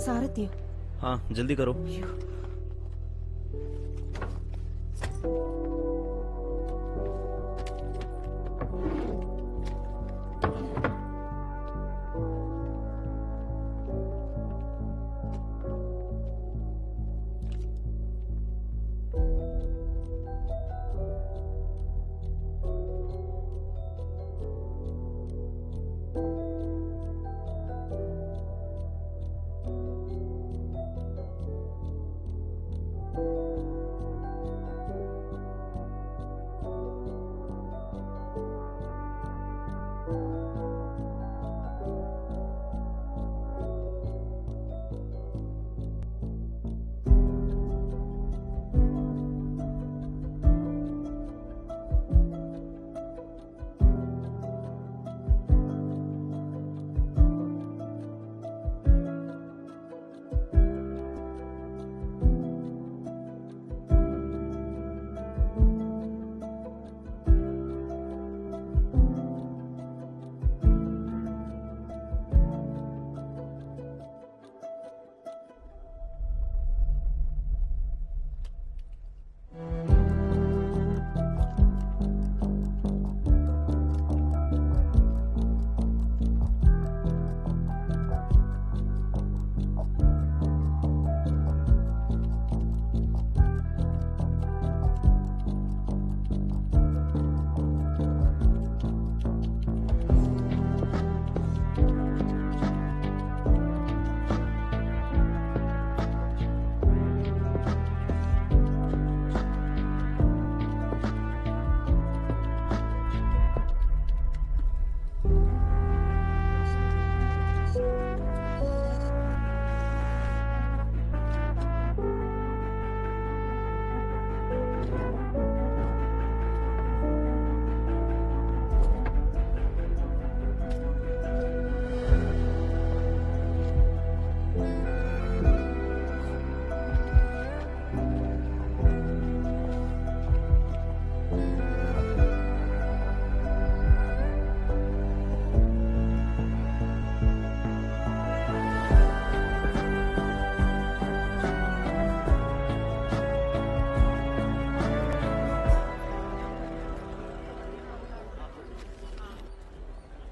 സാറെത്തിയോ? हाँ जल्दी करो।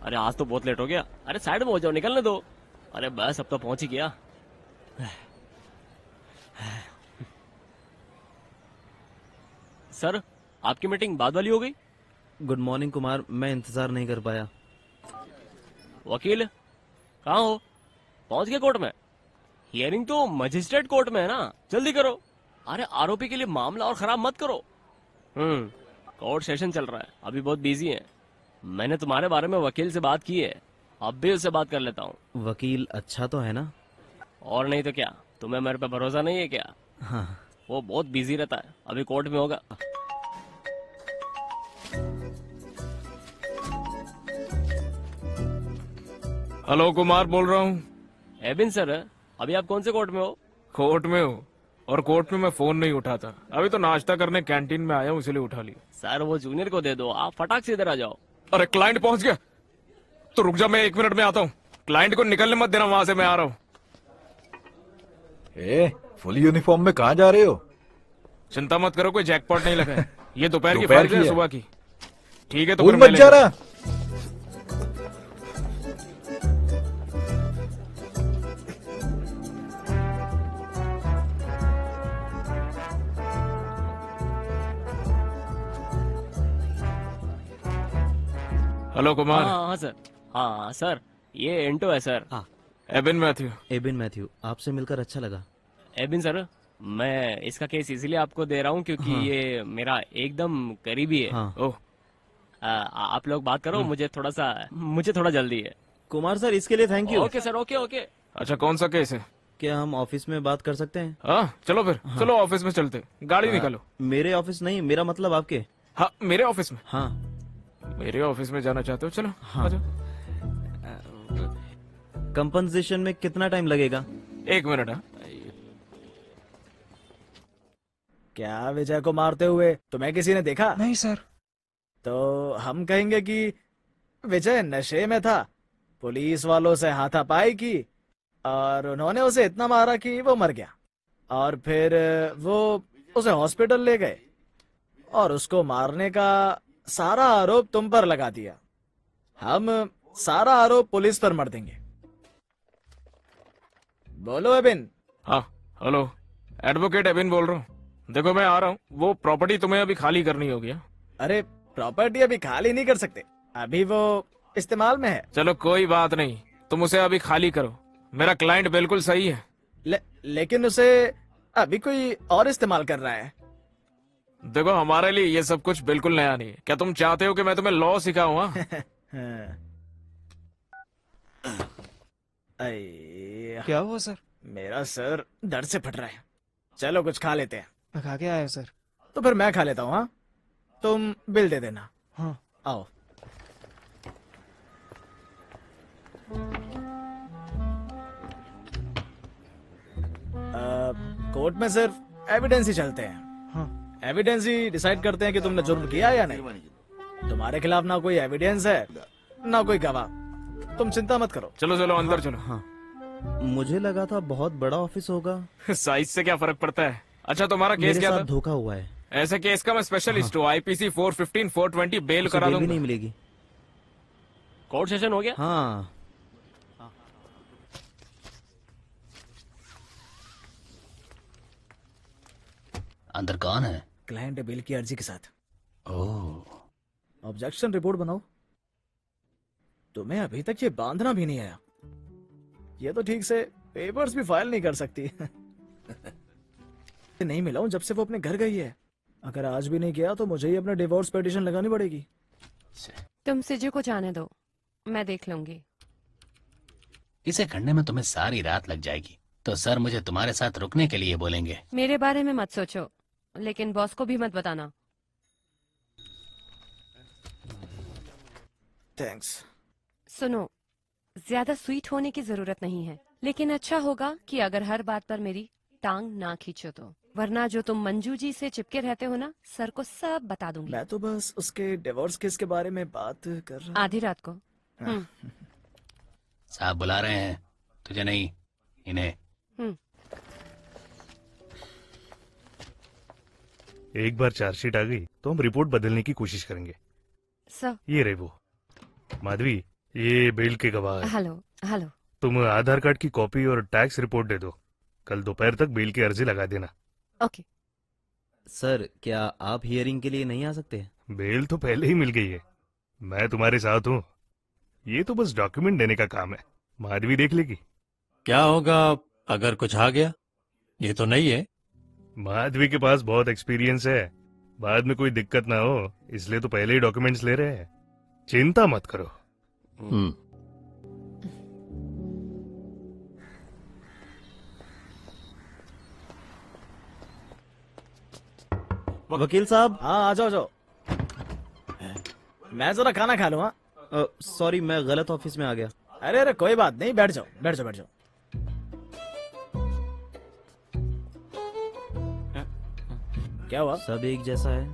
अरे आज तो बहुत लेट हो गया। अरे साइड में हो जाओ, निकलने दो। अरे बस अब तो पहुंच ही गया। सर आपकी मीटिंग बाद वाली हो गई? गुड मॉर्निंग कुमार, मैं इंतजार नहीं कर पाया। वकील कहाँ हो? पहुंच गए कोर्ट में? हियरिंग तो मजिस्ट्रेट कोर्ट में है ना, जल्दी करो। अरे आरोपी के लिए मामला और खराब मत करो। कोर्ट सेशन चल रहा है, अभी बहुत बिजी है। मैंने तुम्हारे बारे में वकील से बात की है, अब भी उससे बात कर लेता हूँ। वकील अच्छा तो है ना? और नहीं तो क्या, तुम्हें मेरे पे भरोसा नहीं है क्या? हाँ। वो बहुत बिजी रहता है, अभी कोर्ट में होगा। हेलो कुमार बोल रहा हूँ। एबिन सर, अभी आप कौन से कोर्ट में हो? कोर्ट में हो, और कोर्ट में मैं फोन नहीं उठाता। अभी तो नाश्ता करने कैंटीन में आया हूँ, इसलिए उठा लिया। सर वो जूनियर को दे दो, आप फटाक से इधर आ जाओ। अरे क्लाइंट पहुंच गया, तो रुक जा, मैं 1 मिनट में आता हूँ। क्लाइंट को निकलने मत देना वहां से, मैं आ रहा हूँ। फुल यूनिफॉर्म में कहाँ जा रहे हो? चिंता मत करो, कोई जैकपॉट नहीं लगा है। ये दोपहर की दोपहर फाइल है, की है। सुबह की। ठीक है तो फूल फिर मत मैं जा ले रहा। हेलो कुमार। हाँ हाँ सर। हाँ सर, ये इंटो है सर। हाँ एबिन मैथ्यू। एबिन मैथ्यू, आपसे मिलकर अच्छा लगा। एबिन सर, मैं इसका केस इसलिए आपको दे रहा हूँ क्योंकि हाँ। ये मेरा एकदम करीबी है। हाँ। ओह, आप लोग बात करो, मुझे थोड़ा जल्दी है। कुमार सर, इसके लिए thank you. Okay sir, okay okay. अच्छा कौन सा केस है? क्या हम ऑफिस में बात कर सकते हैं? हाँ चलो फिर। हाँ। चलो ऑफिस में चलते, गाड़ी निकालो। मेरे ऑफिस नहीं, मेरा मतलब आपके। हाँ मेरे ऑफिस में। हाँ। मेरे ऑफिस में जाना चाहते हो? चलो हाँ। आ जाओ। कंपनसेशन में कितना टाइम लगेगा? 1 मिनट। हाँ क्या विजय को मारते हुए तुम्हें किसी ने देखा? नहीं सर। तो हम कहेंगे कि विजय नशे में था, पुलिस वालों से हाथापाई की और उन्होंने उसे इतना मारा कि वो मर गया। और फिर वो उसे हॉस्पिटल ले गए और उसको मारने का सारा आरोप तुम पर लगा दिया। हम सारा आरोप पुलिस पर मर देंगे। बोलो एबिन। हाँ, हेलो, एडवोकेट एबिन बोल रहा हूँ। देखो मैं आ रहा हूँ, वो प्रॉपर्टी तुम्हें अभी खाली करनी होगी। हाँ? अरे प्रॉपर्टी अभी खाली नहीं कर सकते, अभी वो इस्तेमाल में है। चलो कोई बात नहीं, तुम उसे अभी खाली करो। मेरा क्लाइंट बिल्कुल सही है। लेकिन उसे अभी कोई और इस्तेमाल कर रहा है। देखो हमारे लिए ये सब कुछ बिल्कुल नया नहीं है। क्या तुम चाहते हो कि मैं तुम्हें लॉ सिखाऊं? हाँ? क्या हुआ सर? मेरा सर दर्द से फट रहा है। चलो कुछ खा लेते हैं। मैं खा के आया सर। तो फिर मैं खा लेता हूँ। हाँ, तुम बिल दे देना। हाँ। आओ। कोर्ट में सिर्फ एविडेंस ही चलते हैं। हाँ। एविडेंस ही डिसाइड करते हैं कि तुमने जुर्म किया या नहीं। तुम्हारे खिलाफ ना कोई एविडेंस है ना कोई गवाह। तुम चिंता मत करो। चलो चलो अंदर चलो। हाँ, मुझे लगा था बहुत बड़ा ऑफिस होगा। साइज से क्या फर्क पड़ता है। अच्छा तुम्हारा केस मेरे क्या साथ था? धोखा हुआ है। ऐसे केस का मैं स्पेशलिस्ट हूँ। आईपीसी 415 420 बेल उसे करा बेल भी दूंगा। नहीं मिलेगी। कोर्ट सेशन हो गया? हाँ, अंदर कौन है? क्लाइंट बिल की अर्जी के साथ। ओह, ऑब्जेक्शन रिपोर्ट बनाओ। तुम्हें अभी तक ये बांधना भी नहीं आया। ये तो ठीक से पेपर्स भी फाइल नहीं कर सकती। नहीं मिला हूं जब से वो अपने घर गई है। अगर आज भी नहीं किया तो मुझे ही अपना डिवोर्स पिटीशन लगानी पड़ेगी। तुम सिजू को जाने दो, मैं देख लूंगी। इसे करने में तुम्हें सारी रात लग जाएगी। तो सर मुझे तुम्हारे साथ रुकने के लिए बोलेंगे। मेरे बारे में मत सोचो, लेकिन बॉस को भी मत बताना। थैंक्स। सुनो, ज्यादा स्वीट होने की जरूरत नहीं है, लेकिन अच्छा होगा कि अगर हर बात पर मेरी टांग ना खींचो तो, वरना जो तुम मंजू जी से चिपके रहते हो ना, सर को सब बता दूंगी। मैं तो बस उसके डिवोर्स केस के बारे में बात कर रहा। आधी रात को। साहब बुला रहे हैं, तुझे नहीं, इन्हें। एक बार चार्जशीट आ गई तो हम रिपोर्ट बदलने की कोशिश करेंगे। सर। ये रहे वो। माधवी, ये बेल के गवाह है। Hello hello. तुम आधार कार्ड की कॉपी और टैक्स रिपोर्ट दे दो। कल दोपहर तक बेल की अर्जी लगा देना। ओके। सर क्या आप हियरिंग के लिए नहीं आ सकते? बेल तो पहले ही मिल गई है। मैं तुम्हारे साथ हूँ। ये तो बस डॉक्यूमेंट देने का काम है। माधवी देख लेगी। क्या होगा अगर कुछ आ गया? ये तो नहीं है। माधवी के पास बहुत एक्सपीरियंस है। बाद में कोई दिक्कत ना हो, इसलिए तो पहले ही डॉक्यूमेंट्स ले रहे हैं। चिंता मत करो। वकील साहब। हाँ आ जाओ जाओ। मैं जरा खाना खा लूँ। हाँ सॉरी, मैं गलत ऑफिस में आ गया। अरे अरे कोई बात नहीं, बैठ जाओ बैठ जाओ बैठ जाओ। क्या हुआ? सब एक जैसा है।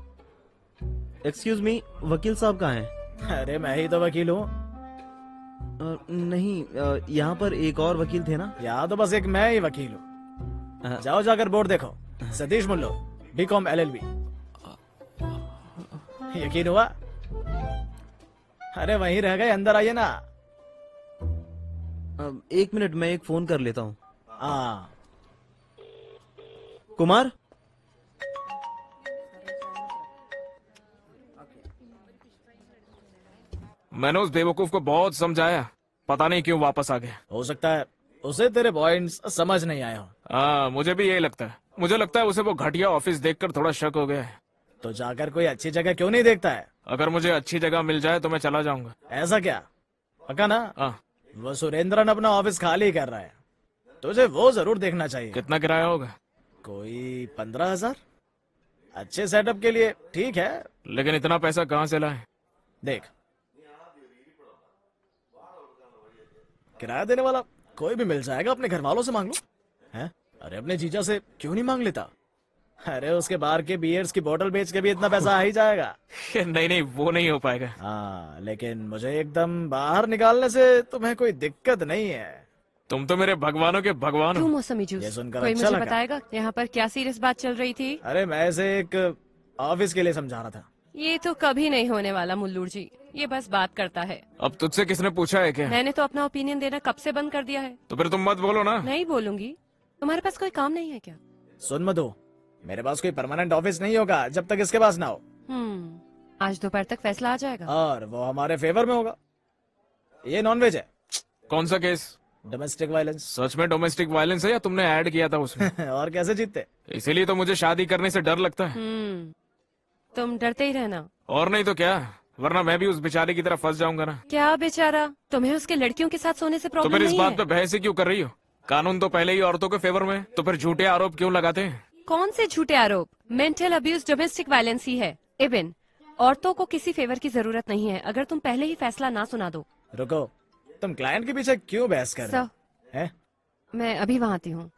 एक्सक्यूज मी, वकील साहब कहाँ हैं? अरे मैं ही तो वकील हूँ। नहीं, यहाँ पर एक और वकील थे ना? यहाँ तो बस एक मैं ही वकील हूँ। जाओ जाकर बोर्ड देखो। Satish Mullo, BCom LLB। यकीन हुआ? अरे वहीं रह गए, अंदर आइए ना। एक मिनट, मैं एक फोन कर लेता हूँ। हाँ कुमार। मैंने उस बेवकूफ को बहुत समझाया, पता नहीं क्यों वापस आ गया। हो सकता है उसे तेरे पॉइंट्स समझ नहीं आए हो। हाँ मुझे भी यही लगता है। मुझे लगता है उसे वो घटिया ऑफिस देखकर थोड़ा शक हो गया है। तो जाकर कोई अच्छी जगह क्यों नहीं देखता है? अगर मुझे अच्छी जगह मिल जाए तो मैं चला जाऊंगा। ऐसा क्या? पक्का ना? हाँ। वो सुरेंद्रन अपना ऑफिस खाली कर रहा है, तुझे वो जरूर देखना चाहिए। कितना किराया होगा? कोई 15,000। अच्छे सेटअप के लिए ठीक है, लेकिन इतना पैसा कहाँ से लाए? देख, किराया देने वाला कोई भी मिल जाएगा। अपने घर वालों से मांग लो। हैं? अरे अपने जीजा से क्यों नहीं मांग लेता? अरे उसके बाहर के बियर्स की बोतल बेच के भी इतना पैसा आ ही जाएगा। नहीं नहीं, वो नहीं हो पाएगा। हाँ लेकिन मुझे एकदम बाहर निकालने से तुम्हें कोई दिक्कत नहीं है। तुम तो मेरे भगवानों के भगवान क्यों हो। मौसमी ये जूस? सुनकर कोई अच्छा मुझे लगा। बताएगा यहाँ पर क्या सीरियस बात चल रही थी? अरे मैं इसे एक ऑफिस के लिए समझा रहा था। ये तो कभी नहीं होने वाला मुल्लूर जी, ये बस बात करता है। अब तुझसे किसने पूछा है क्या? मैंने तो अपना ओपिनियन देना कब से बंद कर दिया है। तो फिर तुम मत बोलो ना। नहीं बोलूंगी। तुम्हारे पास कोई काम नहीं है क्या? सुन मधु, मेरे पास कोई परमानेंट ऑफिस नहीं होगा जब तक इसके पास ना हो, आज दोपहर तक फैसला आ जाएगा। और वो हमारे फेवर में होगा। ये नॉनवेज है। कौन सा केस? Domestic violence. सच में डोमेस्टिक वायलेंस है या तुमने ऐड किया था उसमें? और कैसे जीतते? इसीलिए तो मुझे शादी करने से डर लगता है। तुम डरते ही रहना। और नहीं तो क्या, वरना मैं भी उस बेचारे की तरह फंस जाऊंगा ना। क्या बेचारा? तुम्हें उसके लड़कियों के साथ सोने से तो प्रॉब्लम फिर इस नहीं बात है? पे बहस ही क्यों कर रही हो? कानून तो पहले ही औरतों के फेवर में है, तो फिर झूठे आरोप क्यों लगाते हैं? कौन से झूठे आरोप? मेंटल अब्यूज डोमेस्टिक वायलेंस ही है। इबिन, औरतों को किसी फेवर की जरूरत नहीं है अगर तुम पहले ही फैसला ना सुना दो। रुको, तुम क्लाइंट के पीछे क्यों बहस कर रहे हो? हैं? मैं अभी वहाँ आती हूँ।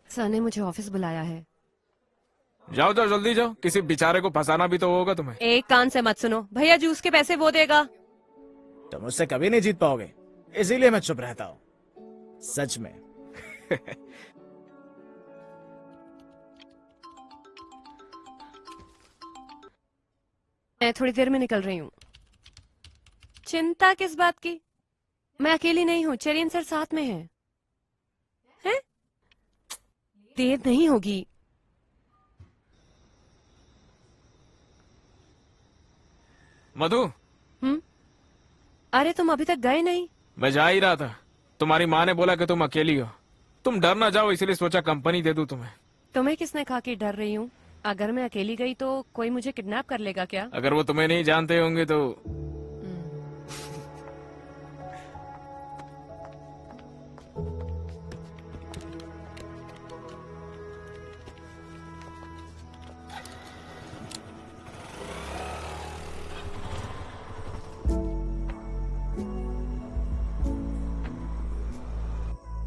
सर ने मुझे ऑफिस बुलाया है। जाओ जाओ जल्दी जाओ, किसी बेचारे को फंसाना भी तो होगा तुम्हें। एक कान से मत सुनो, भैया जूस के पैसे वो देगा। तुम मुझसे कभी नहीं जीत पाओगे, इसीलिए मैं चुप रहता हूँ। सच में। मैं थोड़ी देर में निकल रही हूँ। चिंता किस बात की? मैं अकेली नहीं हूँ, चेरियन सर साथ में है। हैं? देर नहीं होगी। मधु, अरे तुम अभी तक गए नहीं? मैं जा ही रहा था। तुम्हारी माँ ने बोला कि तुम अकेली हो, तुम डर ना जाओ, इसलिए सोचा कंपनी दे दूं तुम्हें। तुम्हें किसने कहा कि डर रही हूँ? अगर मैं अकेली गई तो कोई मुझे किडनैप कर लेगा क्या? अगर वो तुम्हें नहीं जानते होंगे तो।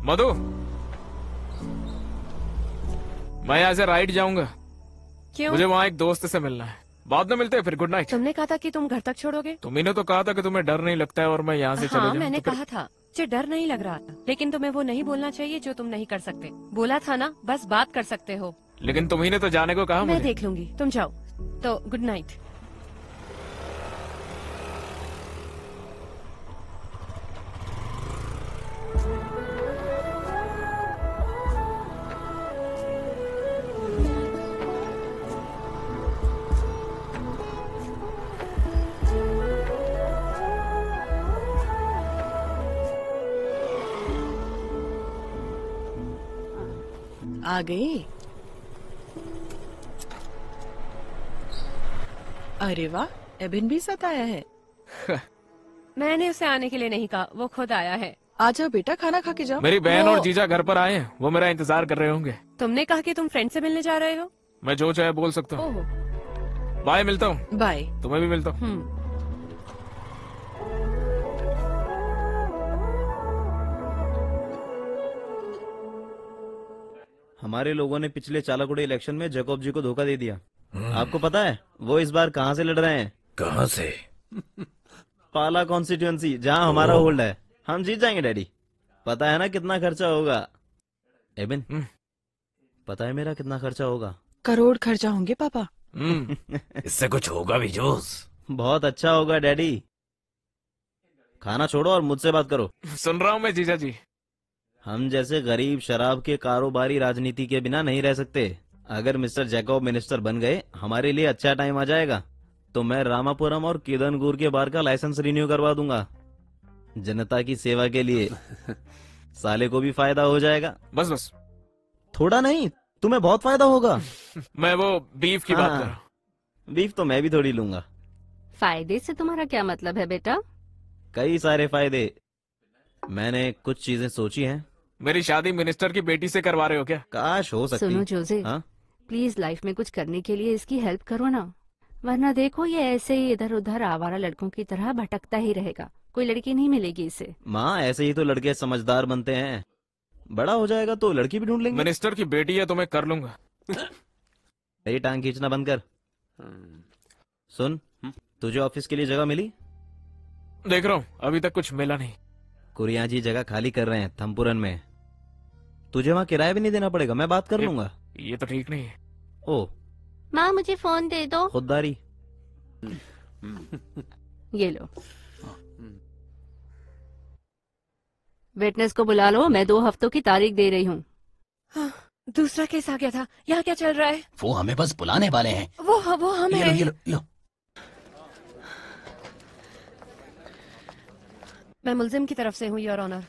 मधु, मैं यहाँ से राइट जाऊंगा। क्यों? मुझे वहाँ एक दोस्त से मिलना है, बाद में मिलते हैं, फिर गुड नाइट। तुमने कहा था कि तुम घर तक छोड़ोगे। तुम्ही ने तो कहा था कि तुम्हें डर नहीं लगता है और मैं यहाँ से चले हाँ, जाऊँ। मैंने तो फिर- कहा था मुझे डर नहीं लग रहा था, लेकिन तुम्हें वो नहीं बोलना चाहिए जो तुम नहीं कर सकते। बोला था ना, बस बात कर सकते हो। लेकिन तुम्ही ने तो जाने को कहा मैं मुझे। देख लूंगी, तुम जाओ। तो गुड नाइट। आ गई। अरे वाह, एबिन भी साथ आया है। मैंने उसे आने के लिए नहीं कहा, वो खुद आया है। आ जाओ बेटा, खाना खा के जाओ। मेरी बहन वो- और जीजा घर पर आए हैं, वो मेरा इंतजार कर रहे होंगे। तुमने कहा कि तुम फ्रेंड से मिलने जा रहे हो। मैं जो चाहे बोल सकता हूँ। ओह, बाय, मिलता हूँ। बाय। तुम्हें भी मिलता हूँ। हमारे लोगों ने पिछले चालाकुड़ी इलेक्शन में जैकब जी को धोखा दे दिया। आपको पता है वो इस बार कहाँ से लड़ रहे हैं? कहाँ से? पाला कॉन्स्टिट्यूएंसी, जहाँ हमारा होल्ड है। हम जीत जाएंगे डैडी। पता है ना कितना खर्चा होगा? एबिन, पता है मेरा कितना खर्चा होगा? करोड़ खर्चा होंगे पापा। इससे कुछ होगा भी जोश। बहुत अच्छा होगा डैडी। खाना छोड़ो और मुझसे बात करो। सुन रहा हूँ मैं जीजा जी। हम जैसे गरीब शराब के कारोबारी राजनीति के बिना नहीं रह सकते। अगर मिस्टर जैकब मिनिस्टर बन गए, हमारे लिए अच्छा टाइम आ जाएगा। तो मैं रामापुरम और किदनगुर के बार का लाइसेंस रिन्यू करवा दूंगा, जनता की सेवा के लिए। साले को भी फायदा हो जाएगा। बस बस, थोड़ा नहीं, तुम्हें बहुत फायदा होगा। मैं वो बीफ की बात हाँ, कर रहा हूँ। बीफ तो मैं भी थोड़ी लूंगा। फायदे से तुम्हारा क्या मतलब है बेटा? कई सारे फायदे। मैंने कुछ चीजें सोची हैं। मेरी शादी मिनिस्टर की बेटी से करवा रहे हो क्या? काश हो सकती। सुनो जोजे, हाँ? प्लीज लाइफ में कुछ करने के लिए इसकी हेल्प करो ना, वरना देखो ये ऐसे ही इधर उधर आवारा लड़कों की तरह भटकता ही रहेगा। कोई लड़की नहीं मिलेगी इसे। माँ, ऐसे ही तो लड़के समझदार बनते हैं। बड़ा हो जाएगा तो लड़की भी ढूंढ लेंगे। मिनिस्टर की बेटी है तो मैं कर लूंगा। यही टांग खींचना बंद कर। सुन, तुझे ऑफिस के लिए जगह मिली? देख रहा हूँ, अभी तक कुछ मिला नहीं। कुरिया जी जगह खाली कर रहे हैं थम्पुरन में। तुझे वहाँ किराया भी नहीं देना पड़ेगा, मैं बात कर लूंगा। ये तो ठीक नहीं है। ओ माँ मुझे फोन दे दो। खुददारी। ये लो। विटनेस को बुला लो, मैं 2 हफ्तों की तारीख दे रही हूँ। हाँ, दूसरा केस आ गया था। यहाँ क्या चल रहा है? वो हमें बस बुलाने वाले हैं। वो हम ये लो, हैं। ये लो, ये लो। मैं मुल्जिम की तरफ से हूँ, your honour.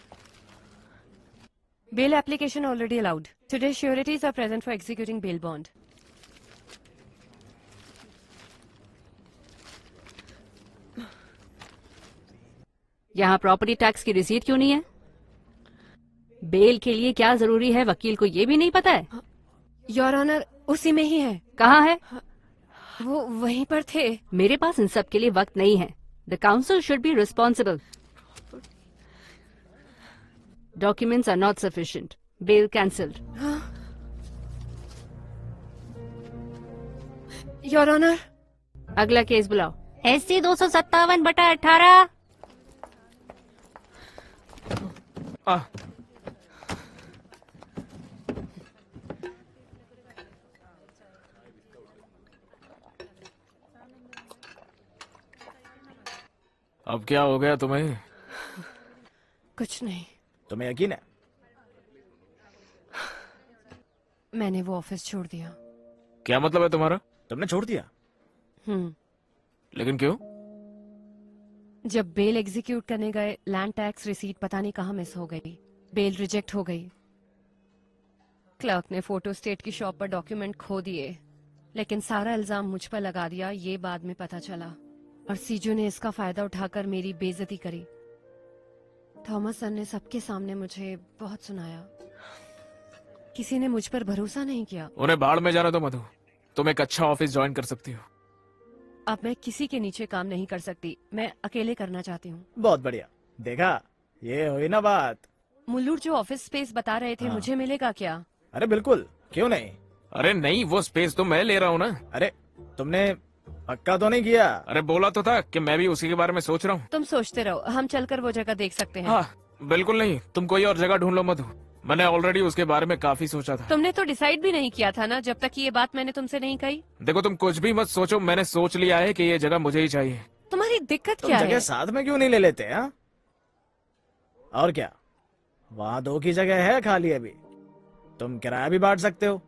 Bail application already allowed. Today sureties are present for executing bail bond. यहाँ प्रॉपर्टी टैक्स की रिसीट क्यों नहीं है? बेल के लिए क्या जरूरी है, वकील को ये भी नहीं पता है? योर ऑनर, उसी में ही है। कहाँ है? वो वहीं पर थे। मेरे पास इन सब के लिए वक्त नहीं है। The council should be responsible. Documents are not sufficient. Bail cancelled. Your honour. अगला केस बुलाओ। SC 257/18। अब क्या हो गया तुम्हें? कुछ नहीं। तुम्हें यकीन है? मैंने वो ऑफिस छोड़ दिया। क्या मतलब है तुम्हारा? तुमने छोड़ दिया? लेकिन क्यों? जब बेल एग्जीक्यूट करने गए, लैंड टैक्स रिसीट पता नहीं कहाँ मिस हो गई। बेल रिजेक्ट हो गई। क्लर्क ने फोटो स्टेट की शॉप पर डॉक्यूमेंट खो दिए, लेकिन सारा इल्जाम मुझ पर लगा दिया। ये बाद में पता चला, और सीजू ने इसका फायदा उठाकर मेरी बेइज्जती करी। थॉमस सर ने सबके सामने मुझे बहुत सुनाया। किसी ने मुझ पर भरोसा नहीं किया। उन्हें बाढ़ में जाना दो मधु, तुम एक अच्छा ऑफिस ज्वाइन कर सकती हो। अब मैं किसी के नीचे काम नहीं कर सकती, मैं अकेले करना चाहती हूँ। बहुत बढ़िया। देखा, ये हुई ना बात। मुल्लूर जो ऑफिस स्पेस बता रहे थे, मुझे मिलेगा क्या? अरे बिल्कुल, क्यों नहीं। अरे नहीं, वो स्पेस तो मैं ले रहा हूँ ना। अरे तुमने पक्का तो नहीं किया? अरे बोला तो था कि मैं भी उसी के बारे में सोच रहा हूँ। तुम सोचते रहो, हम चलकर वो जगह देख सकते हैं। हाँ, बिल्कुल नहीं, तुम कोई और जगह ढूंढ लो मधु। मैंने ऑलरेडी उसके बारे में काफी सोचा था। तुमने तो डिसाइड भी नहीं किया था ना, जब तक ये बात मैंने तुमसे नहीं कही। देखो, तुम कुछ भी मत सोचो, मैंने सोच लिया है कि ये जगह मुझे ही चाहिए। तुम्हारी दिक्कत तुम क्या जगह है? साथ में क्यों नहीं ले लेते? हाँ, और क्या, वहाँ 2 की जगह है खाली अभी। तुम किराया भी बांट सकते हो।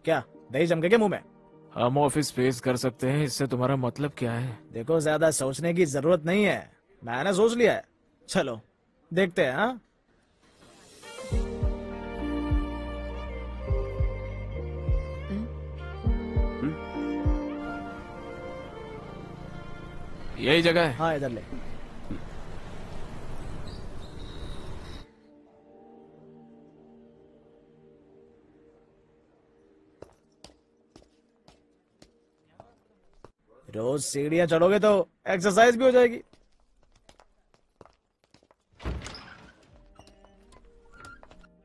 क्या दही जमके के मुंह में? हम ऑफिस स्पेस कर सकते हैं, इससे तुम्हारा मतलब क्या है? देखो, ज्यादा सोचने की जरूरत नहीं है, मैंने सोच लिया है। चलो देखते हैं। हाँ, यही जगह है। हाँ, इधर ले। रोज सीढ़ियां चढ़ोगे तो एक्सरसाइज भी हो जाएगी।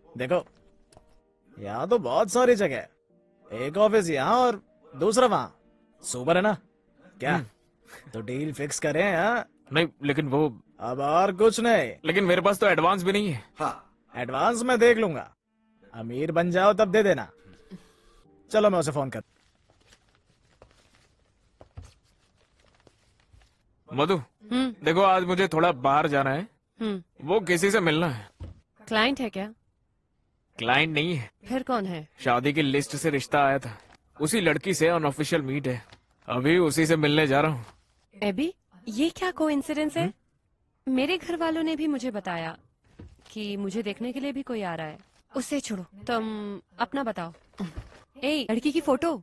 देखो, यहाँ तो बहुत सारी जगह है। एक ऑफिस यहाँ और दूसरा वहाँ। सुपर है ना? क्या तो डील फिक्स करें? हाँ, नहीं, लेकिन वो अब और कुछ नहीं। लेकिन मेरे पास तो एडवांस भी नहीं है। हाँ, एडवांस मैं देख लूंगा। अमीर बन जाओ तब दे देना। चलो मैं उसे फोन कर। मधु, देखो, आज मुझे थोड़ा बाहर जाना है। वो किसी से मिलना है। क्लाइंट है क्या? क्लाइंट नहीं है। फिर कौन है? शादी की लिस्ट से रिश्ता आया था, उसी लड़की से अनऑफिशियल मीट है। अभी उसी से मिलने जा रहा हूँ। एबी, ये क्या कोइंसिडेंस है? मेरे घर वालों ने भी मुझे बताया कि मुझे देखने के लिए भी कोई आ रहा है। उससे छोड़ो, तुम अपना बताओ। ए, लड़की की फोटो?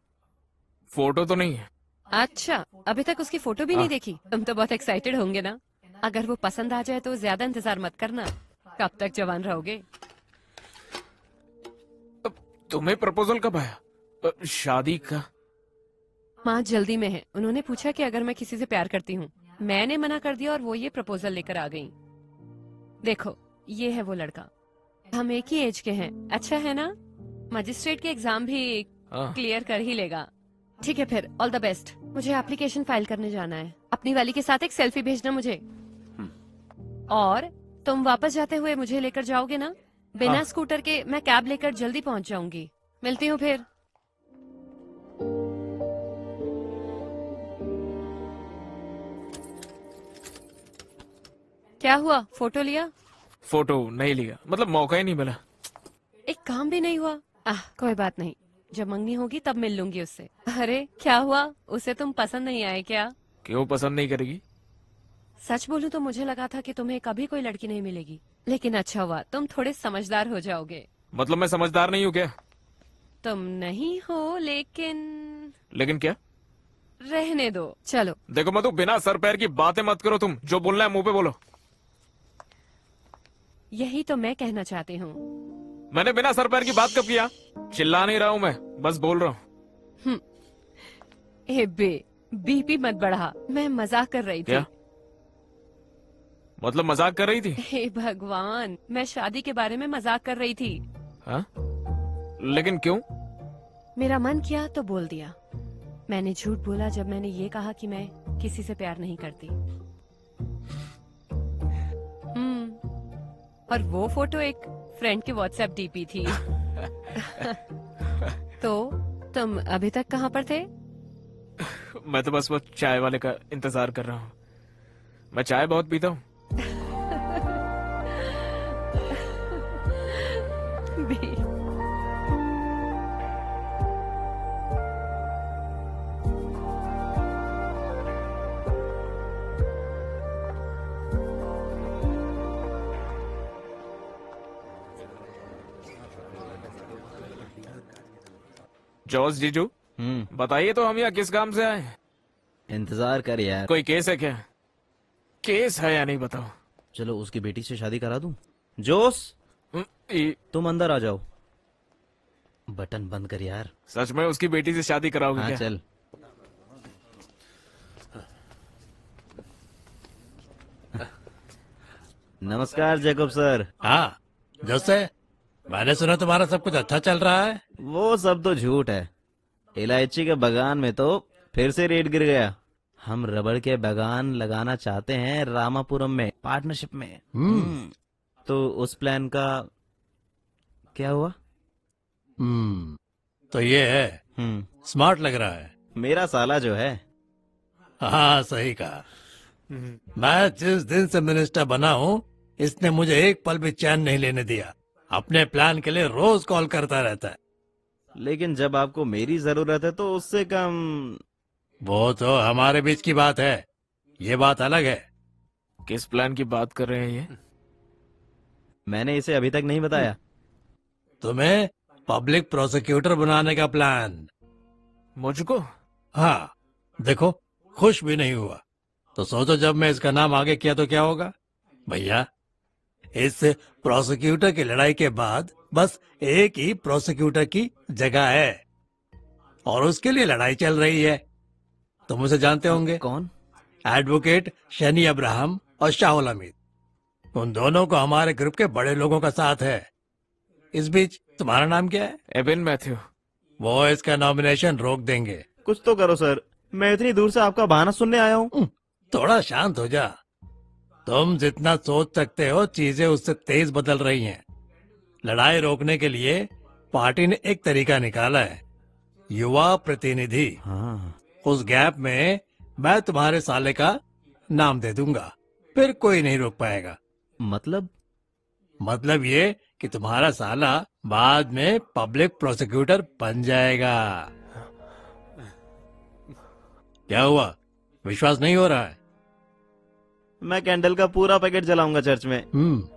फोटो तो नहीं है। अच्छा, अभी तक उसकी फोटो भी नहीं देखी? तुम तो बहुत एक्साइटेड होंगे ना। अगर वो पसंद आ जाए तो ज्यादा इंतजार मत करना। कब तक जवान रहोगे? तुम्हें प्रपोजल कब आया? शादी का? माँ जल्दी में है। उन्होंने पूछा कि अगर मैं किसी से प्यार करती हूँ। मैंने मना कर दिया और वो ये प्रपोजल लेकर आ गई। देखो, ये है वो लड़का। हम एक ही एज के हैं। अच्छा है ना? मजिस्ट्रेट के एग्जाम भी क्लियर कर ही लेगा। ठीक है, फिर ऑल द बेस्ट। मुझे एप्लीकेशन फाइल करने जाना है। अपनी वाली के साथ एक सेल्फी भेजना मुझे। और तुम वापस जाते हुए मुझे लेकर जाओगे ना? बिना हाँ। स्कूटर के मैं कैब लेकर जल्दी पहुंच जाऊंगी। मिलती हूँ फिर। क्या हुआ, फोटो लिया? फोटो नहीं लिया, मतलब मौका ही नहीं मिला। एक काम भी नहीं हुआ। कोई बात नहीं, जब मंगनी होगी तब मिल लूंगी उससे। अरे क्या हुआ, उसे तुम पसंद नहीं आए क्या? क्यों पसंद नहीं करेगी? सच बोलूं तो मुझे लगा था कि तुम्हें कभी कोई लड़की नहीं मिलेगी, लेकिन अच्छा हुआ, तुम थोड़े समझदार हो जाओगे। मतलब मैं समझदार नहीं हूँ क्या? तुम नहीं हो, लेकिन लेकिन क्या? रहने दो, चलो। देखो मधु, बिना सर पैर की बातें मत करो, तुम जो बोलना है मुंह पे बोलो। यही तो मैं कहना चाहती हूँ। मैंने बिना सर पैर की बात कब किया? चिल्ला नहीं रहा हूँ मैं, बस बोल रहा हूँ। ए बे, बीपी मत बढ़ा, मैं मजाक कर रही थी। क्या? मतलब मजाक कर रही थी? हे भगवान, मैं शादी के बारे में मजाक कर रही थी। हाँ? लेकिन क्यों? मेरा मन किया तो बोल दिया। मैंने झूठ बोला जब मैंने ये कहा कि मैं किसी से प्यार नहीं करती। और वो फोटो एक फ्रेंड की व्हाट्सएप डीपी थी। तो तुम अभी तक कहाँ पर थे? मैं तो बस वो चाय वाले का इंतजार कर रहा हूँ। मैं चाय बहुत पीता हूँ। जॉर्ज जीजू, बताइए तो हम यहाँ किस काम से आए? इंतजार कर यार। कोई केस है क्या? केस है या नहीं बताओ। चलो उसकी बेटी से शादी करा दूं। जोस, तुम अंदर आ जाओ। बटन बंद कर यार। सच में उसकी बेटी से शादी कराओगे हाँ, क्या? चल। नमस्कार जैकब सर। हाँ जोसे, मैंने सुना तुम्हारा सब कुछ अच्छा चल रहा है। वो सब तो झूठ है। इलायची के बागान में तो फिर से रेट गिर गया। हम रबड़ के बागान लगाना चाहते हैं रामापुरम में, पार्टनरशिप में। तो उस प्लान का क्या हुआ? तो ये है, स्मार्ट लग रहा है। मेरा साला जो है। हाँ सही कहा। मैं जिस दिन से मिनिस्टर बना हूँ, इसने मुझे एक पल भी चैन नहीं लेने दिया। अपने प्लान के लिए रोज कॉल करता रहता है। लेकिन जब आपको मेरी जरूरत है तो उससे कम। वो तो हमारे बीच की बात है, ये बात अलग है। किस प्लान की बात कर रहे हैं ये? मैंने इसे अभी तक नहीं बताया। तुम्हें पब्लिक प्रोसिक्यूटर बनाने का प्लान। मुझको? हाँ, देखो खुश भी नहीं हुआ तो सोचो जब मैं इसका नाम आगे किया तो क्या होगा। भैया, इस प्रोसिक्यूटर की लड़ाई के बाद बस एक ही प्रोसिक्यूटर की जगह है और उसके लिए लड़ाई चल रही है। तुम उसे जानते होंगे। कौन? एडवोकेट शनी अब्राहम और शाहुल हमीद। उन दोनों को हमारे ग्रुप के बड़े लोगों का साथ है। इस बीच तुम्हारा नाम क्या है? एबिन मैथ्यू। वो इसका नॉमिनेशन रोक देंगे। कुछ तो करो सर, मैं इतनी दूर से आपका बहाना सुनने आया हूँ। थोड़ा शांत हो जा। तुम जितना सोच सकते हो चीजें उससे तेज बदल रही हैं। लड़ाई रोकने के लिए पार्टी ने एक तरीका निकाला है, युवा प्रतिनिधि। उस गैप में मैं तुम्हारे साले का नाम दे दूंगा, फिर कोई नहीं रोक पाएगा। मतलब ये कि तुम्हारा साला बाद में पब्लिक प्रोसिक्यूटर बन जाएगा। क्या हुआ, विश्वास नहीं हो रहा है? मैं कैंडल का पूरा पैकेट जलाऊंगा चर्च में।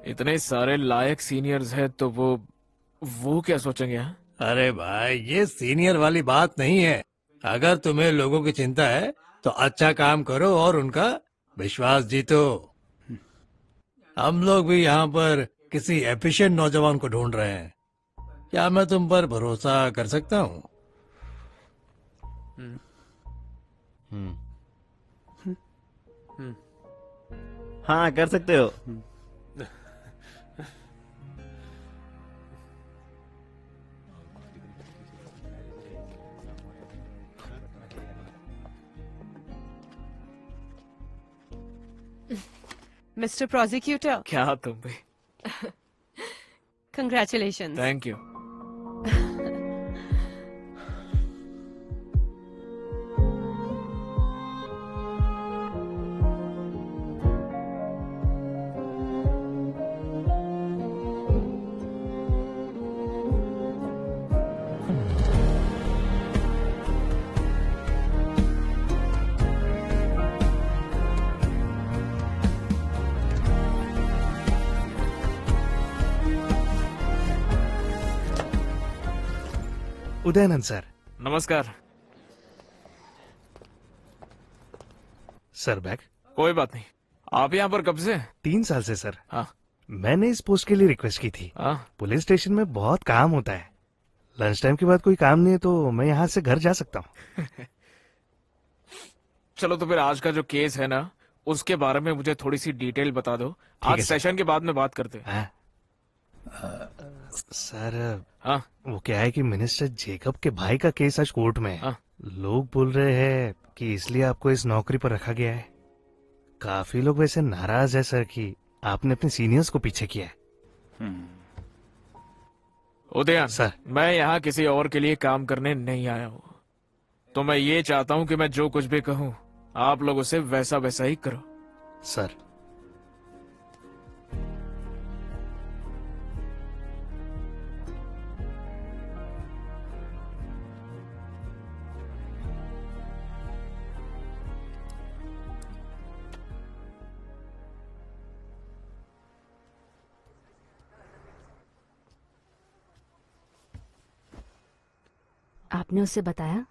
इतने सारे लायक सीनियर्स हैं तो वो क्या सोचेंगे? हाँ? अरे भाई, ये सीनियर वाली बात नहीं है। अगर तुम्हें लोगों की चिंता है तो अच्छा काम करो और उनका विश्वास जीतो। हम लोग भी यहाँ पर किसी एफिशिएंट नौजवान को ढूंढ रहे हैं। क्या मैं तुम पर भरोसा कर सकता हूँ? हाँ, कर सकते हो। मिस्टर प्रोसिक्यूटर, क्या तुम भी? Congratulation. Thank you. Udayanand sir. नमस्कार। Sir bag. कोई बात नहीं। आप यहाँ पर कब से? 3 साल से सर। हाँ। मैंने इस पोस्ट के लिए रिक्वेस्ट की थी। हाँ। पुलिस स्टेशन में बहुत काम होता है। लंच टाइम के बाद कोई काम नहीं है तो मैं यहाँ से घर जा सकता हूँ। चलो तो फिर आज का जो केस है ना, उसके बारे में मुझे थोड़ी सी डिटेल बता दो। आज है, सेशन के बाद में बात करते हैं। सर हाँ। वो क्या है कि मिनिस्टर जेकब के भाई का केस आज कोर्ट में है। हाँ। लोग बोल रहे हैं कि इसलिए आपको इस नौकरी पर रखा गया है। काफी लोग वैसे नाराज है सर कि आपने अपने सीनियर्स को पीछे किया है। उदयन सर, मैं यहाँ किसी और के लिए काम करने नहीं आया हूँ। तो मैं ये चाहता हूँ कि मैं जो कुछ भी कहूँ आप लोग उसे वैसा वैसा ही करो। सर। आपने उससे बताया?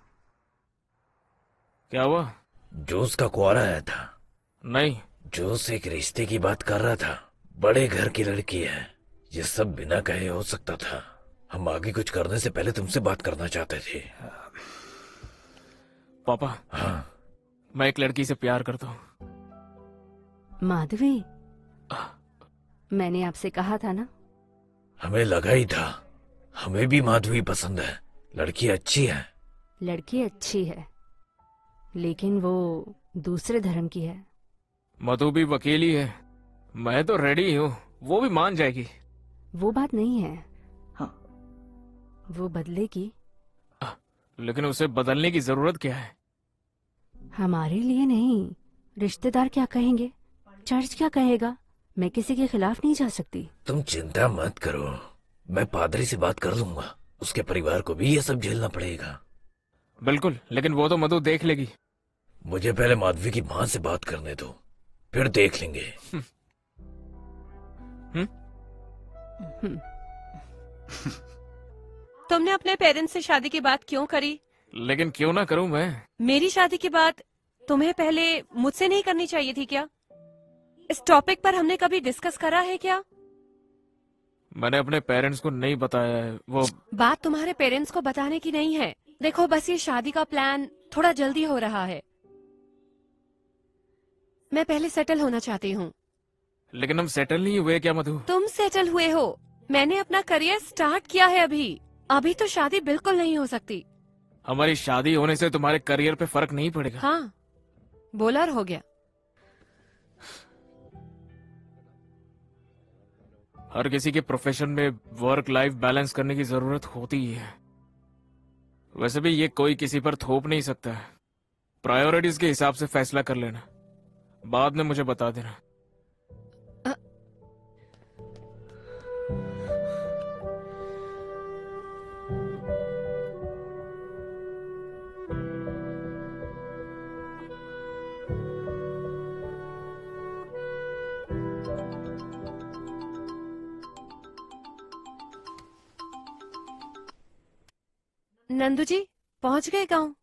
क्या हुआ? जोस का कुआरा आया था। नहीं। जोस एक रिश्ते की बात कर रहा था। बड़े घर की लड़की है। ये सब बिना कहे हो सकता था। हम आगे कुछ करने से पहले तुमसे बात करना चाहते थे। पापा। हाँ। मैं एक लड़की से प्यार करता हूँ। माधवी, मैंने आपसे कहा था ना। हमें लगा ही था। हमें भी माधवी पसंद है। लड़की अच्छी है। लड़की अच्छी है, लेकिन वो दूसरे धर्म की है। मधु भी वकील ही है। मैं तो रेडी हूँ। वो भी मान जाएगी। वो बात नहीं है। हाँ। वो बदलेगी। लेकिन उसे बदलने की जरूरत क्या है? हमारे लिए नहीं। रिश्तेदार क्या कहेंगे, चर्च क्या कहेगा। मैं किसी के खिलाफ नहीं जा सकती। तुम चिंता मत करो। मैं पादरी से बात कर लूंगा। उसके परिवार को भी ये सब झेलना पड़ेगा। बिल्कुल, लेकिन वो तो मधु देख लेगी। मुझे पहले माधवी की माँ से बात करने दो, फिर देख लेंगे। तुमने अपने पेरेंट्स से शादी की बात क्यों करी? लेकिन क्यों ना करूं मैं? मेरी शादी की बात तुम्हें पहले मुझसे नहीं करनी चाहिए थी क्या? इस टॉपिक पर हमने कभी डिस्कस करा है क्या? मैंने अपने पेरेंट्स को नहीं बताया है। वो बात तुम्हारे पेरेंट्स को बताने की नहीं है। देखो, बस ये शादी का प्लान थोड़ा जल्दी हो रहा है। मैं पहले सेटल होना चाहती हूँ। लेकिन हम सेटल नहीं हुए क्या मधु? तुम सेटल हुए हो। मैंने अपना करियर स्टार्ट किया है। अभी तो शादी बिल्कुल नहीं हो सकती। हमारी शादी होने से तुम्हारे करियर पे फर्क नहीं पड़ेगा। हाँ, बोलर हो गया। हर किसी के प्रोफेशन में वर्क लाइफ बैलेंस करने की जरूरत होती ही है। वैसे भी ये कोई किसी पर थोप नहीं सकता है। प्रायोरिटीज के हिसाब से फैसला कर लेना, बाद में मुझे बता देना। नंदू जी पहुंच गए गांव?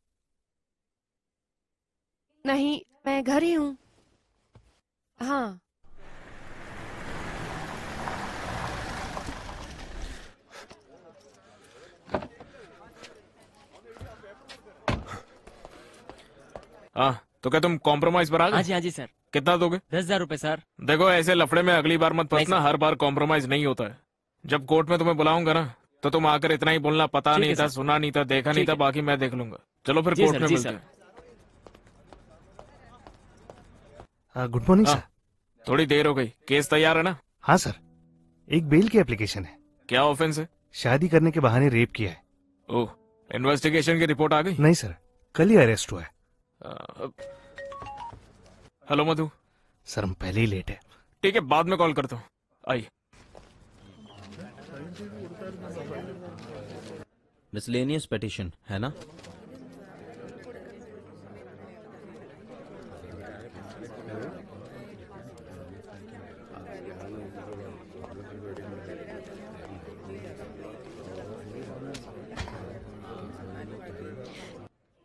नहीं, मैं घर ही हूँ। हाँ। हाँ, तो क्या तुम कॉम्प्रोमाइज पर आ गए? हाँ जी सर। कितना दोगे? 10,000 रुपए सर। देखो, ऐसे लफड़े में अगली बार मत फंसना। हर बार कॉम्प्रोमाइज नहीं होता है। जब कोर्ट में तुम्हें बुलाऊंगा ना, तो तुम आकर इतना ही बोलना, पता नहीं था, सुना नहीं था, देखा नहीं था, बाकी मैं देख लूंगा। चलो फिर कोर्ट में मिलते हैं। Good morning sir. थोड़ी देर हो गई, केस तैयार है ना? हाँ सर, एक बेल की एप्लीकेशन है। क्या ऑफेंस है? शादी करने के बहाने रेप किया है। ओह, इन्वेस्टिगेशन की रिपोर्ट आ गई? नहीं सर, कल ही अरेस्ट हुआ है। हेलो मधु। सर हम पहले ही लेट है। ठीक है, बाद में कॉल करता हूँ, आइए। मिसलेनियस पेटिशन है ना?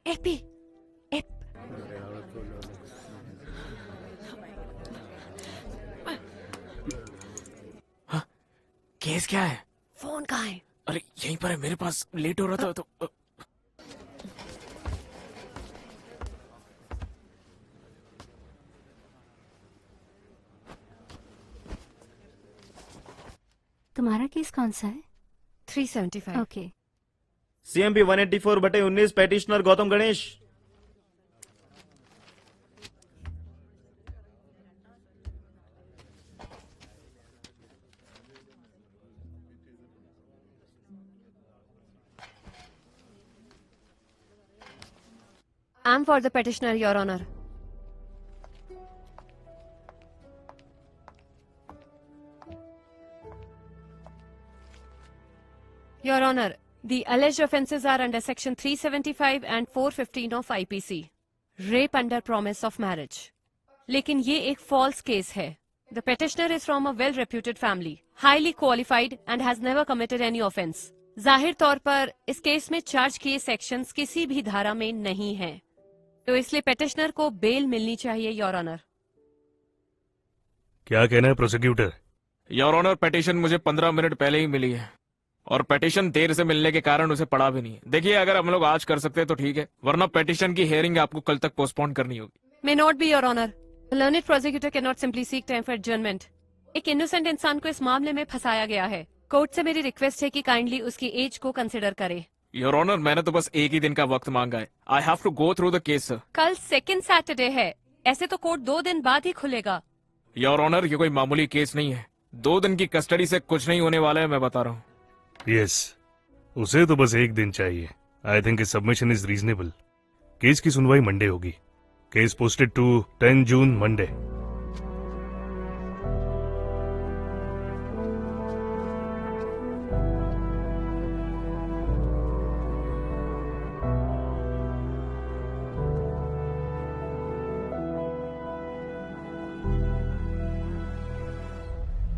एपी एप केस क्या है? फोन कहाँ है? अरे यहीं पर है मेरे पास, लेट हो रहा था तो। तुम्हारा केस कौन सा है? 375। Okay. CMP 184/19 petitioner Gautam Ganesh. I'm for the petitioner, Your Honor. Your Honor, the alleged offences are under Section 375 and 415 of IPC. Rape under promise of marriage. लेकिन ये एक false case है. The petitioner is from a well-reputed family, highly qualified and has never committed any offence. जाहिर तौर पर इस case में charge किए सेक्शंस किसी भी धारा में नहीं हैं. तो इसलिए पेटिशनर को बेल मिलनी चाहिए, योर ऑनर। क्या कहना है प्रोसिक्यूटर? योर ऑनर, पेटिशन मुझे 15 मिनट पहले ही मिली है और पेटिशन देर से मिलने के कारण उसे पढ़ा भी नहीं है। देखिए, अगर हम लोग आज कर सकते हैं तो ठीक है, वरना पेटिशन की हियरिंग आपको कल तक पोस्टपोन करनी होगी। May not be, your honour. Learned prosecutor can not simply seek time for adjournment. एक इनोसेंट इंसान को इस मामले में फंसाया गया है। कोर्ट से मेरी रिक्वेस्ट है कि काइंडली उसकी एज को कंसिडर करे। योर ऑनर, मैंने तो बस एक ही दिन का वक्त मांगा है। I have to go through the case sir. कल सेकंड सैटरडे है, ऐसे तो कोर्ट 2 दिन बाद ही खुलेगा। योर ऑनर, ये कोई मामूली केस नहीं है। 2 दिन की कस्टडी से कुछ नहीं होने वाला है, मैं बता रहा हूँ। यस, उसे तो बस 1 दिन चाहिए। I think submission is reasonable. Case की सुनवाई मंडे होगी। Case posted to 10 June Monday.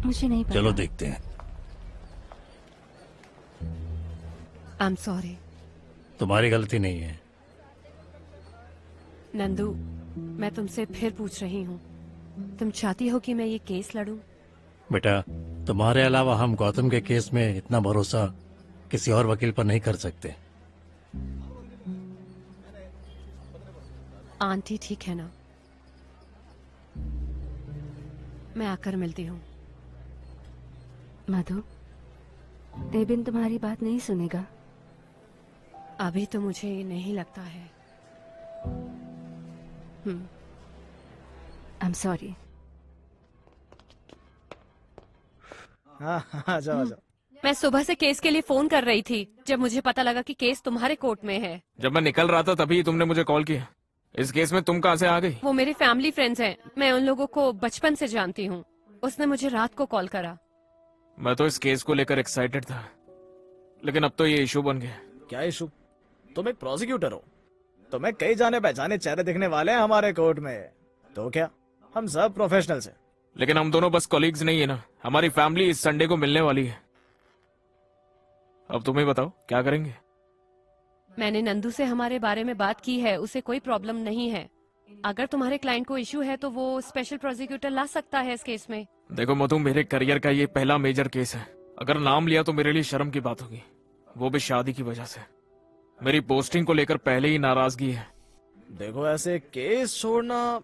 मुझे नहीं पता। चलो देखते हैं। I am sorry. तुम्हारी गलती नहीं है। नंदू, मैं तुमसे फिर पूछ रही हूँ, तुम चाहती हो कि मैं ये केस लड़ूं? बेटा, तुम्हारे अलावा हम गौतम के केस में इतना भरोसा किसी और वकील पर नहीं कर सकते। आंटी ठीक है ना? मैं आकर मिलती हूँ। मधु, एबिन तुम्हारी बात नहीं सुनेगा। अभी तो मुझे नहीं लगता है। आई एम सॉरी। हाँ, जाओ जाओ। मैं सुबह से केस के लिए फोन कर रही थी, जब मुझे पता लगा कि केस तुम्हारे कोर्ट में है। जब मैं निकल रहा था तभी तुमने मुझे कॉल किया। इस केस में तुम कहाँ से आ गई? वो मेरे फैमिली फ्रेंड्स हैं, मैं उन लोगों को बचपन से जानती हूँ। उसने मुझे रात को कॉल करा। मैं तो इस केस को लेकर एक्साइटेड था, लेकिन अब तो ये इशू बन गया। क्या इशू? तुम एक प्रोसिक्यूटर हो, तुम्हें कई जाने पहचाने चेहरे दिखने वाले हैं हमारे कोर्ट में। तो क्या, हम सब प्रोफेशनल्स हैं। लेकिन हम दोनों बस कॉलीग्स नहीं है ना। हमारी फैमिली इस संडे को मिलने वाली है। अब तुम्हें बताओ क्या करेंगे? मैंने नंदू से हमारे बारे में बात की है, उसे कोई प्रॉब्लम नहीं है। अगर तुम्हारे क्लाइंट को इशू है तो वो स्पेशल प्रोसिक्यूटर ला सकता है इस केस में। देखो मधु, मेरे करियर का ये पहला मेजर केस है। अगर नाम लिया तो मेरे लिए शर्म की बात होगी, वो भी शादी की वजह से। मेरी पोस्टिंग को लेकर पहले ही नाराजगी है। देखो, ऐसे केस छोड़ना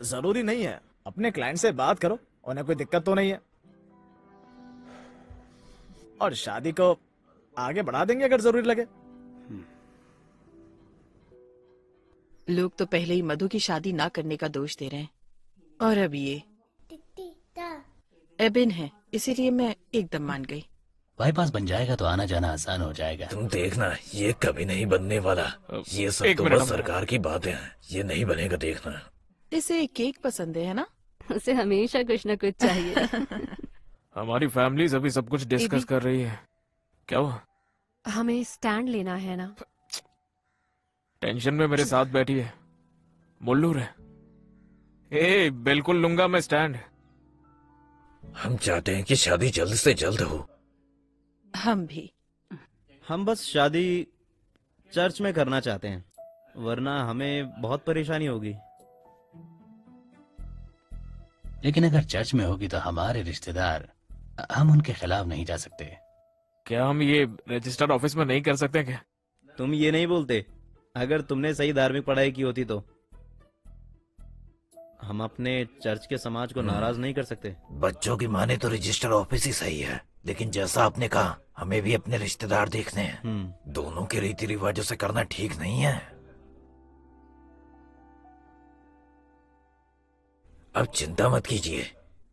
जरूरी नहीं है। अपने क्लाइंट से बात करो, उन्हें कोई दिक्कत तो नहीं है, और शादी को आगे बढ़ा देंगे अगर जरूरी लगे। लोग तो पहले ही मधु की शादी ना करने का दोष दे रहे हैं, और अब ये। एबिन है, इसीलिए मैं एकदम मान गई। बाईपास बन जाएगा तो आना जाना आसान हो जाएगा। तुम देखना, ये कभी नहीं बनने वाला। ये सब एक तो मिनट, बस सरकार की बातें हैं, ये नहीं बनेगा, देखना। इसे केक पसंद है ना? उसे हमेशा कुछ न कुछ चाहिए। हमारी फैमिलीज अभी सब कुछ डिस्कस एबी। कर रही है। क्या हुआ? हमें स्टैंड लेना है ना। टेंशन में मेरे साथ बैठी है, मुल्लू है। ए, बिल्कुल लूंगा मैं स्टैंड। हम चाहते हैं कि शादी जल्द से जल्द हो। हम भी। हम बस शादी चर्च में करना चाहते हैं, वरना हमें बहुत परेशानी होगी। लेकिन अगर चर्च में होगी तो हमारे रिश्तेदार, हम उनके खिलाफ नहीं जा सकते। क्या हम ये रजिस्टर्ड ऑफिस में नहीं कर सकते क्या? तुम ये नहीं बोलते? अगर तुमने सही धार्मिक पढ़ाई की होती तो। हम अपने चर्च के समाज को नाराज नहीं कर सकते। बच्चों की माने तो रजिस्टर ऑफिस ही सही है, लेकिन जैसा आपने कहा, हमें भी अपने रिश्तेदार देखने हैं। दोनों के रीति रिवाजों से करना ठीक नहीं है। अब चिंता मत कीजिए,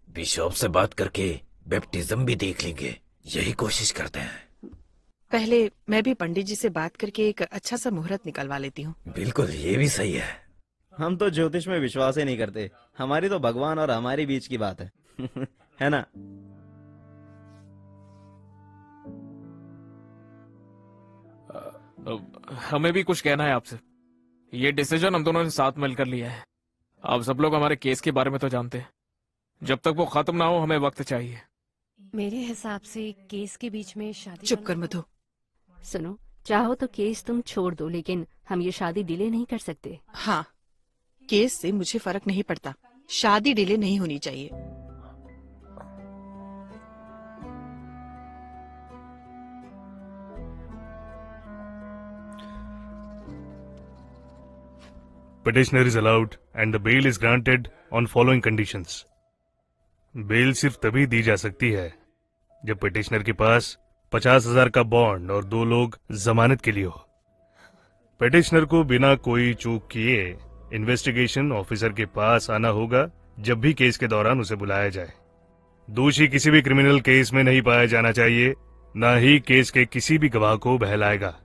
बिशप से बात करके बैप्टिज्म भी देख लेंगे, यही कोशिश करते हैं। पहले मैं भी पंडित जी से बात करके एक अच्छा सा मुहूर्त निकलवा लेती हूँ। बिल्कुल, ये भी सही है। हम तो ज्योतिष में विश्वास ही नहीं करते, हमारी तो भगवान और हमारे बीच की बात है। है ना? हमें भी कुछ कहना है आपसे। ये डिसीजन हम दोनों ने साथ मिलकर लिया है। आप सब लोग हमारे केस के बारे में तो जानते हैं। जब तक वो खत्म ना हो, हमें वक्त चाहिए। मेरे हिसाब से केस के बीच में शादी। चुप कर मधु। सुनो, चाहो तो केस तुम छोड़ दो, लेकिन हम ये शादी डिले नहीं कर सकते। हाँ, केस से मुझे फर्क नहीं पड़ता, शादी डिले नहीं होनी चाहिए। Petitioner is allowed and the bail is granted on following conditions. Bail सिर्फ तभी दी जा सकती है जब पिटिशनर के पास 50,000 का बॉन्ड और 2 लोग जमानत के लिए हो। पिटिशनर को बिना कोई चूक किए इन्वेस्टिगेशन ऑफिसर के पास आना होगा जब भी केस के दौरान उसे बुलाया जाए। दोषी किसी भी क्रिमिनल केस में नहीं पाया जाना चाहिए, न ही केस के किसी भी गवाह को बहलाएगा।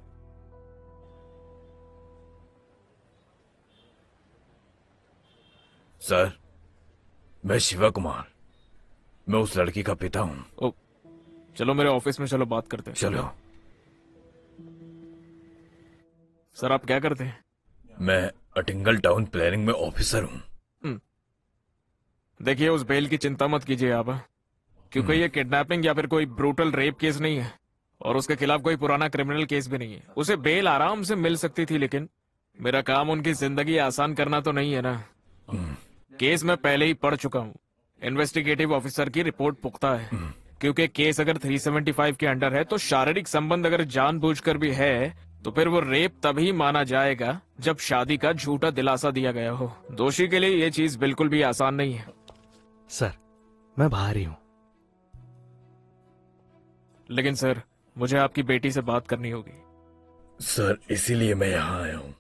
सर, मैं शिवा कुमार, मैं उस लड़की का पिता हूँ। चलो मेरे ऑफिस में, चलो बात करते हैं। चलो। सर, आप क्या करते हैं? मैं अटिंगल टाउन प्लानिंग में ऑफिसर हूँ। देखिए, उस बेल की चिंता मत कीजिए आप, क्योंकि ये किडनैपिंग या फिर कोई ब्रूटल रेप केस नहीं है और उसके खिलाफ कोई पुराना क्रिमिनल केस भी नहीं है। उसे बेल आराम से मिल सकती थी, लेकिन मेरा काम उनकी जिंदगी आसान करना तो नहीं है ना। केस मैं पहले ही पढ़ चुका हूँ। इन्वेस्टिगेटिव ऑफिसर की रिपोर्ट पुख्ता है, क्योंकि केस अगर 375 के अंडर है तो शारीरिक संबंध अगर जानबूझकर भी है तो फिर वो रेप तभी माना जाएगा जब शादी का झूठा दिलासा दिया गया हो। दोषी के लिए ये चीज बिल्कुल भी आसान नहीं है। सर, मैं बाहर ही हूँ। लेकिन सर, मुझे आपकी बेटी से बात करनी होगी। सर, इसीलिए मैं यहाँ आया हूँ।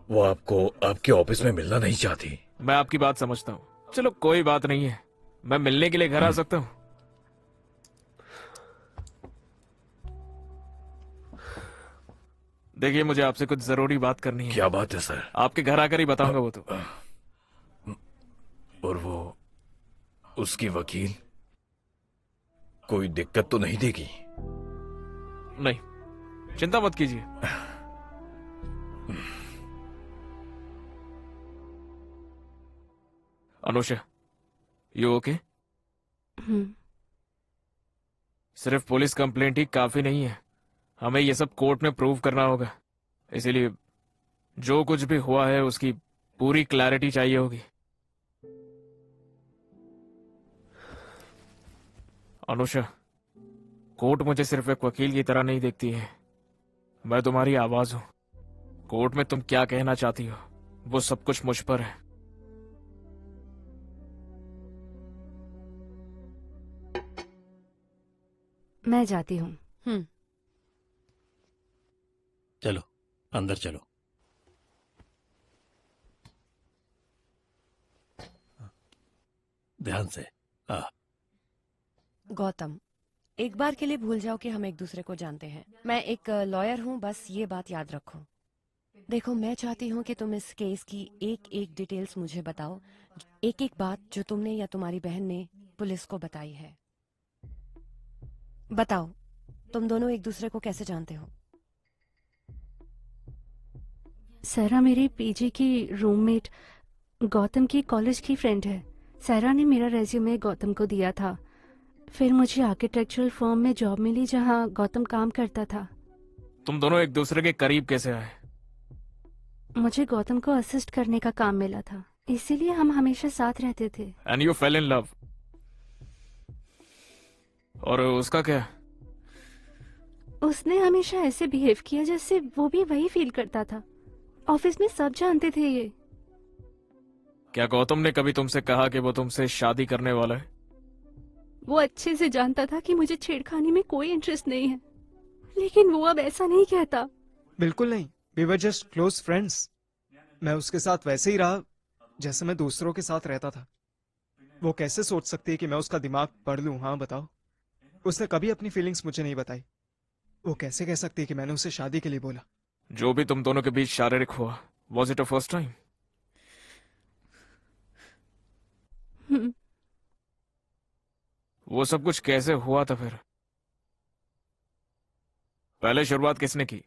वो आपको आपके ऑफिस में मिलना नहीं चाहती। मैं आपकी बात समझता हूँ। चलो कोई बात नहीं है, मैं मिलने के लिए घर आ सकता हूँ। देखिए, मुझे आपसे कुछ जरूरी बात करनी है। क्या बात है सर? आपके घर आकर ही बताऊंगा वो तो। और वो उसकी वकील कोई दिक्कत तो नहीं देगी? नहीं, चिंता मत कीजिए। Anusha, you okay? सिर्फ पुलिस कंप्लेंट ही काफी नहीं है, हमें ये सब कोर्ट में प्रूव करना होगा। इसीलिए जो कुछ भी हुआ है उसकी पूरी क्लैरिटी चाहिए होगी। अनुषा, कोर्ट मुझे सिर्फ एक वकील की तरह नहीं देखती है, मैं तुम्हारी आवाज हूं। कोर्ट में तुम क्या कहना चाहती हो वो सब कुछ मुझ पर है। मैं जाती हूँ। चलो अंदर चलो। ध्यान से। गौतम, एक बार के लिए भूल जाओ कि हम एक दूसरे को जानते हैं। मैं एक लॉयर हूँ, बस ये बात याद रखो। देखो, मैं चाहती हूँ कि तुम इस केस की एक एक डिटेल्स मुझे बताओ, एक एक बात जो तुमने या तुम्हारी बहन ने पुलिस को बताई है। बताओ, तुम दोनों एक दूसरे को कैसे जानते हो? सारा मेरी पीजी की रूममेट गौतम की कॉलेज की फ्रेंड है। सारा ने मेरा रेज्यूमे गौतम को दिया था। फिर मुझे आर्किटेक्चरल फर्म में जॉब मिली जहां गौतम काम करता था। तुम दोनों एक दूसरे के करीब कैसे आए? मुझे गौतम को असिस्ट करने का काम मिला था, इसीलिए हम हमेशा साथ रहते थे। And you fail in love. और उसका क्या? उसने हमेशा ऐसे बिहेव किया जैसे वो भी वही फील करता था। ऑफिस में सब जानते थे ये। क्या गौतम ने कभी तुमसे कहा कि वो तुमसे शादी करने वाला है? वो अच्छे से जानता था कि मुझे छेड़खानी में कोई इंटरेस्ट नहीं है, लेकिन वो अब ऐसा नहीं कहता। बिल्कुल नहीं, we were just close friends. मैं उसके साथ वैसे ही रहा जैसे मैं दूसरों के साथ रहता था। वो कैसे सोच सकती है कि मैं उसका दिमाग पढ़ लूं? हाँ बताओ। उसने कभी अपनी फीलिंग्स मुझे नहीं बताई। वो कैसे कह सकती है कि मैंने उसे शादी के लिए बोला? जो भी तुम दोनों के बीच शारीरिक हुआ, was it a first time? वो सब कुछ कैसे हुआ था फिर? पहले शुरुआत किसने की?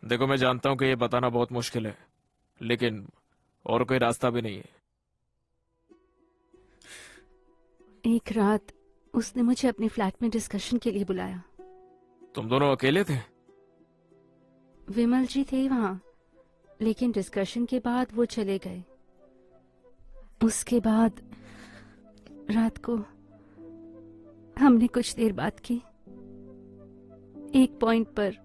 देखो, मैं जानता हूं कि ये बताना बहुत मुश्किल है, लेकिन और कोई रास्ता भी नहीं है। एक रात उसने मुझे अपने फ्लैट में डिस्कशन के लिए बुलाया। तुम दोनों अकेले थे? विमल जी थे वहां, लेकिन डिस्कशन के बाद वो चले गए। उसके बाद रात को हमने कुछ देर बात की। एक पॉइंट पर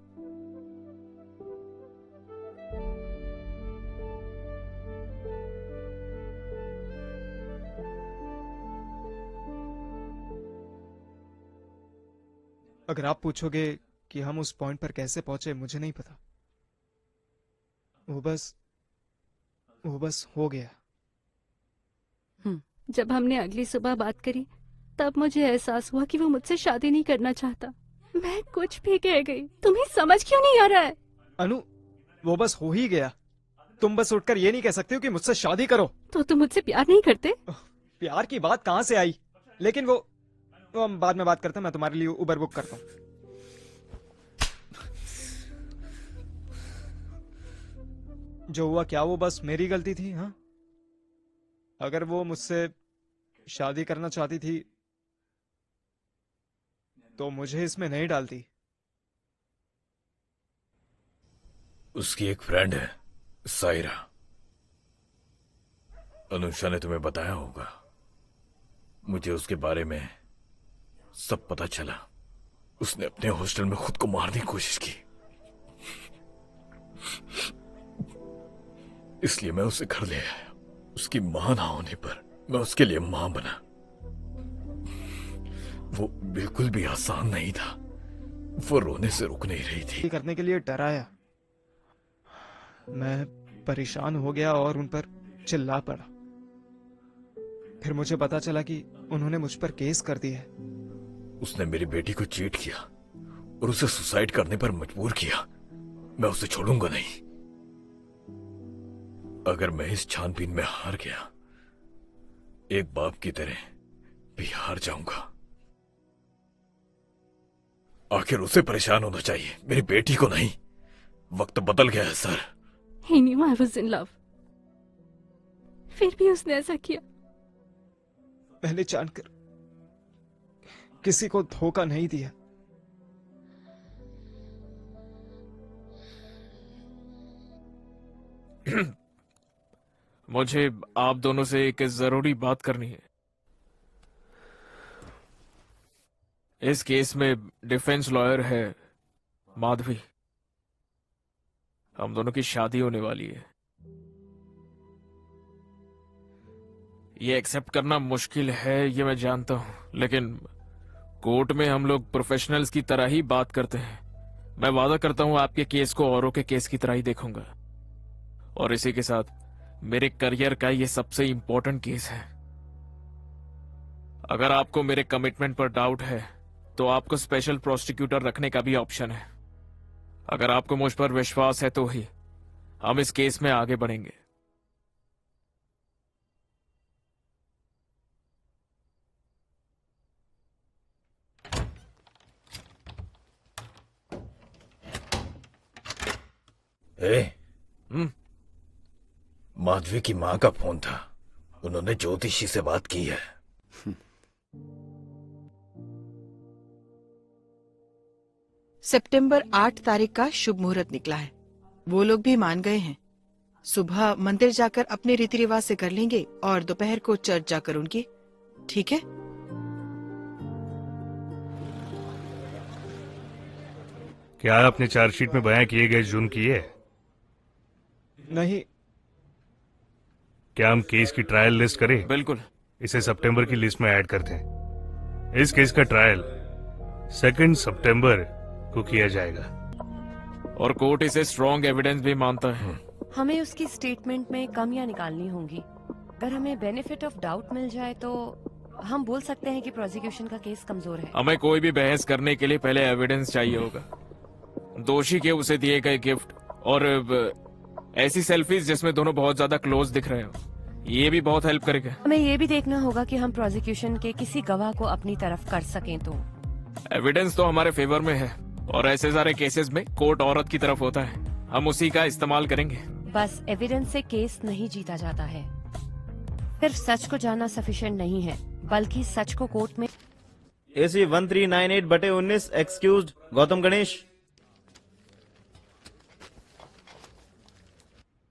अगर आप पूछोगे कि हम उस पॉइंट पर कैसे पहुंचे, मुझे नहीं पता। वो बस हो गया। जब हमने अगली सुबह बात करी, तब मुझे एहसास हुआ कि वो मुझसे शादी नहीं करना चाहता। मैं कुछ भी कह गई। तुम्हें समझ क्यों नहीं आ रहा है? अनु, वो बस हो ही गया। तुम बस उठकर ये नहीं कह सकते हो कि मुझसे शादी करो। तो तुम मुझसे प्यार नहीं करते? प्यार की बात कहां से आई? लेकिन वो हम बाद में बात करते हैं। मैं तुम्हारे लिए उबर बुक करता हूँ। जो हुआ क्या वो बस मेरी गलती थी? हाँ, अगर वो मुझसे शादी करना चाहती थी तो मुझे इसमें नहीं डालती। उसकी एक फ्रेंड है, सायरा। अनुषा ने तुम्हें बताया होगा। मुझे उसके बारे में सब पता चला। उसने अपने हॉस्टल में खुद को मारने की कोशिश की, इसलिए मैं उसे घर ले आया। उसकी मां ना होने पर मैं उसके लिए मां बना। वो बिल्कुल भी आसान नहीं था। वो रोने से रुक नहीं रही थी। करने के लिए डराया। मैं परेशान हो गया और उन पर चिल्ला पड़ा। फिर मुझे पता चला कि उन्होंने मुझ पर केस कर दिया है। उसने मेरी बेटी को चीट किया और उसे सुसाइड करने पर मजबूर किया। मैं उसे छोड़ूंगा नहीं। अगर मैं इस छानबीन में हार गया, एक बाप की तरह भी हार जाऊंगा। आखिर उसे परेशान होना चाहिए, मेरी बेटी को नहीं। वक्त बदल गया है sir. He knew I was in love. फिर भी उसने ऐसा किया। मैंने जानकर किसी को धोखा नहीं दिया। मुझे आप दोनों से एक जरूरी बात करनी है। इस केस में डिफेंस लॉयर है माधवी। हम दोनों की शादी होने वाली है। ये एक्सेप्ट करना मुश्किल है, ये मैं जानता हूं, लेकिन कोर्ट में हम लोग प्रोफेशनल्स की तरह ही बात करते हैं। मैं वादा करता हूं आपके केस को औरों के केस की तरह ही देखूंगा। और इसी के साथ मेरे करियर का ये सबसे इंपॉर्टेंट केस है। अगर आपको मेरे कमिटमेंट पर डाउट है तो आपको स्पेशल प्रोसिक्यूटर रखने का भी ऑप्शन है। अगर आपको मुझ पर विश्वास है तो ही हम इस केस में आगे बढ़ेंगे। माधवी की माँ का फोन था, उन्होंने ज्योतिषी से बात की है। सितंबर 8 तारीख का शुभ मुहूर्त निकला है। वो लोग भी मान गए हैं। सुबह मंदिर जाकर अपने रीति रिवाज से कर लेंगे और दोपहर को चर्च जाकर उनकी। ठीक है? क्या आपने चार्जशीट में बयां किए गए जुर्म किए? नहीं। क्या हम केस की ट्रायल लिस्ट करें? बिल्कुल। इसे सितंबर की लिस्ट में ऐड करते हैं। इस केस का ट्रायल 2 सितंबर को किया जाएगा। और कोर्ट इसे स्ट्रॉन्ग एविडेंस भी मानता है। हमें उसकी स्टेटमेंट में कमियां निकालनी होंगी। अगर हमें बेनिफिट ऑफ डाउट मिल जाए तो हम बोल सकते हैं कि प्रोसिक्यूशन का केस कमजोर है। हमें कोई भी बहस करने के लिए पहले एविडेंस चाहिए होगा। दोषी के उसे दिए गए गिफ्ट और ऐसी सेल्फीज जिसमें दोनों बहुत ज्यादा क्लोज दिख रहे हो, ये भी बहुत हेल्प करेगा। हमें ये भी देखना होगा कि हम प्रोसिक्यूशन के किसी गवाह को अपनी तरफ कर सकें। तो एविडेंस तो हमारे फेवर में है और ऐसे सारे केसेस में कोर्ट औरत की तरफ होता है, हम उसी का इस्तेमाल करेंगे। बस एविडेंस से केस नहीं जीता जाता है। सिर्फ सच को जानना सफिशिएंट नहीं है, बल्कि सच को कोर्ट में। AC 1398/19 excused Gautam Ganesh.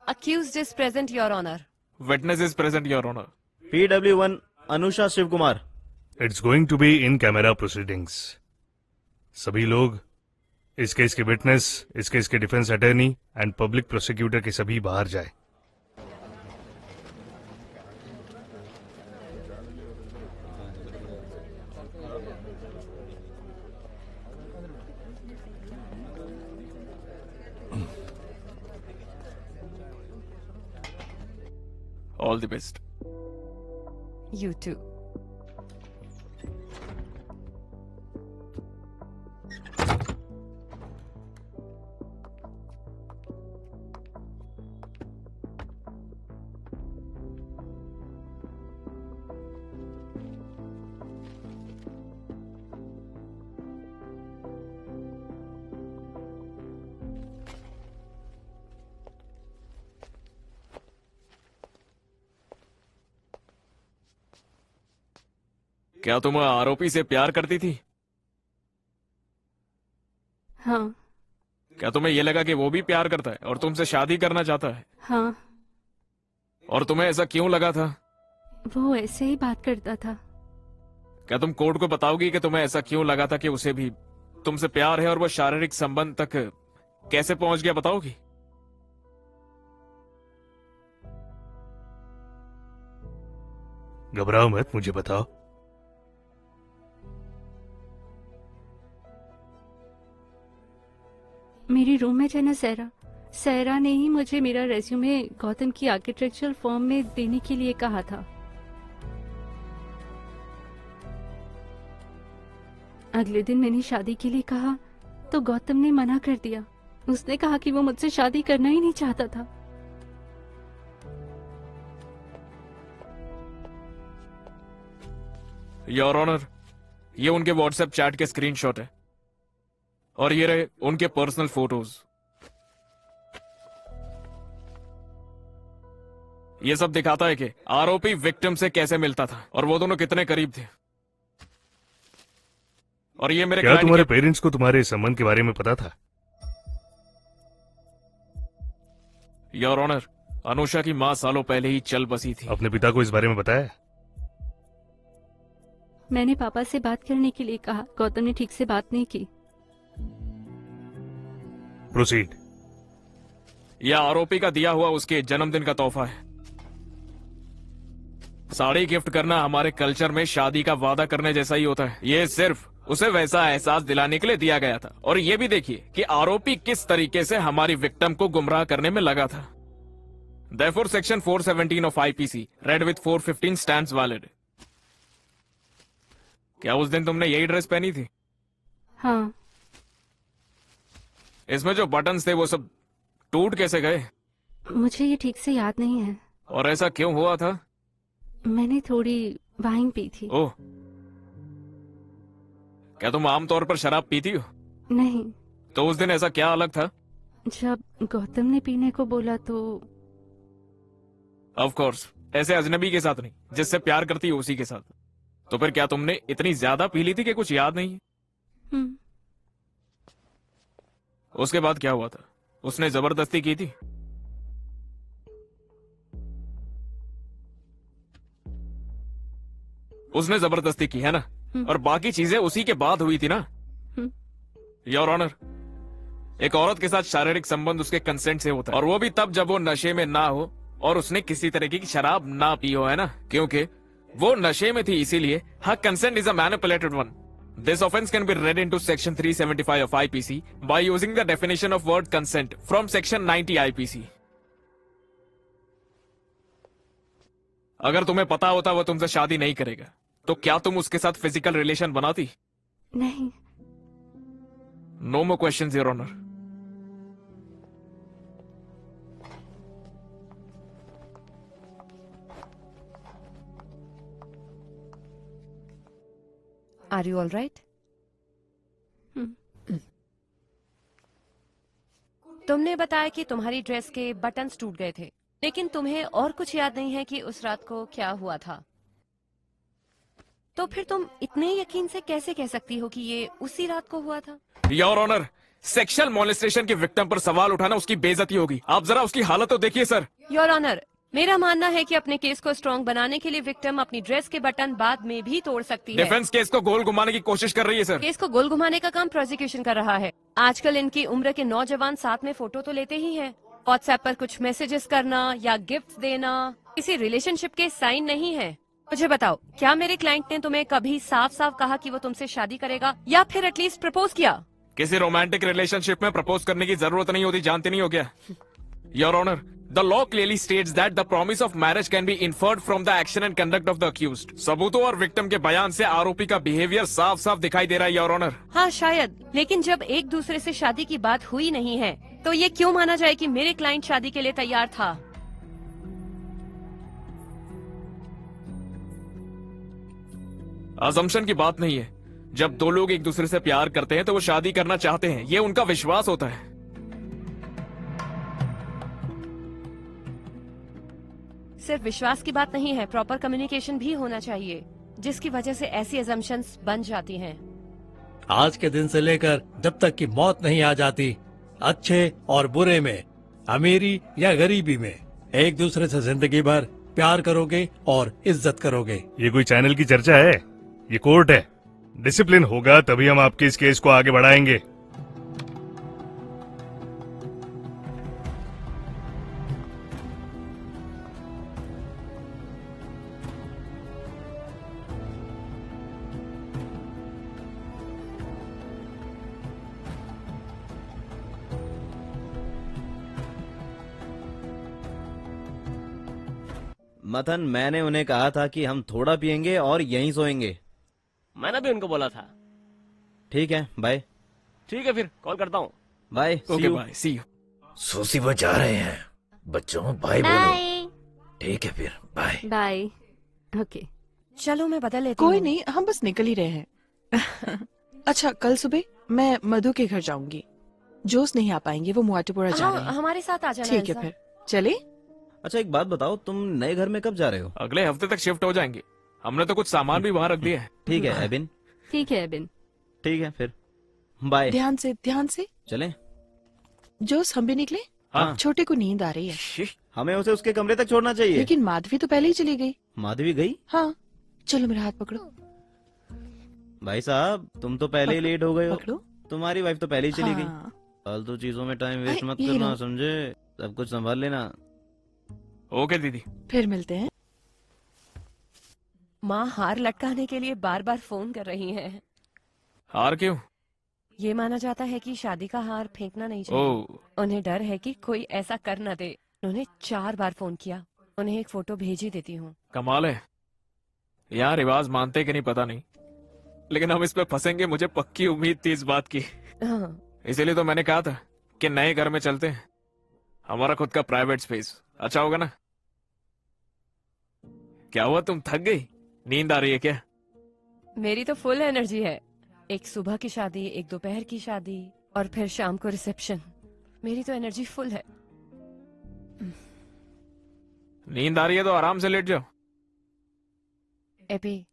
Accused is present, Your Honor. Witness is present, Your Honor. PW1 Anusha Shiva Kumar. It's going to be in camera proceedings. सभी लोग, इस केस के विटनेस, इस केस के defence attorney and public prosecutor के सभी बाहर जाए। All the best. You too. क्या तुम आरोपी से प्यार करती थी? हाँ। क्या तुम्हें ये लगा कि वो भी प्यार करता है और तुमसे शादी करना चाहता है? हाँ। और तुम्हें ऐसा क्यों लगा था? वो ऐसे ही बात करता था। क्या तुम कोर्ट को बताओगी कि तुम्हें ऐसा क्यों लगा था कि उसे भी तुमसे प्यार है और वो शारीरिक संबंध तक कैसे पहुंच गया, बताओगी? घबराओ मत, मुझे बताओ। मेरी रूममेट है ना सहरा, सहरा ने ही मुझे मेरा रेज्यूमे गौतम की आर्किटेक्चरल फर्म में देने के लिए कहा था। अगले दिन मैंने शादी के लिए कहा तो गौतम ने मना कर दिया। उसने कहा कि वो मुझसे शादी करना ही नहीं चाहता था। योर ऑनर, ये उनके व्हाट्सएप चैट के स्क्रीनशॉट है और ये रहे उनके पर्सनल फोटोज। ये सब दिखाता है कि आरोपी विक्टिम से कैसे मिलता था और वो दोनों कितने करीब थे। और ये मेरे क्या तुम्हारे पेरेंट्स को तुम्हारे संबंध के बारे में पता था? योर ऑनर, अनुषा की मां सालों पहले ही चल बसी थी। अपने पिता को इस बारे में बताया? मैंने पापा से बात करने के लिए कहा, गौतम ने ठीक से बात नहीं की। प्रोसीड। यह आरोपी का दिया हुआ उसके जन्मदिन का तोहफा है। साड़ी गिफ्ट करना हमारे कल्चर में शादी का वादा करने जैसा ही होता है। ये सिर्फ उसे वैसा एहसास दिलाने के लिए दिया गया था। और ये भी देखिए कि आरोपी किस तरीके से हमारी विक्टिम को गुमराह करने में लगा था। Therefore, section 417 of IPC read with 415 stands valid. क्या उस दिन तुमने यही ड्रेस पहनी थी? हाँ। इसमें जो बटन्स थे वो सब टूट कैसे गए? मुझे ये ठीक से याद नहीं है। और ऐसा क्यों हुआ था? मैंने थोड़ी वाइन पी थी। ओह, क्या तुम आमतौर पर शराब पीती हो? नहीं, तो उस दिन ऐसा क्या अलग था? जब गौतम ने पीने को बोला तो ऑफ कोर्स, ऐसे अजनबी के साथ नहीं, जिससे प्यार करती है उसी के साथ। तो फिर क्या तुमने इतनी ज्यादा पी ली थी कि कुछ याद नहीं है? हम्म, उसके बाद क्या हुआ था? उसने जबरदस्ती की थी? उसने जबरदस्ती की है ना? और बाकी चीजें उसी के बाद हुई थी ना? योर ऑनर, एक औरत के साथ शारीरिक संबंध उसके कंसेंट से होता है, और वो भी तब जब वो नशे में ना हो और उसने किसी तरीके की शराब ना पी हो, है ना? क्योंकि वो नशे में थी, इसीलिए हर consent is a manipulated one. This offense can be read into section 375 of IPC by using the definition of word consent from section 90 IPC. अगर तुम्हें पता होता वो तुमसे शादी नहीं करेगा, तो क्या तुम उसके साथ फिजिकल रिलेशन बनाती? नहीं। No more questions, Your Honor. Are you all right? तुमने बताया कि तुम्हारी ड्रेस के बटन्स टूट गए थे, लेकिन तुम्हें और कुछ याद नहीं है कि उस रात को क्या हुआ था। तो फिर तुम इतने यकीन से कैसे कह सकती हो कि ये उसी रात को हुआ था? योर ऑनर, सेक्सुअल मॉलेस्टेशन के विक्टिम पर सवाल उठाना उसकी बेइज्जती होगी। आप जरा उसकी हालत तो देखिए सर। योर ऑनर, मेरा मानना है कि अपने केस को स्ट्रॉन्ग बनाने के लिए विक्टिम अपनी ड्रेस के बटन बाद में भी तोड़ सकती है। डिफेंस केस को गोल घुमाने की कोशिश कर रही है सर। केस को गोल घुमाने का काम प्रोसिक्यूशन कर रहा है। आजकल इनकी उम्र के नौजवान साथ में फोटो तो लेते ही हैं। व्हाट्सएप पर कुछ मैसेजेस करना या गिफ्ट देना किसी रिलेशनशिप के साइन नहीं है। मुझे बताओ, क्या मेरे क्लाइंट ने तुम्हें कभी साफ साफ कहा कि वो तुमसे शादी करेगा, या फिर एटलीस्ट प्रपोज किया? किसी रोमांटिक रिलेशनशिप में प्रपोज करने की जरूरत नहीं होती, जानते नहीं हो क्या? Your honour, the law clearly states that the promise of marriage can be inferred from the action and conduct of the accused. सबूतों और विक्टिम के बयान से आरोपी का बिहेवियर साफ साफ दिखाई दे रहा है योर ऑनर। हाँ शायद, लेकिन जब एक दूसरे से शादी की बात हुई नहीं है, तो ये क्यों माना जाए कि मेरे क्लाइंट शादी के लिए तैयार था? अजम्पशन की बात नहीं है। जब दो लोग एक दूसरे से प्यार करते हैं तो वो शादी करना चाहते हैं, ये उनका विश्वास होता है। सिर्फ विश्वास की बात नहीं है, प्रॉपर कम्युनिकेशन भी होना चाहिए, जिसकी वजह से ऐसी अजम्पशंस बन जाती हैं। आज के दिन से लेकर जब तक कि मौत नहीं आ जाती, अच्छे और बुरे में, अमीरी या गरीबी में, एक दूसरे से जिंदगी भर प्यार करोगे और इज्जत करोगे। ये कोई चैनल की चर्चा है? ये कोर्ट है। डिसिप्लिन होगा तभी हम आपके इस केस को आगे बढ़ाएंगे। मथन, मैंने उन्हें कहा था कि हम थोड़ा पियेंगे और यहीं सोएंगे। मैंने भी उनको बोला था। ठीक है, बाय। ठीक है, फिर कॉल करता हूँ। Bye. Okay, bye, see you. सोसी वो जा रहे हैं। बच्चों बाय बोलो। ठीक है फिर, बाय। बाय। ओके, चलो मैं बदल लेती कोई हूँ। नहीं, हम बस निकल ही रहे हैं। अच्छा, कल सुबह मैं मधु के घर जाऊंगी। जोश नहीं आ पाएंगे, वो मुआटुपुरा जा रहे हाँ, हैं। हमारे साथ आ जाना। ठीक है, एल्सा। फिर चले। अच्छा, एक बात बताओ, तुम नए घर में कब जा रहे हो? अगले हफ्ते तक शिफ्ट हो जाएंगे। हमने तो कुछ सामान भी वहाँ रख दिया है। ठीक है एबिन। ठीक है एबिन। ठीक है फिर, बाय। ध्यान से चलें? जोश, हम भी निकले। हाँ। छोटे को नींद आ रही है। हमें उसे उसके कमरे तक छोड़ना चाहिए। लेकिन माधवी तो पहले ही चली गई। माधवी गई? हाँ, चलो मेरा हाथ पकड़ो। भाई साहब, तुम तो पहले ही लेट हो गए हो। पकड़ो। तुम्हारी वाइफ तो पहले ही चली गई। हाँ। फालतू चीजों में टाइम वेस्ट मत ये करना, लो। समझे? सब कुछ संभाल लेना। ओके दीदी, फिर मिलते हैं। माँ हार लटकाने के लिए बार बार फोन कर रही हैं। हार क्यों? ये माना जाता है कि शादी का हार फेंकना नहीं चाहिए। ओह, उन्हें डर है कि कोई ऐसा कर न दे। उन्होंने 4 बार फोन किया। उन्हें एक फोटो भेज ही देती हूँ। कमाल है। यहाँ रिवाज मानते कि नहीं पता नहीं, लेकिन हम इस पे फंसेंगे, मुझे पक्की उम्मीद थी इस बात की। हाँ, इसीलिए तो मैंने कहा था कि नए घर में चलते हैं, हमारा खुद का प्राइवेट स्पेस अच्छा होगा ना। क्या हुआ, तुम थक गई? नींद आ रही है क्या? मेरी तो फुल एनर्जी है। एक सुबह की शादी, एक दोपहर की शादी और फिर शाम को रिसेप्शन। मेरी तो एनर्जी फुल है। नींद आ रही है तो आराम से लेट जाओ। एपी,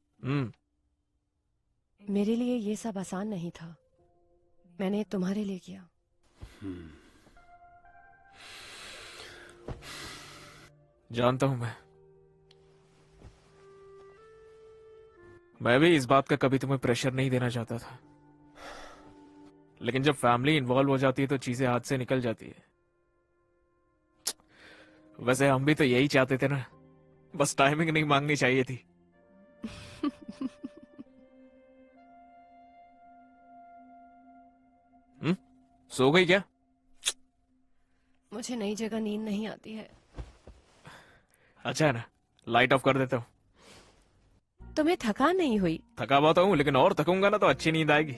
मेरे लिए ये सब आसान नहीं था। मैंने तुम्हारे लिए किया। जानता हूं मैं भी इस बात का कभी तुम्हें प्रेशर नहीं देना चाहता था, लेकिन जब फैमिली इन्वॉल्व हो जाती है तो चीजें हाथ से निकल जाती है। वैसे हम भी तो यही चाहते थे ना, बस टाइमिंग नहीं मांगनी चाहिए थी। सो गई क्या? मुझे नई जगह नींद नहीं आती है। अच्छा है ना, लाइट ऑफ कर देता हूँ। तुम्हें थकान नहीं हुई? थका हुआ तो हूँ, लेकिन और थकूंगा ना तो अच्छी नींद आएगी।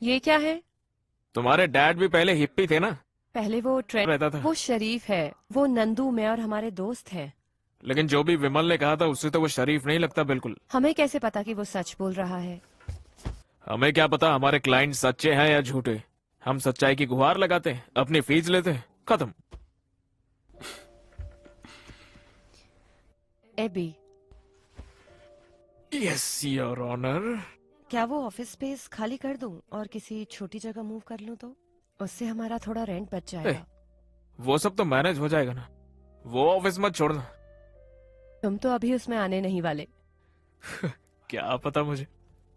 ये क्या है? तुम्हारे डैड भी पहले हिप्पी थे ना? पहले वो ट्रेंड रहता था। वो शरीफ है, वो नंदू, मैं और हमारे दोस्त हैं। लेकिन जो भी विमल ने कहा था उससे तो वो शरीफ नहीं लगता बिल्कुल। हमें कैसे पता कि वो सच बोल रहा है? हमें क्या पता हमारे क्लाइंट सच्चे हैं या झूठे। हम सच्चाई की गुहार लगाते हैं, अपनी फीस लेते हैं, खत्म। एबी, यस योर ऑनर। क्या वो ऑफिस स्पेस खाली कर दूं और किसी छोटी जगह मूव कर लूं तो? उससे हमारा थोड़ा रेंट बच जाएगा। वो सब तो मैनेज हो जाएगा ना, वो ऑफिस मत छोड़ना। तुम तो अभी उसमें आने नहीं वाले। क्या पता मुझे,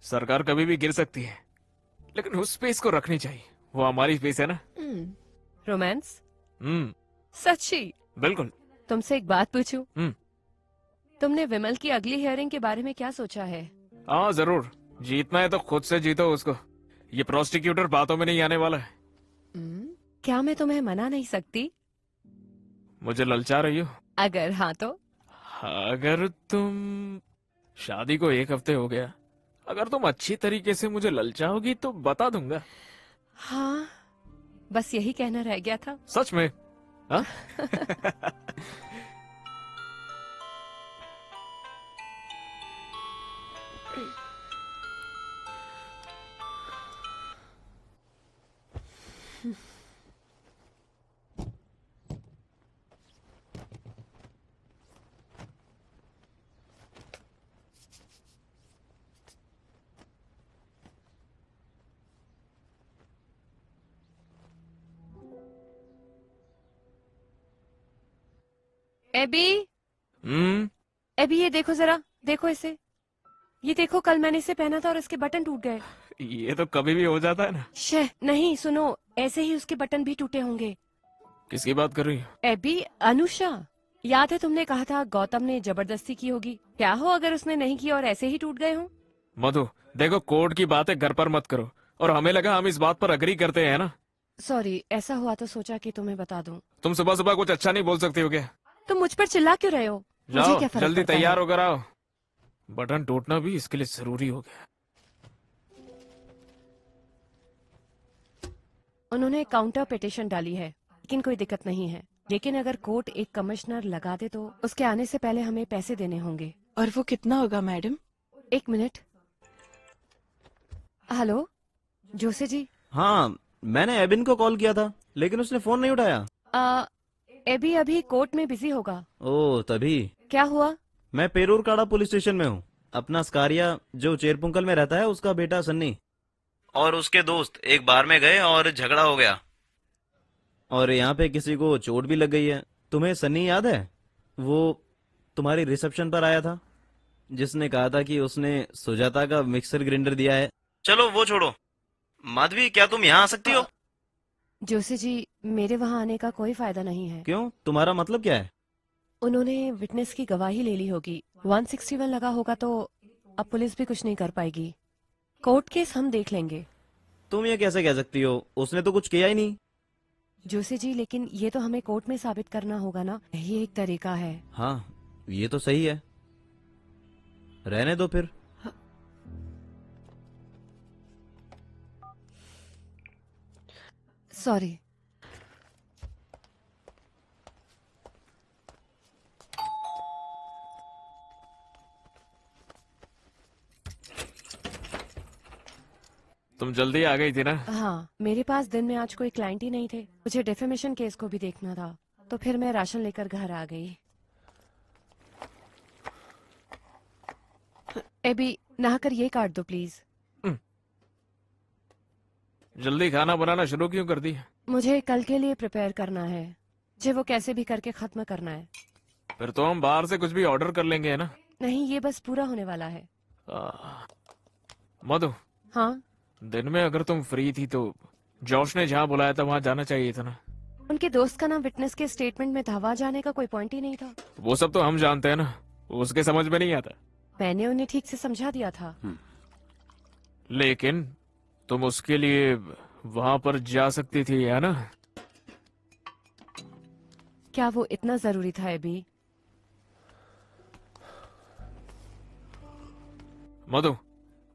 सरकार कभी भी गिर सकती है, लेकिन उस स्पेस को रखनी चाहिए, वो हमारी स्पेस है ना। रोमांस? सच्ची? बिल्कुल। तुमसे एक बात पूछूं? तुमने विमल की अगली हियरिंग के बारे में क्या सोचा है? हाँ जरूर, जीतना है तो खुद से जीतो उसको। ये प्रोस्टिक्यूटर बातों में नहीं आने वाला है। क्या मैं तुम्हें मना नहीं सकती? मुझे ललचा रही हो? अगर हाँ तो? अगर तुम, शादी को 1 हफ्ते हो गया, अगर तुम अच्छी तरीके से मुझे ललचाओगी तो बता दूंगा। हाँ, बस यही कहना रह गया था। सच में? हाँ? एबी, एबी ये देखो जरा, देखो इसे। ये देखो, कल मैंने इसे पहना था और इसके बटन टूट गए। ये तो कभी भी हो जाता है ना। शे, नहीं सुनो, ऐसे ही उसके बटन भी टूटे होंगे। किसकी बात कर रही हो? एबी, अनुषा, याद है तुमने कहा था गौतम ने जबरदस्ती की होगी? क्या हो अगर उसने नहीं की और ऐसे ही टूट गए हों? मधु देखो, कोर्ट की बात है, घर पर मत करो। और हमें लगा हम इस बात पर अग्री करते हैं ना। सॉरी, ऐसा हुआ तो सोचा कि तुम्हें बता दूं। तुम सुबह सुबह कुछ अच्छा नहीं बोल सकती हो क्या? तुम मुझ पर चिल्ला क्यों रहे हो? मुझे जाओ क्या फर्क जल्दी पड़ता है? तैयार होकर आओ, बटन टूटना भी इसके लिए जरूरी हो गया। उन्होंने काउंटर पिटिशन डाली है, लेकिन कोई दिक्कत नहीं है। लेकिन अगर कोर्ट एक कमिश्नर लगा दे तो उसके आने से पहले हमें पैसे देने होंगे। और वो कितना होगा मैडम? 1 मिनट। हेलो, जोसे जी। हाँ, मैंने एबिन को कॉल किया था, लेकिन उसने फोन नहीं उठाया। एबी अभी कोर्ट में बिजी होगा। ओह तभी। क्या हुआ? मैं पेरूरकाड़ा पुलिस स्टेशन में हूँ। अपना स्कारिया जो चेरपुंकल में रहता है, उसका बेटा सन्नी और उसके दोस्त एक बार में गए और झगड़ा हो गया, और यहाँ पे किसी को चोट भी लग गई है। तुम्हें सन्नी याद है? वो तुम्हारी रिसेप्शन पर आया था, जिसने कहा था कि उसने सुजाता का मिक्सर ग्राइंडर दिया है। चलो वो छोड़ो, माधवी क्या तुम यहाँ आ सकती हो? जोसे जी, मेरे वहाँ आने का कोई फायदा नहीं है। क्यों, तुम्हारा मतलब क्या है? उन्होंने विटनेस की गवाही ले ली होगी, 161 लगा होगा, तो अब पुलिस भी कुछ नहीं कर पाएगी। कोर्ट केस हम देख लेंगे। तुम ये कैसे कह सकती हो? उसने तो कुछ किया ही नहीं। जोशी जी, लेकिन ये तो हमें कोर्ट में साबित करना होगा ना, यही एक तरीका है। हाँ, ये तो सही है, रहने दो फिर। सॉरी। तुम जल्दी आ गई थी ना? हाँ, मेरे पास दिन में आज कोई क्लाइंट ही नहीं थे, मुझे डेफेमेशन केस को भी देखना था, तो फिर मैं राशन लेकर घर आ गई। एबी, नहाकर ये काट दो प्लीज। जल्दी खाना बनाना शुरू क्यों कर दी? मुझे कल के लिए प्रिपेयर करना है, मुझे वो कैसे भी करके खत्म करना है। फिर तो हम बाहर से कुछ भी ऑर्डर कर लेंगे, है ना? नहीं, ये बस पूरा होने वाला है। मधु, हाँ, दिन में अगर तुम फ्री थी तो जॉश ने जहाँ बुलाया था वहाँ जाना चाहिए था ना? उनके दोस्त का नाम विटनेस के स्टेटमेंट में था, वहाँ जाने का कोई पॉइंट ही नहीं था। वो सब तो हम जानते हैं ना, उसके समझ में नहीं आता। मैंने उन्हें ठीक से समझा दिया था। लेकिन तुम उसके लिए वहाँ पर जा सकती थी, है ना? क्या वो इतना जरूरी था एबी? मधु,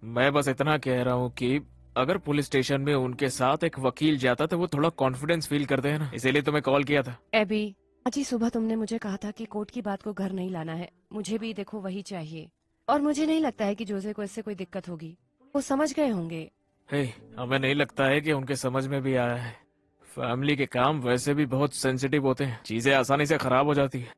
मैं बस इतना कह रहा हूँ कि अगर पुलिस स्टेशन में उनके साथ एक वकील जाता तो वो थोड़ा कॉन्फिडेंस फील करते हैं ना, इसीलिए तुम्हें कॉल किया था। एबी, आज ही सुबह तुमने मुझे कहा था कि कोर्ट की बात को घर नहीं लाना है, मुझे भी देखो वही चाहिए, और मुझे नहीं लगता है कि जोसे को इससे कोई दिक्कत होगी, वो समझ गए होंगे। हमें नहीं लगता है कि उनके समझ में भी आया है। फैमिली के काम वैसे भी बहुत सेंसिटिव होते हैं, चीजें आसानी से खराब हो जाती है,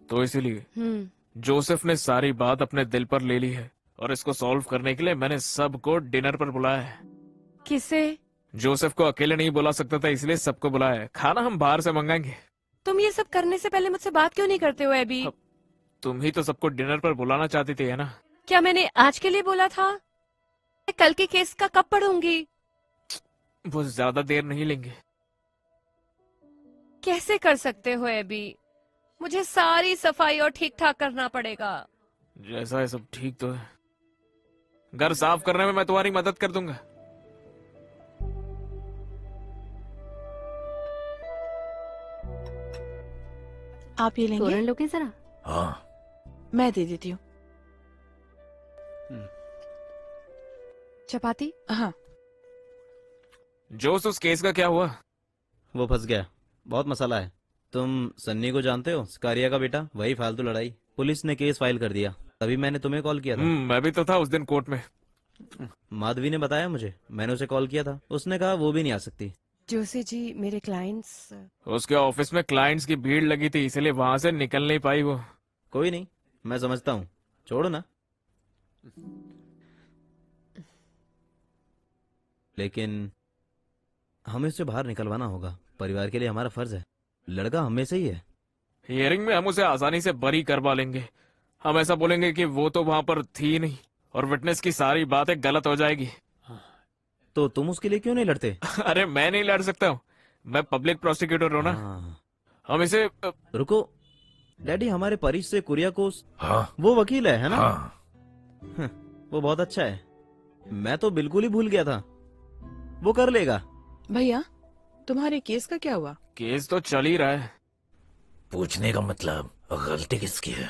तो इसीलिए जोसेफ ने सारी बात अपने दिल पर ले ली है, और इसको सॉल्व करने के लिए मैंने सबको डिनर पर बुलाया है। किसे? जोसेफ को अकेले नहीं बुला सकता था, इसलिए सबको बुलाया है। खाना हम बाहर से मंगाएंगे। तुम ये सब करने से पहले मुझसे बात क्यों नहीं करते हो एबी? तुम ही तो सबको डिनर पर बुलाना चाहती थी, है ना? क्या मैंने आज के लिए बोला था? मैं कल के केस का कब पढ़ूंगी? वो ज्यादा देर नहीं लेंगे। कैसे कर सकते हो एबी? मुझे सारी सफाई और ठीक ठाक करना पड़ेगा। जैसा है सब ठीक तो है, घर साफ करने में मैं तुम्हारी मदद कर दूंगा। आप ये लेंगे? तोरण लोगे जरा? हाँ, मैं दे देती हूँ। चपाती? हाँ। जोश, उस केस का क्या हुआ? वो फंस गया, बहुत मसाला है। तुम सन्नी को जानते हो, स्कारिया का बेटा, वही फालतू लड़ाई। पुलिस ने केस फाइल कर दिया, तभी मैंने तुम्हें कॉल किया था। मैं भी तो था उस दिन कोर्ट में। माधवी ने बताया मुझे, मैंने उसे कॉल किया था, उसने कहा वो भी नहीं आ सकती। जोशी जी, मेरे क्लाइंट्स। उसके ऑफिस में क्लाइंट्स की भीड़ लगी थी, इसलिए वहां से निकल नहीं पाई वो। कोई नहीं, मैं समझता हूँ, छोड़ो ना। लेकिन हमें उससे बाहर निकलवाना होगा, परिवार के लिए हमारा फर्ज है। लड़का हमें से ही है। हियरिंग में हम उसे आसानी से बरी करवा लेंगे। हम ऐसा बोलेंगे कि वो तो वहां पर थी नहीं, और विटनेस की सारी बातें गलत हो जाएगी। तो तुम उसके लिए क्यों नहीं लड़ते? अरे मैं नहीं लड़ सकता हूँ, मैं पब्लिक प्रोसिक्यूटर हूँ ना। हम इसे रुको डैडी, हमारे परिच से कुरियाकोस, हाँ, वो वकील है ना? हाँ। वो बहुत अच्छा है, मैं तो बिल्कुल ही भूल गया था। वो कर लेगा। भैया, तुम्हारे केस का क्या हुआ? केस तो चल ही रहा है। पूछने का मतलब गलती किसकी है?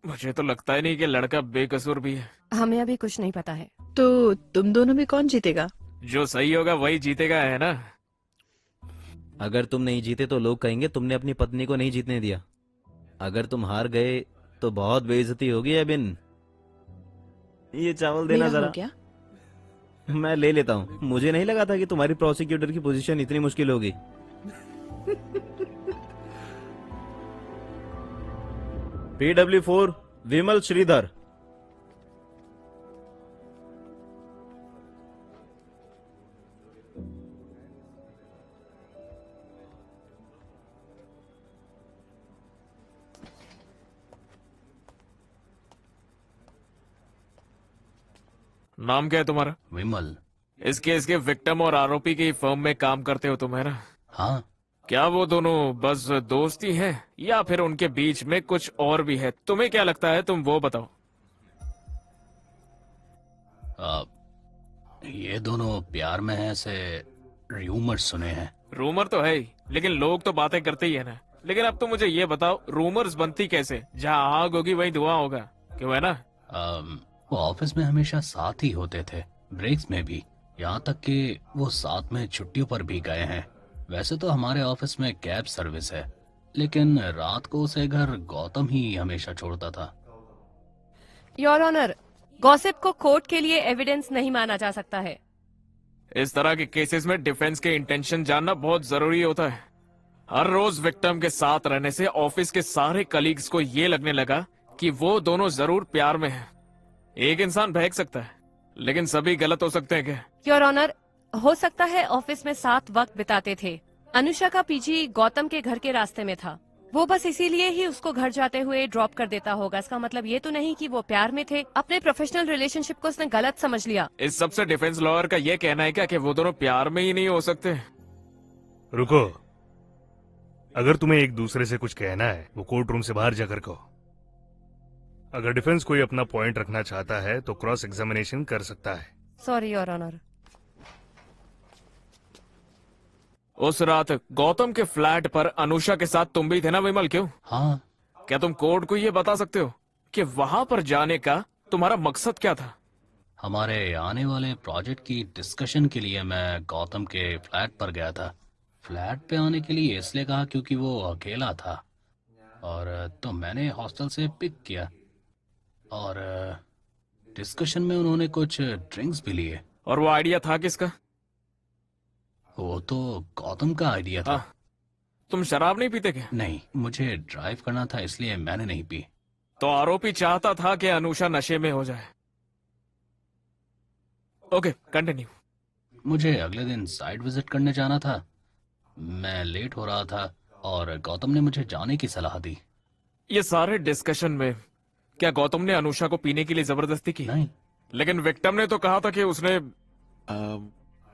मुझे तो लगता ही नहीं कि लड़का बेकसूर भी है। हमें अभी कुछ नहीं पता है। तो तुम दोनों में कौन जीतेगा? जो सही होगा वही जीतेगा, है ना? अगर तुम नहीं जीते तो लोग कहेंगे तुमने अपनी पत्नी को नहीं जीतने दिया। अगर तुम हार गए तो बहुत बेइज्जती होगी। अबिन, ये चावल देना मेरा जरा। हो गया? मैं ले लेता हूँ। मुझे नहीं लगा था कि तुम्हारी प्रोसिक्यूटर की पोजीशन इतनी मुश्किल होगी। PW4 विमल श्रीधर। नाम क्या है तुम्हारा? विमल। इस केस के विक्टिम और आरोपी की फर्म में काम करते हो तुम, है ना? हाँ। क्या वो दोनों बस दोस्त ही हैं या फिर उनके बीच में कुछ और भी है? तुम्हें क्या लगता है, तुम वो बताओ। ये दोनों प्यार में हैं, ऐसे रूमर सुने हैं। रूमर तो है ही, लेकिन लोग तो बातें करते ही है ना। लेकिन अब तो मुझे ये बताओ, रूमर्स बनती कैसे? जहाँ आग होगी वहीं धुआं होगा, क्यों है ना? वो ऑफिस में हमेशा साथ ही होते थे, ब्रेक्स में भी, यहाँ तक कि वो साथ में छुट्टियों पर भी गए हैं। वैसे तो हमारे ऑफिस में कैब सर्विस है, लेकिन रात को उसे घर गौतम ही हमेशा छोड़ता था। योर ऑनर, गॉसिप को कोर्ट के लिए एविडेंस नहीं माना जा सकता है। इस तरह के केसेस में डिफेंस के इंटेंशन जानना बहुत जरूरी होता है। हर रोज विक्टिम के साथ रहने से ऑफिस के सारे कलीग्स को ये लगने लगा कि वो दोनों जरूर प्यार में हैं। एक इंसान बहक सकता है, लेकिन सभी गलत हो सकते हैं क्या? योर ऑनर, हो सकता है ऑफिस में साथ वक्त बिताते थे। अनुषा का पीजी गौतम के घर के रास्ते में था, वो बस इसीलिए ही उसको घर जाते हुए ड्रॉप कर देता होगा। इसका मतलब ये तो नहीं कि वो प्यार में थे। अपने प्रोफेशनल रिलेशनशिप को उसने गलत समझ लिया। इस सबसे डिफेंस लॉयर का ये कहना है क्या कि वो दोनों प्यार में ही नहीं हो सकते? रुको, अगर तुम्हें एक दूसरे से कुछ कहना है वो कोर्ट रूम से बाहर जाकर कहो। अगर डिफेंस कोई अपना पॉइंट रखना चाहता है तो क्रॉस एग्जामिनेशन कर सकता है। Sorry your honour. उस रात गौतम के फ्लैट पर अनुषा के साथ तुम भी थे ना विमल? क्यों? हाँ। क्या तुम कोर्ट को ये बता सकते हो कि वहां पर जाने का तुम्हारा मकसद क्या था? हमारे आने वाले प्रोजेक्ट की डिस्कशन के लिए मैं गौतम के फ्लैट पर गया था। फ्लैट पे आने के लिए इसलिए कहा क्योंकि वो अकेला था, और तो मैंने हॉस्टल से पिक किया, और डिस्कशन में उन्होंने कुछ ड्रिंक्स भी लिए। और वो आइडिया था किसका? वो तो गौतम का आइडिया था। तुम शराब नहीं पीते क्या? नहीं, मुझे ड्राइव करना था इसलिए मैंने नहीं पी। तो आरोपी चाहता था कि अनुषा नशे में हो जाए। Okay, continue. मुझे अगले दिन साइट विजिट करने जाना था। मैं लेट हो रहा था और गौतम ने मुझे जाने की सलाह दी। ये सारे डिस्कशन में क्या गौतम ने अनुषा को पीने के लिए जबरदस्ती की? नहीं। लेकिन विक्टिम ने तो कहा था कि उसने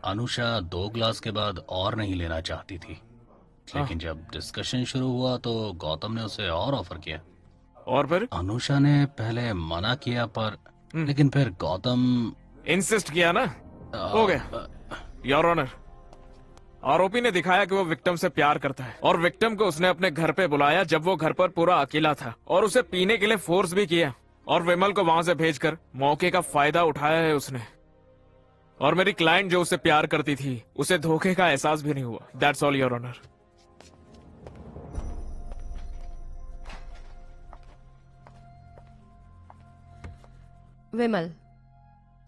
अनुषा 2 ग्लास के बाद और नहीं लेना चाहती थी, लेकिन जब डिस्कशन शुरू हुआ तो गौतम ने उसे और ऑफर किया। और फिर अनुषा ने पहले मना किया, पर लेकिन फिर गौतम इंसिस्ट किया ना। हो गया योर ऑनर। आरोपी ने दिखाया कि वो विक्टिम से प्यार करता है, और विक्टिम को उसने अपने घर पे बुलाया जब वो घर पर पूरा अकेला था, और उसे पीने के लिए फोर्स भी किया, और विमल को वहां से भेजकर मौके का फायदा उठाया है उसने। और मेरी क्लाइंट जो उससे प्यार करती थी, उसे धोखे का एहसास भी नहीं हुआ। That's all your honour. Vimal,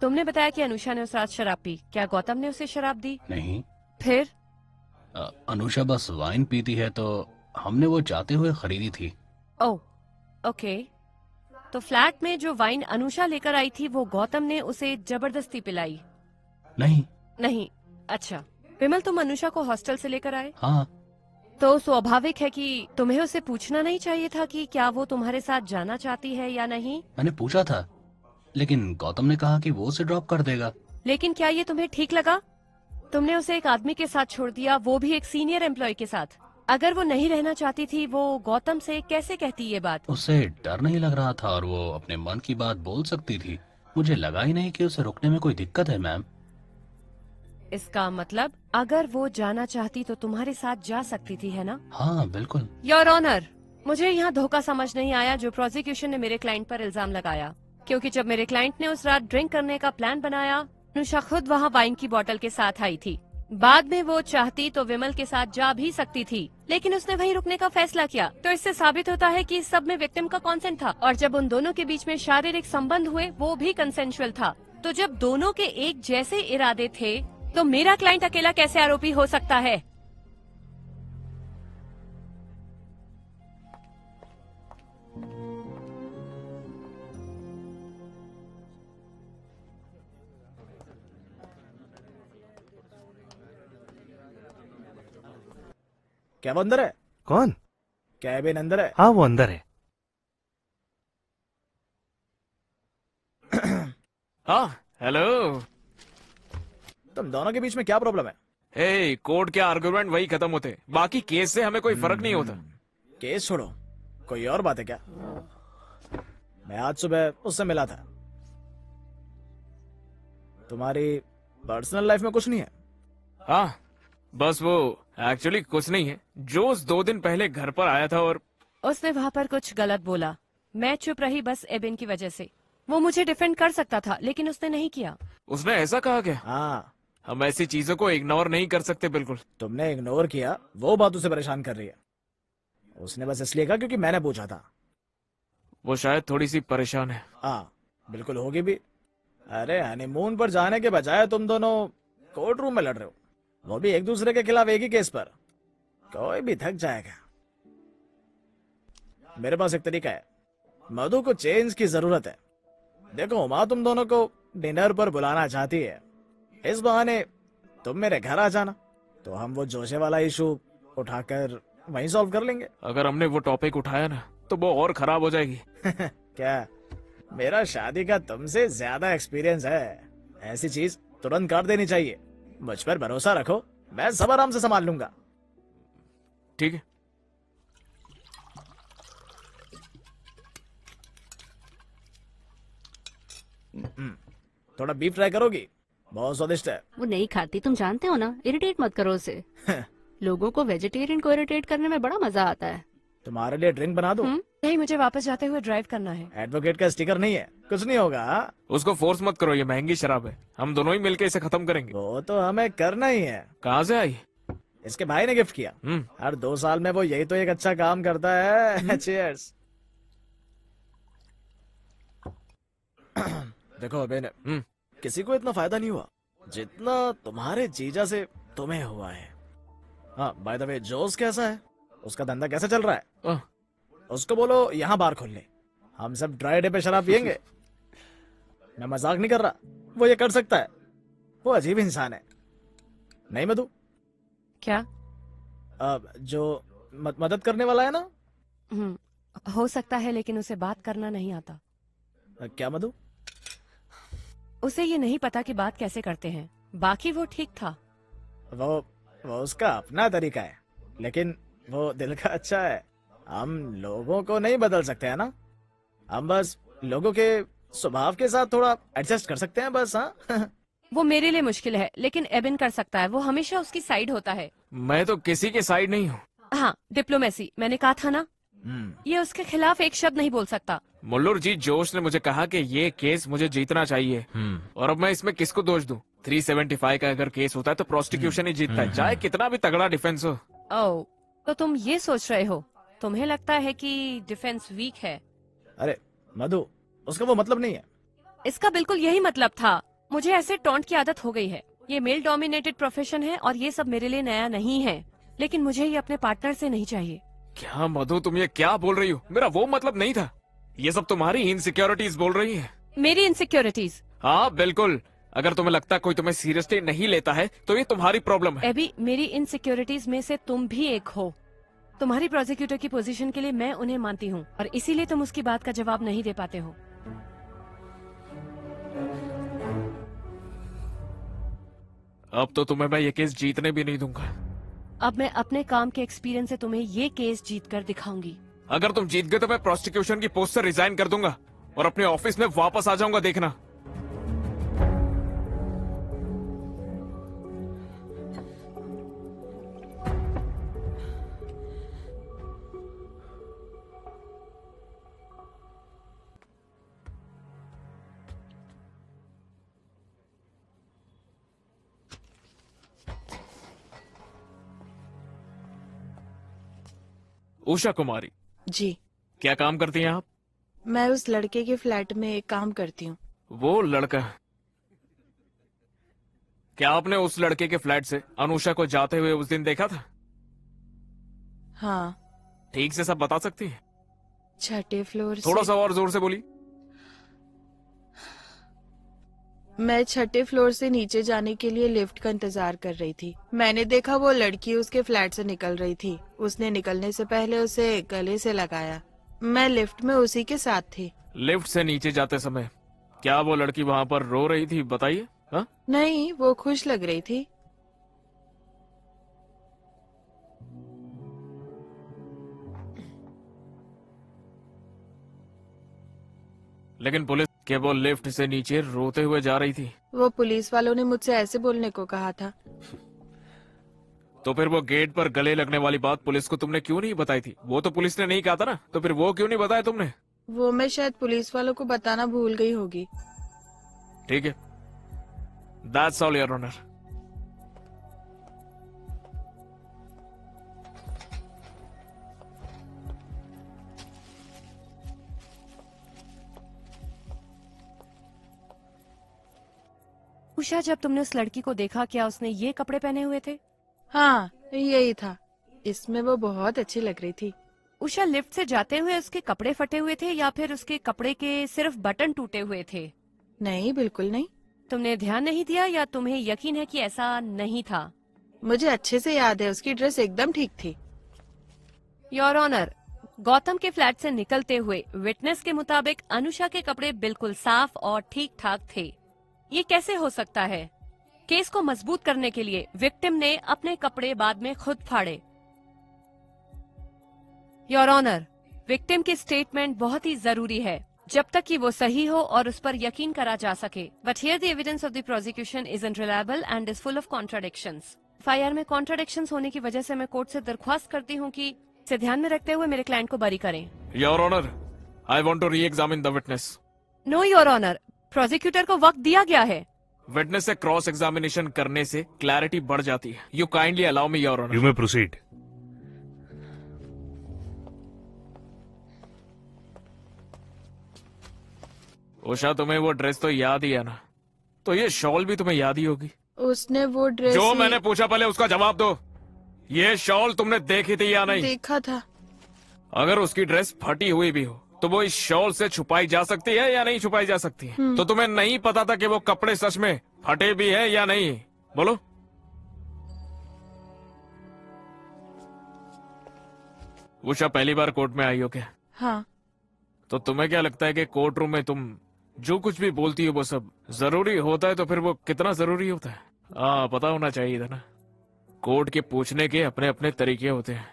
तुमने बताया कि अनुषा ने उस रात शराब पी। क्या गौतम ने उसे शराब दी? नहीं। फिर? अनुषा बस वाइन पीती है, तो हमने वो जाते हुए खरीदी थी। ओह, ओके। तो फ्लैट में जो वाइन अनुषा लेकर आई थी वो गौतम ने उसे जबरदस्ती पिलाई? नहीं। नहीं। अच्छा विमल, तुम अनुषा को हॉस्टल से लेकर आए? हाँ। तो स्वाभाविक है कि तुम्हें उसे पूछना नहीं चाहिए था कि क्या वो तुम्हारे साथ जाना चाहती है या नहीं? मैंने पूछा था, लेकिन गौतम ने कहा कि वो उसे ड्रॉप कर देगा। लेकिन क्या ये तुम्हें ठीक लगा? तुमने उसे एक आदमी के साथ छोड़ दिया, वो भी एक सीनियर एम्प्लॉय के साथ। अगर वो नहीं रहना चाहती थी, वो गौतम से कैसे कहती ये बात? उसे डर नहीं लग रहा था और वो अपने मन की बात बोल सकती थी। मुझे लगा ही नहीं कि उसे रुकने में कोई दिक्कत है मैम। इसका मतलब अगर वो जाना चाहती तो तुम्हारे साथ जा सकती थी, है ना? हाँ बिल्कुल। योर ऑनर, मुझे यहाँ धोखा समझ नहीं आया जो प्रोसिक्यूशन ने मेरे क्लाइंट पर इल्जाम लगाया, क्योंकि जब मेरे क्लाइंट ने उस रात ड्रिंक करने का प्लान बनाया, अनुषा खुद वहाँ वाइन की बोतल के साथ आई थी। बाद में वो चाहती तो विमल के साथ जा भी सकती थी, लेकिन उसने वहीं रुकने का फैसला किया। तो इससे साबित होता है कि इस सब में विक्टिम का कंसेंट था, और जब उन दोनों के बीच में शारीरिक संबंध हुए वो भी कंसेंशुअल था। तो जब दोनों के एक जैसे इरादे थे तो मेरा क्लाइंट अकेला कैसे आरोपी हो सकता है? क्या वो अंदर है? कौन? कैबिन अंदर है? हाँ वो अंदर है। हाँ हेलो। तुम दोनों के बीच में क्या प्रॉब्लम है? हे, कोर्ट के आर्गुमेंट वही खत्म होते, बाकी केस से हमें कोई फर्क नहीं होता। केस छोड़ो, कोई और बात है क्या? मैं आज सुबह उससे मिला था। तुम्हारी पर्सनल लाइफ में कुछ नहीं है। हाँ, बस वो एक्चुअली कुछ नहीं है। जोश 2 दिन पहले घर पर आया था और उसने वहाँ पर कुछ गलत बोला। मैं चुप रही बस एबिन की वजह से। वो मुझे डिफेंड कर सकता था लेकिन उसने नहीं किया। उसने ऐसा कहा क्या? हाँ, हम ऐसी चीजों को इग्नोर नहीं कर सकते बिल्कुल। तुमने इग्नोर किया, वो बात उसे परेशान कर रही है। उसने बस इसलिए कहा क्योंकि मैंने पूछा था। वो शायद थोड़ी सी परेशान है। हाँ, बिल्कुल होगी भी। अरे हनीमून पर जाने के बजाय तुम दोनों कोर्ट रूम में लड़ रहे हो, वो भी एक दूसरे के खिलाफ एक ही केस पर। कोई भी थक जाएगा। मेरे पास एक तरीका है। मधु को चेंज की जरूरत है। देखो माँ तुम दोनों को डिनर पर बुलाना चाहती है, इस बहाने तुम मेरे घर आ जाना, तो हम वो जोशे वाला इशू उठाकर वहीं सॉल्व कर लेंगे। अगर हमने वो टॉपिक उठाया ना तो वो और खराब हो जाएगी। क्या? मेरा शादी का तुमसे ज्यादा एक्सपीरियंस है। ऐसी चीज तुरंत कर देनी चाहिए। मुझ पर भरोसा रखो, मैं सब आराम से संभाल लूंगा। ठीक है। थोड़ा बीफ ट्राई करोगी? बहुत स्वादिष्ट है। वो नहीं खाती, तुम जानते हो ना। इरिटेट मत करो उसे। लोगों को वेजिटेरियन को इरिटेट करने में बड़ा मजा आता है। तुम्हारे लिए ड्रिंक बना दूं? नहीं, मुझे वापस जाते हुए ड्राइव करना है। एडवोकेट का स्टिकर नहीं है, कुछ नहीं होगा। हाँ? उसको फोर्स मत करो, ये महंगी शराब है। हम दोनों ही मिलके इसे खत्म करेंगे। वो तो हमें करना ही है। कहाँ से आई? इसके भाई ने गिफ्ट किया। हर 2 साल में वो यही तो एक अच्छा काम करता है। चीयर्स। देखो अबे, किसी को इतना फायदा नहीं हुआ जितना तुम्हारे जीजा से तुम्हें हुआ है। हाँ, बाय द वे जोस कैसा है? उसका धंधा कैसा चल रहा है? उसको बोलो यहाँ बार खोल ले, हम सब ड्राई डे पे शराब पियेंगे। मैं मजाक नहीं कर रहा, वो ये कर सकता है। वो अजीब इंसान है, नहीं मधु? क्या? जो मदद करने वाला है ना। हो सकता है, लेकिन उसे बात करना नहीं आता। क्या मधु? उसे ये नहीं पता कि बात कैसे करते हैं। बाकी वो ठीक था। वो उसका अपना तरीका है, लेकिन वो दिल का अच्छा है। हम लोगों को नहीं बदल सकते है ना, हम बस लोगों के स्वभाव के साथ थोड़ा एडजस्ट कर सकते हैं बस। हाँ। वो मेरे लिए मुश्किल है, लेकिन एबिन कर सकता है। वो हमेशा उसकी साइड होता है। मैं तो किसी के साइड नहीं हूँ। हाँ, डिप्लोमेसी, मैंने कहा था ना। ये उसके खिलाफ एक शब्द नहीं बोल सकता। मुल्लुर जी, जोश ने मुझे कहा कि ये केस मुझे जीतना चाहिए, और अब मैं इसमें किसको दोष दूं? 375 का अगर केस होता है तो प्रोसिक्यूशन ही जीतता है, चाहे कितना भी तगड़ा डिफेंस हो। ओह, तो तुम ये सोच रहे हो? तुम्हें लगता है कि डिफेंस वीक है? अरे मधु, उसका वो मतलब नहीं है। इसका बिल्कुल यही मतलब था। मुझे ऐसे टॉन्ट की आदत हो गई है। ये मेल डोमिनेटेड प्रोफेशन है और ये सब मेरे लिए नया नहीं है, लेकिन मुझे ये अपने पार्टनर से नहीं चाहिए। क्या मधु, तुम ये क्या बोल रही हो? मेरा वो मतलब नहीं था। ये सब तुम्हारी इनसिक्योरिटीज बोल रही है। मेरी इनसिक्योरिटीज? हाँ बिल्कुल। अगर तुम्हें लगता है कोई तुम्हें सीरियसली नहीं लेता है तो ये तुम्हारी प्रॉब्लम है। एबी, मेरी इनसिक्योरिटीज में से तुम भी एक हो। तुम्हारी प्रोसिक्यूटर की पोजीशन के लिए मैं उन्हें मानती हूँ, और इसीलिए तुम उसकी बात का जवाब नहीं दे पाते हो। अब तो तुम्हें मैं ये केस जीतने भी नहीं दूंगा। अब मैं अपने काम के एक्सपीरियंस से तुम्हें ये केस जीत कर दिखाऊंगी। अगर तुम जीत गए तो मैं प्रोसिक्यूशन की पोस्ट से रिजाइन कर दूंगा और अपने ऑफिस में वापस आ जाऊंगा, देखना। उषा कुमारी जी, क्या काम करती हैं आप? मैं उस लड़के के फ्लैट में काम करती हूँ। वो लड़का? क्या आपने उस लड़के के फ्लैट से अनुषा को जाते हुए उस दिन देखा था? हाँ। ठीक से सब बता सकती है? 6ठे फ्लोर से। थोड़ा सा और जोर से बोली। मैं 6ठे फ्लोर से नीचे जाने के लिए लिफ्ट का इंतजार कर रही थी। मैंने देखा वो लड़की उसके फ्लैट से निकल रही थी। उसने निकलने से पहले उसे गले से लगाया। मैं लिफ्ट में उसी के साथ थी। लिफ्ट से नीचे जाते समय क्या वो लड़की वहाँ पर रो रही थी? बताइए। हाँ? नहीं, वो खुश लग रही थी। लेकिन पुलिस कि वो लिफ्ट से नीचे रोते हुए जा रही थी। वो पुलिस वालों ने मुझसे ऐसे बोलने को कहा था। तो फिर वो गेट पर गले लगने वाली बात पुलिस को तुमने क्यों नहीं बताई थी? वो तो पुलिस ने नहीं कहा था ना, तो फिर वो क्यों नहीं बताया तुमने? वो मैं शायद पुलिस वालों को बताना भूल गई होगी। ठीक है, that's all your honour. Usha, जब तुमने उस लड़की को देखा, क्या उसने ये कपड़े पहने हुए थे? हाँ, यही था। इसमें वो बहुत अच्छी लग रही थी। उषा, लिफ्ट से जाते हुए उसके कपड़े फटे हुए थे या फिर उसके कपड़े के सिर्फ बटन टूटे हुए थे? नहीं, बिल्कुल नहीं। तुमने ध्यान नहीं दिया या तुम्हें यकीन है कि ऐसा नहीं था? मुझे अच्छे से याद है, उसकी ड्रेस एकदम ठीक थी। योर ऑनर, गौतम के फ्लैट से निकलते हुए विटनेस के मुताबिक अनुषा के कपड़े बिल्कुल साफ और ठीक ठाक थे। ये कैसे हो सकता है? केस को मजबूत करने के लिए विक्टिम ने अपने कपड़े बाद में खुद फाड़े। योर ऑनर, विक्टिम की स्टेटमेंट बहुत ही जरूरी है जब तक कि वो सही हो और उस पर यकीन करा जा सके। But here the evidence of the prosecution is unreliable and is full of contradictions. FIR में कॉन्ट्राडिक्शंस होने की वजह से मैं कोर्ट से दरख्वास्त करती हूँ कि इसे ध्यान में रखते हुए मेरे क्लाइंट को बरी करें। Your honour, I want to re examine the witness. No your honour, prosecutor को वक्त दिया गया है। विटनेस से क्रॉस एग्जामिनेशन करने से क्लैरिटी बढ़ जाती है। You kindly allow me your honour. You may proceed. Usha, तुम्हें वो ड्रेस तो याद ही है ना? तो ये शॉल भी तुम्हें याद ही होगी। उसने वो ड्रेस जो मैंने पूछा पहले उसका जवाब दो। ये शॉल तुमने देखी थी या नहीं? देखा था। अगर उसकी ड्रेस फटी हुई भी हो तो वो इस शॉल से छुपाई जा सकती है या नहीं छुपाई जा सकती है? तो तुम्हें नहीं पता था कि वो कपड़े सच में फटे भी है या नहीं? बोलो। उषा, पहली बार कोर्ट में आई हो क्या? हाँ। तो तुम्हें क्या लगता है कि कोर्ट रूम में तुम जो कुछ भी बोलती हो वो सब जरूरी होता है? तो फिर वो कितना जरूरी होता है? पता होना चाहिए था ना। कोर्ट के पूछने के अपने अपने तरीके होते हैं।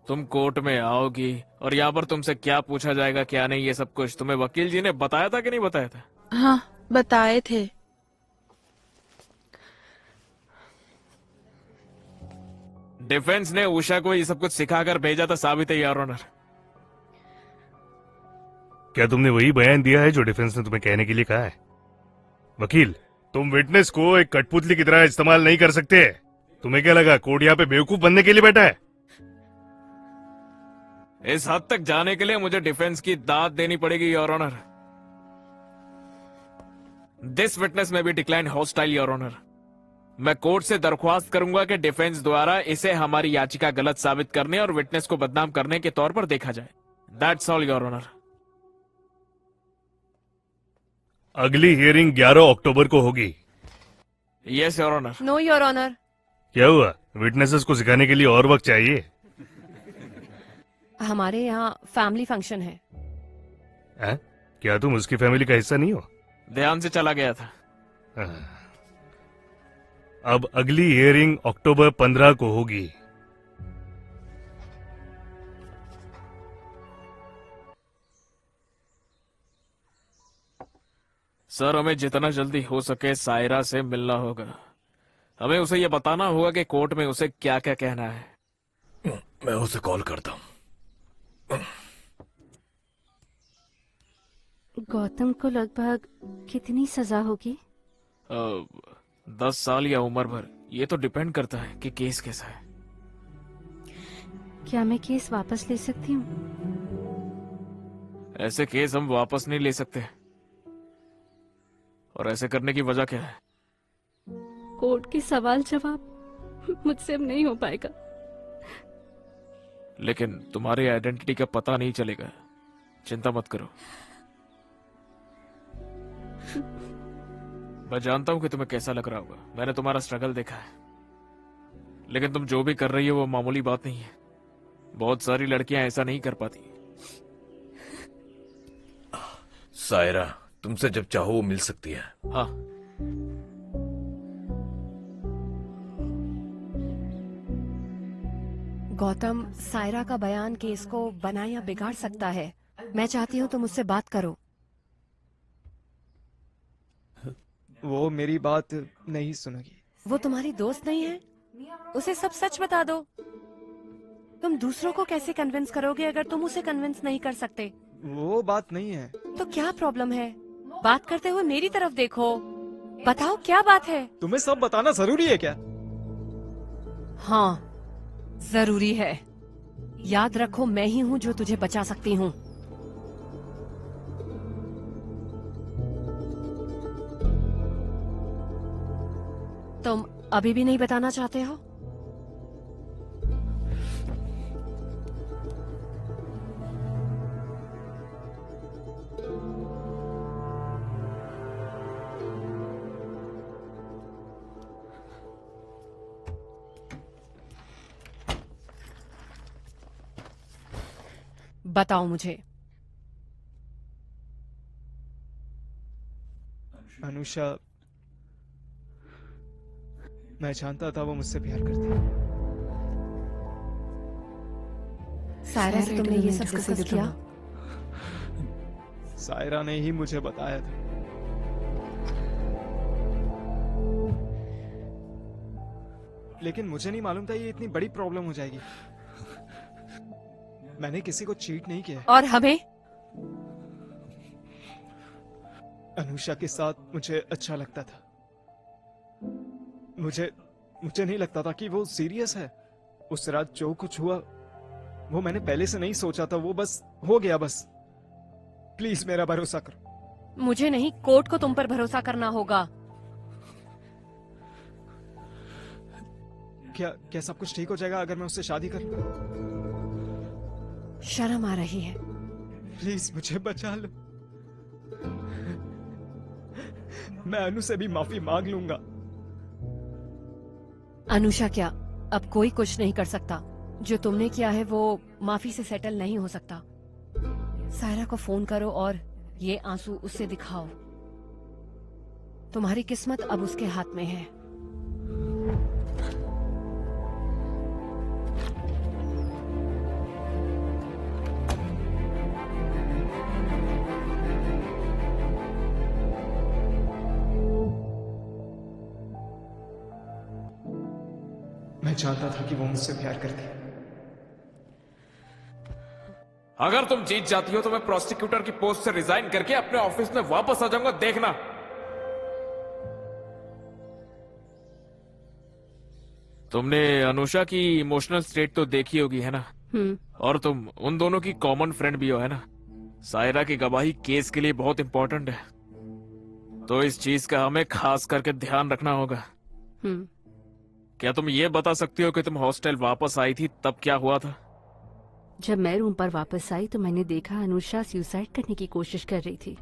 तुम कोर्ट में आओगी और यहाँ पर तुमसे क्या पूछा जाएगा क्या नहीं, ये सब कुछ तुम्हें वकील जी ने बताया था कि नहीं बताया था? हाँ, बताए थे। डिफेंस ने उषा को ये सब कुछ सिखाकर भेजा था, साबित है योर ऑनर। क्या तुमने वही बयान दिया है जो डिफेंस ने तुम्हें कहने के लिए कहा है? वकील, तुम विटनेस को एक कठपुतली की तरह इस्तेमाल नहीं कर सकते। तुम्हें क्या लगा कोर्ट यहाँ पे बेवकूफ बनने के लिए बैठा है? इस हद तक जाने के लिए मुझे डिफेंस की दाद देनी पड़ेगी योर ऑनर। दिस विटनेस में भी डिक्लाइन हॉस्टाइल योर ऑनर। मैं कोर्ट से दरख्वास्त करूंगा कि डिफेंस द्वारा इसे हमारी याचिका गलत साबित करने और विटनेस को बदनाम करने के तौर पर देखा जाए। That's all your honour. अगली हियरिंग 11 अक्टूबर को होगी। Yes your honour. No your honour. क्या हुआ? विटनेसेस को सिखाने के लिए और वक्त चाहिए? हमारे यहाँ फैमिली फंक्शन है। क्या तुम उसकी फैमिली का हिस्सा नहीं हो? ध्यान से चला गया था। अब अगली हियरिंग अक्टूबर 15 को होगी। सर, हमें जितना जल्दी हो सके सायरा से मिलना होगा। हमें उसे ये बताना होगा कि कोर्ट में उसे क्या क्या कहना है। मैं उसे कॉल करता हूँ। गौतम को लगभग कितनी सजा होगी? 10 साल या उम्र भर, ये तो डिपेंड करता है कि केस कैसा है। क्या मैं केस वापस ले सकती हूँ? ऐसे केस हम वापस नहीं ले सकते। और ऐसे करने की वजह क्या है? कोर्ट के सवाल जवाब मुझसे अब नहीं हो पाएगा। लेकिन तुम्हारी आइडेंटिटी का पता नहीं चलेगा। चिंता मत करो। मैं जानता हूं कि तुम्हें कैसा लग रहा होगा। मैंने तुम्हारा स्ट्रगल देखा है। लेकिन तुम जो भी कर रही हो वो मामूली बात नहीं है। बहुत सारी लड़कियां ऐसा नहीं कर पाती। सायरा तुमसे जब चाहो वो मिल सकती है। हाँ। गौतम, सायरा का बयान केस को बना या बिगाड़ सकता है। मैं चाहती हूँ तुम उससे बात करो। वो मेरी बात नहीं सुनेगी। वो तुम्हारी दोस्त नहीं है? उसे सब सच बता दो। तुम दूसरों को कैसे कन्विंस करोगे अगर तुम उसे कन्विंस नहीं कर सकते? वो बात नहीं है। तो क्या प्रॉब्लम है? बात करते हुए मेरी तरफ देखो, बताओ क्या बात है? तुम्हें सब बताना जरूरी है क्या? हाँ, जरूरी है। याद रखो, मैं ही हूँ जो तुझे बचा सकती हूँ। तुम अभी भी नहीं बताना चाहते हो? बताओ मुझे। अनुषा, मैं जानता था वो मुझसे प्यार करती है। सायरा से तुमने ये सब डिस्कस किया? सायरा ने ही मुझे बताया था। लेकिन मुझे नहीं मालूम था ये इतनी बड़ी प्रॉब्लम हो जाएगी। मैंने किसी को चीट नहीं किया। और हमें? अनुषा के साथ मुझे अच्छा लगता था। मुझे नहीं लगता था कि वो सीरियस है। उस रात जो कुछ हुआ वो मैंने पहले से नहीं सोचा था। वो बस हो गया बस। प्लीज मेरा भरोसा करो। मुझे नहीं, कोर्ट को तुम पर भरोसा करना होगा। क्या सब कुछ ठीक हो जाएगा अगर मैं उससे शादी कर लूं? शर्म आ रही है। प्लीज मुझे बचा लो। मैं अनु से भी माफी मांग लूंगा। अनुषा क्या, अब कोई कुछ नहीं कर सकता। जो तुमने किया है वो माफी से सेटल नहीं हो सकता। सायरा को फोन करो और ये आंसू उससे दिखाओ। तुम्हारी किस्मत अब उसके हाथ में है। मैं चाहता था कि वो मुझसे प्यार करती। अगर तुम जीत जाती हो तो मैं प्रोसिक्यूटर की पोस्ट से रिजाइन करके अपने ऑफिस में वापस आ जाऊंगा, देखना। तुमने अनुषा की इमोशनल स्टेट तो देखी होगी, है ना? और तुम उन दोनों की कॉमन फ्रेंड भी हो, है ना? सायरा की गवाही केस के लिए बहुत इंपॉर्टेंट है, तो इस चीज का हमें खास करके ध्यान रखना होगा। क्या तुम ये बता सकती हो कि तुम हॉस्टल वापस आई थी तब क्या हुआ था? जब मैं रूम पर वापस आई तो मैंने देखा अनुषा सुसाइड करने की कोशिश कर रही थी।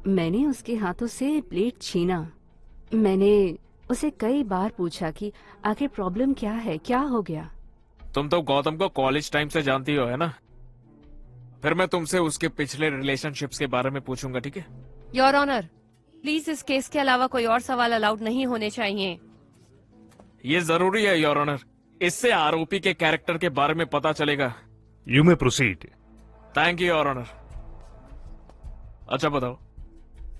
मैंने उसके हाथों से प्लेट छीना। मैंने उसे कई बार पूछा कि आखिर प्रॉब्लम क्या है, क्या हो गया। तुम तो गौतम को कॉलेज टाइम से जानती हो, है ना? फिर मैं तुमसे उसके पिछले रिलेशनशिप्स के बारे में पूछूंगा, ठीक है? योर ऑनर, प्लीज इस केस के अलावा कोई और सवाल अलाउड नहीं होने चाहिए। ये जरूरी है योर ऑनर, इससे आरोपी के कैरेक्टर के बारे में पता चलेगा। You may proceed. Thank you your honour. अच्छा बताओ,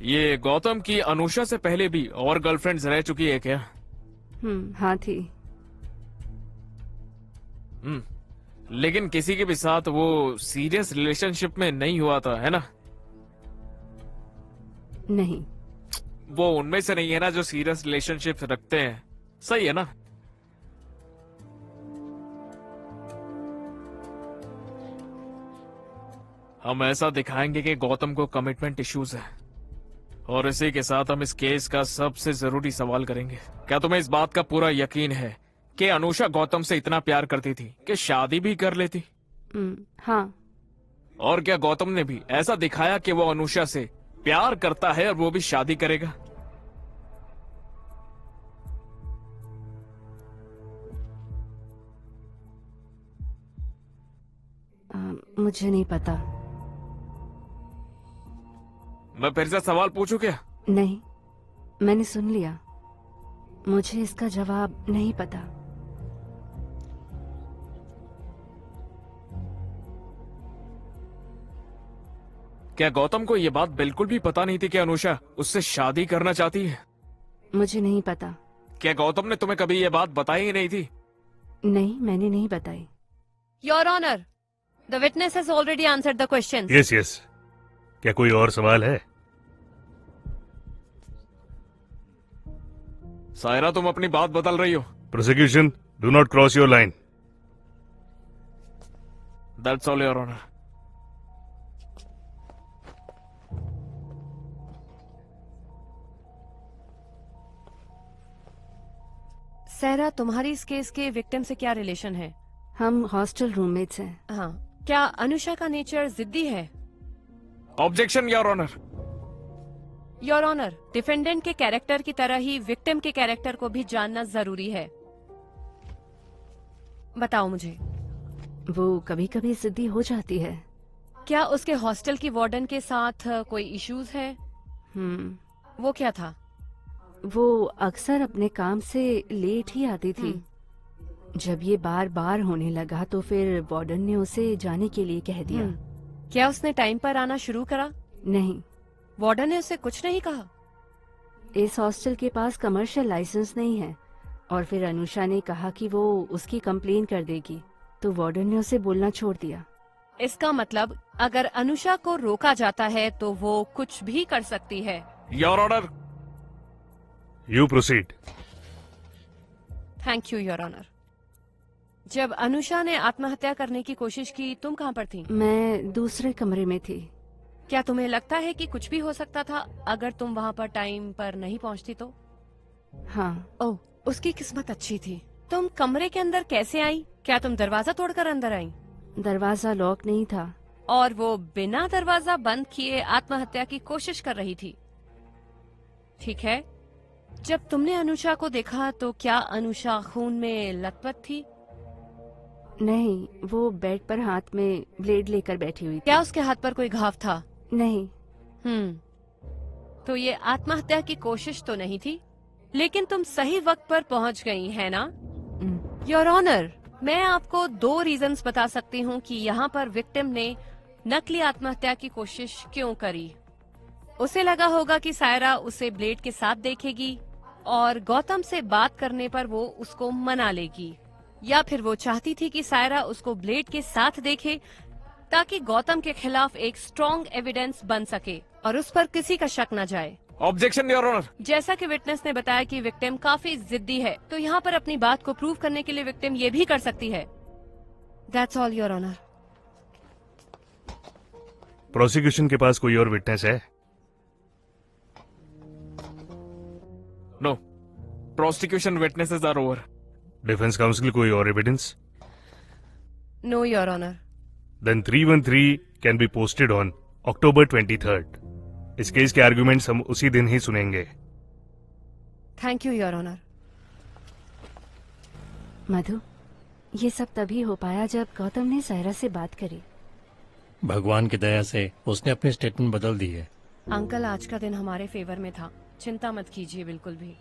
ये गौतम की अनुषा से पहले भी और गर्लफ्रेंड्स रह चुकी है क्या? हाँ थी। लेकिन किसी के भी साथ वो सीरियस रिलेशनशिप में नहीं हुआ था, है ना? नहीं। वो उनमें से नहीं है ना जो सीरियस रिलेशनशिप रखते हैं, सही है ना? हम ऐसा दिखाएंगे कि गौतम को कमिटमेंट इश्यूज है, और इसी के साथ हम इस केस का सबसे जरूरी सवाल करेंगे। क्या तुम्हें इस बात का पूरा यकीन है कि अनुषा गौतम से इतना प्यार करती थी कि शादी भी कर लेती? हाँ। और क्या गौतम ने भी ऐसा दिखाया कि वो अनुषा से प्यार करता है और वो भी शादी करेगा? मुझे नहीं पता। मैं फिर से सवाल पूछूं क्या? नहीं, मैंने सुन लिया। मुझे इसका जवाब नहीं पता। क्या गौतम को ये बात बिल्कुल भी पता नहीं थी कि अनुषा उससे शादी करना चाहती है? मुझे नहीं पता। क्या गौतम ने तुम्हें कभी ये बात बताई ही नहीं थी? नहीं, मैंने नहीं बताई। Your honour, the witness has already answered the questions. Yes yes. क्या कोई और सवाल है? सायरा, तुम अपनी बात बदल रही हो। Prosecution, do not cross your line. That's all your honour. Saira, तुम्हारी इस केस के विक्टिम से क्या रिलेशन है? हम हॉस्टल रूममेट्स हैं। हाँ, क्या अनुषा का नेचर जिद्दी है? Objection your honour. Your honour, defendant के कैरेक्टर की तरह ही विक्टिम के कैरेक्टर को भी जानना जरूरी है। बताओ मुझे। वो कभी कभी जिद्दी हो जाती है। क्या उसके हॉस्टल की वार्डन के साथ कोई इश्यूज है? वो क्या था? वो अक्सर अपने काम से लेट ही आती थी। जब ये बार बार होने लगा तो फिर वार्डन ने उसे जाने के लिए कह दिया। क्या उसने टाइम पर आना शुरू करा? नहीं। वार्डन ने उसे कुछ नहीं कहा? इस हॉस्टल के पास कमर्शियल लाइसेंस नहीं है और फिर अनुषा ने कहा कि वो उसकी कंप्लेन कर देगी, तो वार्डन ने उसे बोलना छोड़ दिया। इसका मतलब अगर अनुषा को रोका जाता है तो वो कुछ भी कर सकती है। Your honour. You proceed. Thank you your honour. जब अनुषा ने आत्महत्या करने की कोशिश की, तुम कहाँ पर थी? मैं दूसरे कमरे में थी। क्या तुम्हें लगता है कि कुछ भी हो सकता था अगर तुम वहाँ पर टाइम पर नहीं पहुँचती तो? हाँ। ओह, उसकी किस्मत अच्छी थी। तुम कमरे के अंदर कैसे आई? क्या तुम दरवाजा तोड़कर अंदर आई? दरवाजा लॉक नहीं था। और वो बिना दरवाजा बंद किए आत्महत्या की कोशिश कर रही थी। ठीक है, जब तुमने अनुषा को देखा तो क्या अनुषा खून में लथपथ थी? नहीं, वो बेड पर हाथ में ब्लेड लेकर बैठी हुई थी। क्या उसके हाथ पर कोई घाव था? नहीं। तो ये आत्महत्या की कोशिश तो नहीं थी, लेकिन तुम सही वक्त पर पहुंच गई है ना? योर ऑनर, मैं आपको 2 रीजंस बता सकती हूँ कि यहाँ पर विक्टिम ने नकली आत्महत्या की कोशिश क्यों करी। उसे लगा होगा कि सायरा उसे ब्लेड के साथ देखेगी और गौतम से बात करने पर वो उसको मना लेगी, या फिर वो चाहती थी कि सायरा उसको ब्लेड के साथ देखे ताकि गौतम के खिलाफ एक स्ट्रॉन्ग एविडेंस बन सके और उस पर किसी का शक न जाए। Objection your honour. जैसा कि विटनेस ने बताया कि विक्टिम काफी जिद्दी है, तो यहाँ पर अपनी बात को प्रूव करने के लिए विक्टिम ये भी कर सकती है। That's all your honour. Prosecution के पास कोई और विटनेस है? No, prosecution witnesses are over. Defence counsel कोई और evidence? No your honour. Then 313 can be posted on October 23rd। इस केस के आर्गुमेंट्स हम उसी दिन ही सुनेंगे। Thank you your honour. Madhu, ये सब तभी हो पाया जब गौतम ने सायरा से बात करी। भगवान की दया से उसने अपनी स्टेटमेंट बदल दी है। अंकल, आज का दिन हमारे फेवर में था, चिंता मत कीजिए बिल्कुल भी।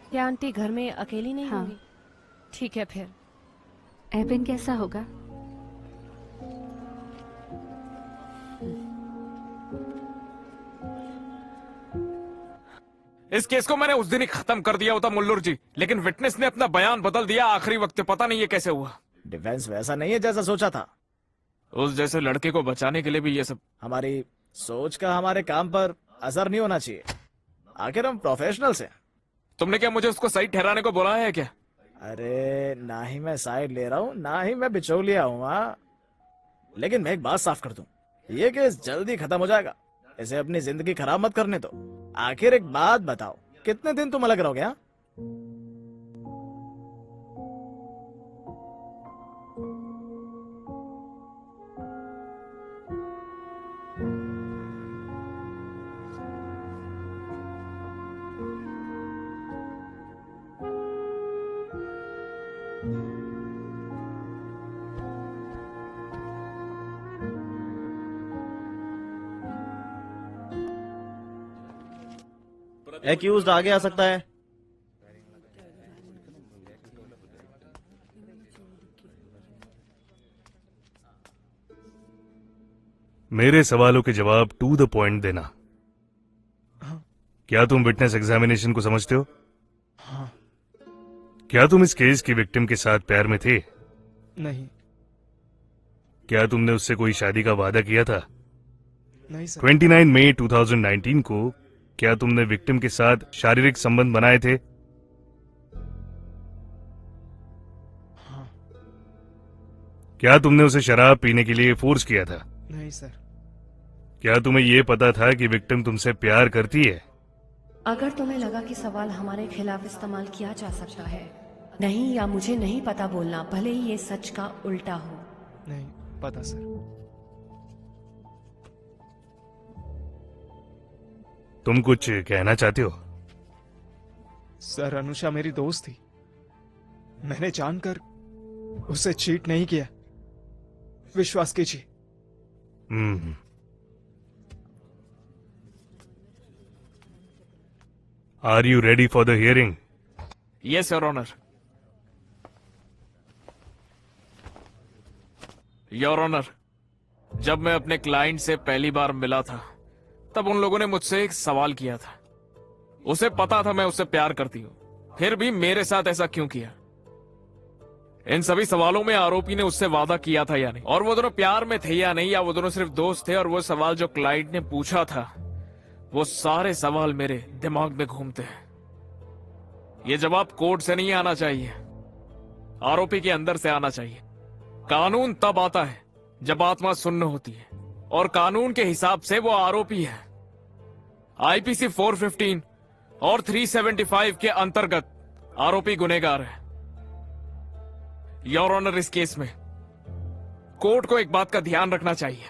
क्या आंटी घर में अकेली नहीं होंगी? ठीक है फिर। एबिन कैसा होगा? इस केस को मैंने उस दिन ही खत्म कर दिया होता मुल्लुर जी, लेकिन विटनेस ने अपना बयान बदल दिया आखिरी वक्त। पता नहीं ये कैसे हुआ। डिफेंस वैसा नहीं है जैसा सोचा था। उस जैसे लड़के को बचाने के लिए भी ये सब। हमारी सोच का हमारे काम पर असर नहीं होना चाहिए, आखिर हम प्रोफेशनल्स हैं। तुमने क्या मुझे उसको सही ठहराने को बोला है क्या? अरे ना ही मैं साइड ले रहा हूँ, ना ही मैं बिचौलिया हूँ। लेकिन मैं एक बात साफ कर दूं, ये केस जल्दी खत्म हो जाएगा। इसे अपनी जिंदगी खराब मत करने दो। आखिर एक बात बताओ, कितने दिन तुम अलग रहोगे? एक्यूज्ड आगे आ सकता है। मेरे सवालों के जवाब टू द पॉइंट देना। हाँ। क्या तुम विटनेस एग्जामिनेशन को समझते हो? हाँ। क्या तुम इस केस की विक्टिम के साथ प्यार में थे? नहीं। क्या तुमने उससे कोई शादी का वादा किया था? नहीं सर। 29 मई 2019 को क्या तुमने विक्टिम के साथ शारीरिक संबंध बनाए थे? हाँ। क्या तुमने उसे शराब पीने के लिए फोर्स किया था? नहीं सर। क्या तुम्हें यह पता था कि विक्टिम तुमसे प्यार करती है? अगर तुम्हें लगा कि सवाल हमारे खिलाफ इस्तेमाल किया जा सकता है, नहीं या मुझे नहीं पता बोलना, भले ही ये सच का उल्टा हो। नहीं पता सर। तुम कुछ कहना चाहते हो? सर अनुषा मेरी दोस्त थी, मैंने जानकर उसे चीट नहीं किया, विश्वास कीजिए। Are you ready for the hearing? Yes your honour. Your honour, जब मैं अपने क्लाइंट से पहली बार मिला था तब उन लोगों ने मुझसे एक सवाल किया था। उसे पता था मैं उससे प्यार करती हूं, फिर भी मेरे साथ ऐसा क्यों किया? इन सभी सवालों में आरोपी ने उससे वादा किया था या नहीं, और वो दोनों प्यार में थे या नहीं, या वो दोनों सिर्फ दोस्त थे। और वो सवाल जो क्लाइंट ने पूछा था, वो सारे सवाल मेरे दिमाग में घूमते हैं। ये जवाब कोर्ट से नहीं आना चाहिए, आरोपी के अंदर से आना चाहिए। कानून तब आता है जब आत्मा सुन्न होती है, और कानून के हिसाब से वो आरोपी है। आईपीसी 415 और 375 के अंतर्गत आरोपी गुनहगार है। योर ऑनर, इस केस में कोर्ट को एक बात का ध्यान रखना चाहिए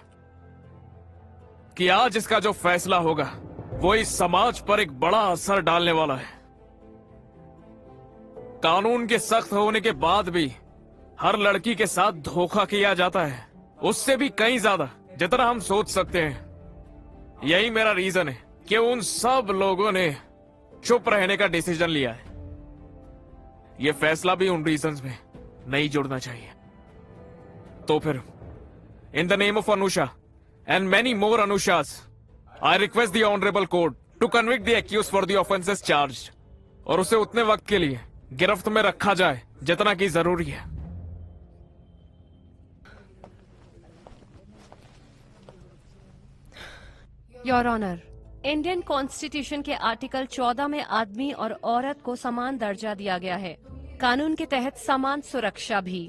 कि आज इसका जो फैसला होगा वो इस समाज पर एक बड़ा असर डालने वाला है। कानून के सख्त होने के बाद भी हर लड़की के साथ धोखा किया जाता है, उससे भी कहीं ज्यादा जितना हम सोच सकते हैं। यही मेरा रीजन है कि उन सब लोगों ने चुप रहने का डिसीजन लिया है। यह फैसला भी उन रीजंस में नहीं जुड़ना चाहिए। तो फिर in the name of Anusha and many more Anushas, I request the Honorable Court to convict the accused for the offences charged, और उसे उतने वक्त के लिए गिरफ्त में रखा जाए जितना की जरूरी है। योर ऑनर, इंडियन कॉन्स्टिट्यूशन के आर्टिकल 14 में आदमी और औरत को समान दर्जा दिया गया है, कानून के तहत समान सुरक्षा भी।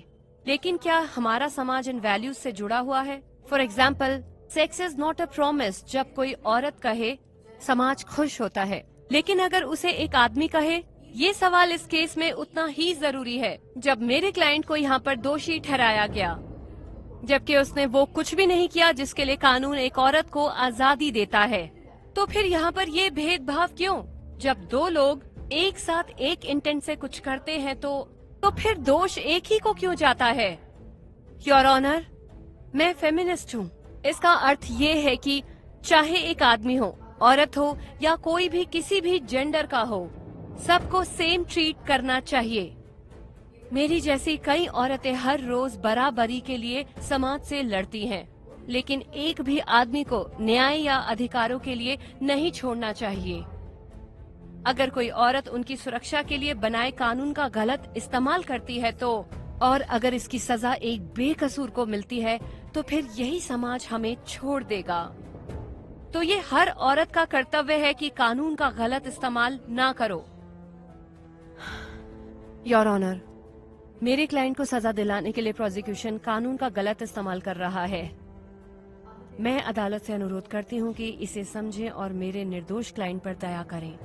लेकिन क्या हमारा समाज इन वैल्यूज से जुड़ा हुआ है? For example, sex is not a promise. जब कोई औरत कहे समाज खुश होता है, लेकिन अगर उसे एक आदमी कहे, ये सवाल इस केस में उतना ही जरूरी है। जब मेरे क्लाइंट को यहाँ पर दोषी ठहराया गया, जबकि उसने वो कुछ भी नहीं किया जिसके लिए कानून एक औरत को आजादी देता है, तो फिर यहाँ पर ये भेदभाव क्यों? जब दो लोग एक साथ एक इंटेंट से कुछ करते हैं तो फिर दोष एक ही को क्यों जाता है? योर ऑनर, मैं फेमिनिस्ट हूँ। इसका अर्थ ये है कि चाहे एक आदमी हो, औरत हो या कोई भी किसी भी जेंडर का हो, सबको सेम ट्रीट करना चाहिए। मेरी जैसी कई औरतें हर रोज बराबरी के लिए समाज से लड़ती हैं, लेकिन एक भी आदमी को न्याय या अधिकारों के लिए नहीं छोड़ना चाहिए। अगर कोई औरत उनकी सुरक्षा के लिए बनाए कानून का गलत इस्तेमाल करती है और अगर इसकी सजा एक बेकसूर को मिलती है, तो फिर यही समाज हमें छोड़ देगा। तो ये हर औरत का कर्तव्य है कि कानून का गलत इस्तेमाल ना करो। योर ऑनर, मेरे क्लाइंट को सजा दिलाने के लिए प्रोसिक्यूशन कानून का गलत इस्तेमाल कर रहा है। मैं अदालत से अनुरोध करती हूँ कि इसे समझें और मेरे निर्दोष क्लाइंट पर दया करें।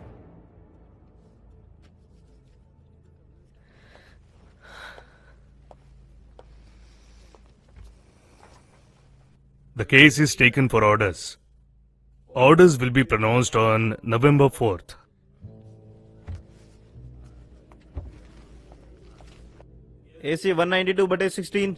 The case is taken for orders. Orders will be pronounced on November 4th. AC 192/16।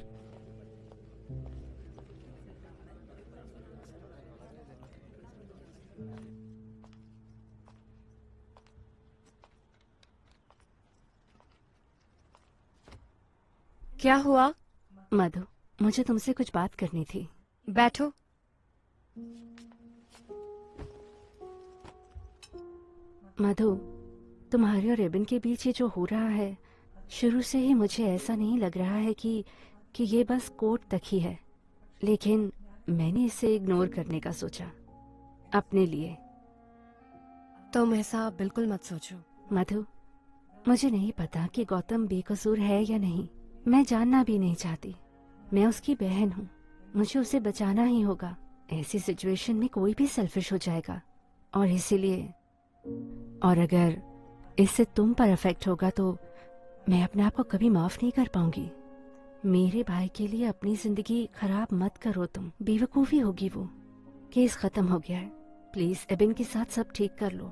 क्या हुआ? मधु, मुझे तुमसे कुछ बात करनी थी। बैठो। मधु, तुम्हारे और एबन के बीच ये जो हो रहा है, शुरू से ही मुझे ऐसा नहीं लग रहा है कि ये बस कोर्ट तक ही है। लेकिन मैंने इसे इग्नोर करने का सोचा, अपने लिए। तुम ऐसा बिल्कुल मत सोचो। मधु, मुझे नहीं पता कि गौतम बेकसूर है या नहीं। मैं जानना भी नहीं चाहती। मैं उसकी बहन हूँ, मुझे उसे बचाना ही होगा। ऐसी सिचुएशन में कोई भी सेल्फिश हो जाएगा, और इसीलिए, और अगर इससे तुम पर अफेक्ट होगा तो मैं अपने आप को कभी माफ नहीं कर पाऊंगी। मेरे भाई के लिए अपनी जिंदगी खराब मत करो तुम। बेवकूफी होगी वो। केस खत्म हो गया है। प्लीज एबिन के साथ सब ठीक कर लो।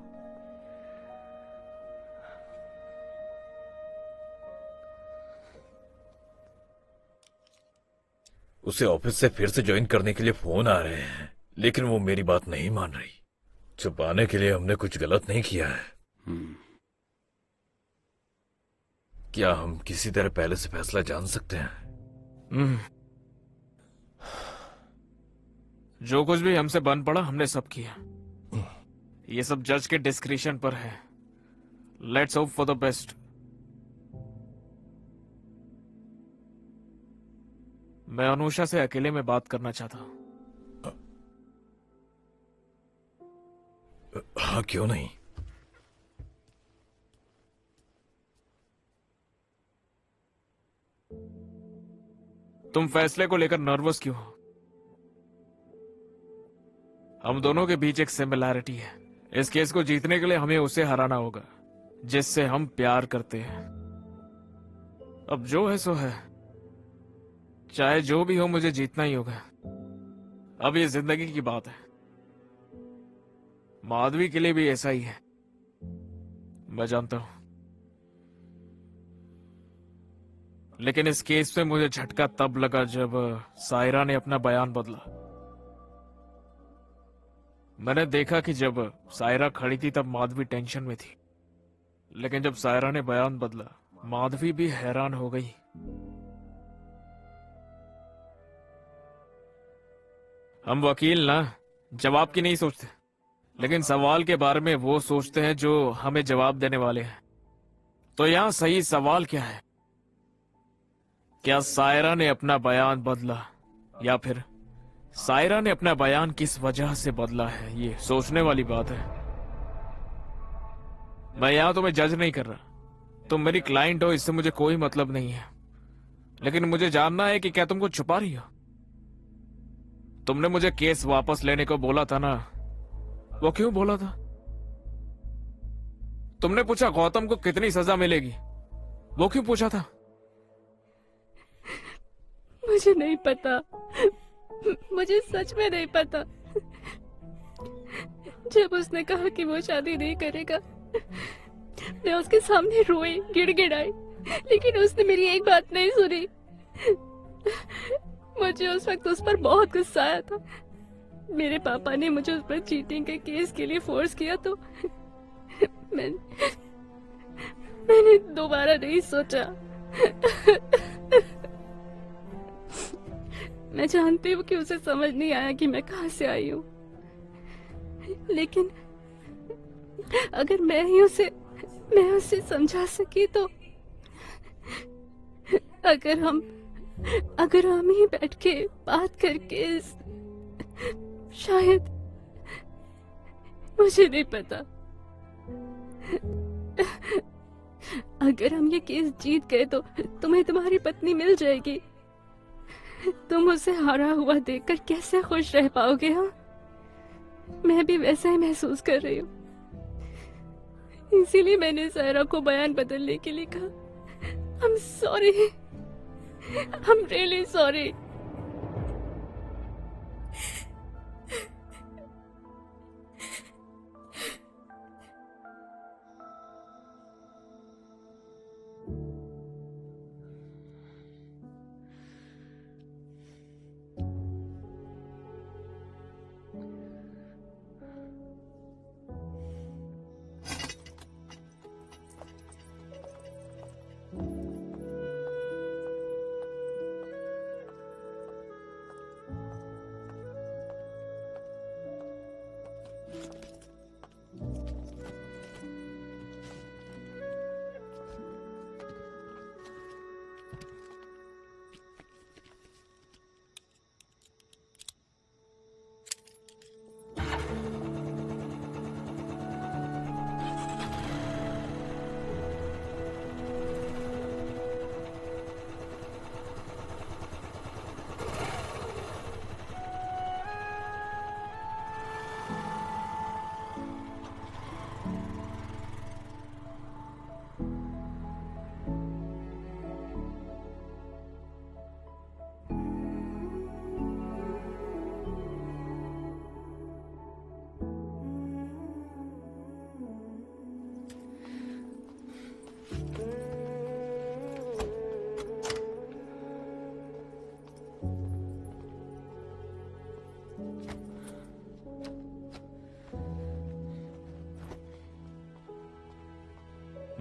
उसे ऑफिस से फिर से ज्वाइन करने के लिए फोन आ रहे हैं, लेकिन वो मेरी बात नहीं मान रही। छुपाने के लिए हमने कुछ गलत नहीं किया है। क्या हम किसी तरह पहले से फैसला जान सकते हैं? जो कुछ भी हमसे बन पड़ा हमने सब किया। ये सब जज के डिस्क्रिप्शन पर है। Let's hope for the best. मैं अनुषा से अकेले में बात करना चाहता हूं। हाँ, क्यों नहीं। तुम फैसले को लेकर नर्वस क्यों हो? हम दोनों के बीच एक सिमिलैरिटी है। इस केस को जीतने के लिए हमें उसे हराना होगा जिससे हम प्यार करते हैं। अब जो है सो है, चाहे जो भी हो मुझे जीतना ही होगा। अब ये जिंदगी की बात है। माधवी के लिए भी ऐसा ही है, मैं जानता हूं। लेकिन इस केस में मुझे झटका तब लगा जब सायरा ने अपना बयान बदला। मैंने देखा कि जब सायरा खड़ी थी तब माधवी टेंशन में थी, लेकिन जब सायरा ने बयान बदला माधवी भी हैरान हो गई। हम वकील ना जवाब की नहीं सोचते, लेकिन सवाल के बारे में वो सोचते हैं जो हमें जवाब देने वाले हैं। तो यहां सही सवाल क्या है? क्या सायरा ने अपना बयान बदला, या फिर सायरा ने अपना बयान किस वजह से बदला है? ये सोचने वाली बात है। मैं यहां तुम्हें जज नहीं कर रहा। तुम मेरी क्लाइंट हो, इससे मुझे कोई मतलब नहीं है। लेकिन मुझे जानना है कि क्या तुम कुछ छुपा रही हो? तुमने मुझे केस वापस लेने को बोला था ना, वो क्यों बोला था? तुमने पूछा गौतम को कितनी सजा मिलेगी, वो क्यों पूछा था? मुझे नहीं पता, मुझे सच में नहीं पता। जब उसने कहा कि वो शादी नहीं करेगा, मैं उसके सामने रोई, गिड़गिड़ाई, लेकिन उसने मेरी एक बात नहीं सुनी। मुझे उस वक्त उस पर बहुत गुस्सा आया था। मेरे पापा ने मुझे उस पर चीटिंग के केस के लिए फोर्स किया, तो मैंने दोबारा नहीं सोचा। मैं जानती हूँ कि उसे समझ नहीं आया कि मैं कहाँ से आई हूँ, लेकिन अगर मैं उसे समझा सकी तो, अगर हम ही बैठ के बात करके, शायद, मुझे नहीं पता, अगर हम ये केस जीत गए तो तुम्हें तुम्हारी पत्नी मिल जाएगी। तुम उसे हारा हुआ देखकर कैसे खुश रह पाओगे? हाँ, मैं भी वैसा ही महसूस कर रही हूँ। इसीलिए मैंने सायरा को बयान बदलने के लिए कहा। I'm sorry, I'm really sorry।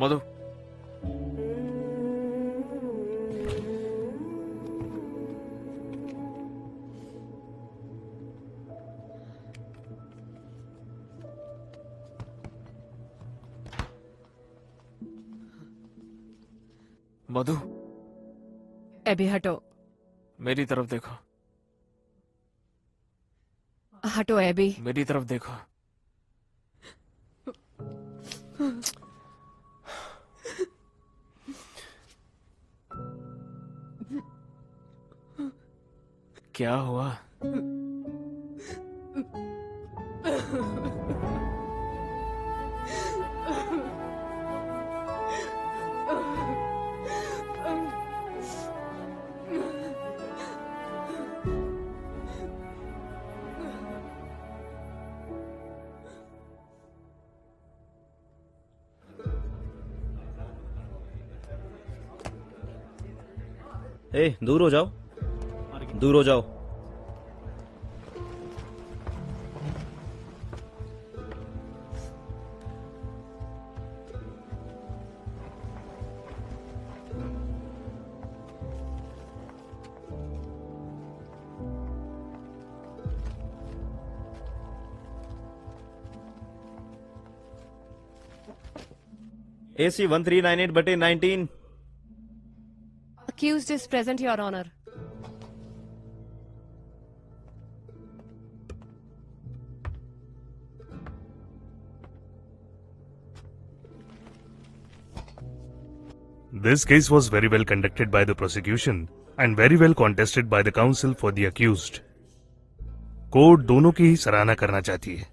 Madhu, Madhu, एबी हटो, मेरी तरफ देखो, हटो एबी। मेरी तरफ देखो। क्या हुआ? ए, दूर हो जाओ, दूर हो जाओ। AC 1398/19। Accused is present, Your Honor. This case was very well conducted by the prosecution and very well contested by the counsel for the accused. Court दोनों की ही सराहना करना चाहती है।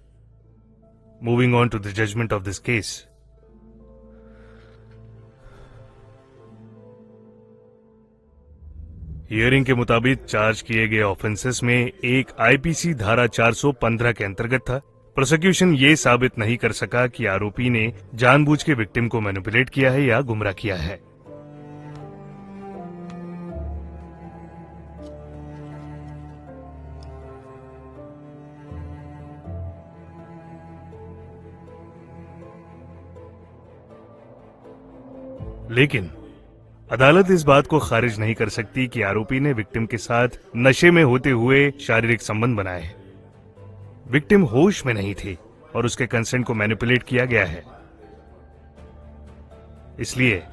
Moving on to the judgment of this case. Hearing के मुताबिक charge किए गए ऑफेंसेस में एक आईपीसी धारा 415 के अंतर्गत था। प्रोसिक्यूशन ये साबित नहीं कर सका कि आरोपी ने जानबूझ के विक्टिम को मैनिपुलेट किया है या गुमराह किया है। लेकिन अदालत इस बात को खारिज नहीं कर सकती कि आरोपी ने विक्टिम के साथ नशे में होते हुए शारीरिक संबंध बनाए। विक्टिम होश में नहीं थी और उसके कंसेंट को मैनिपुलेट किया गया है। इसलिए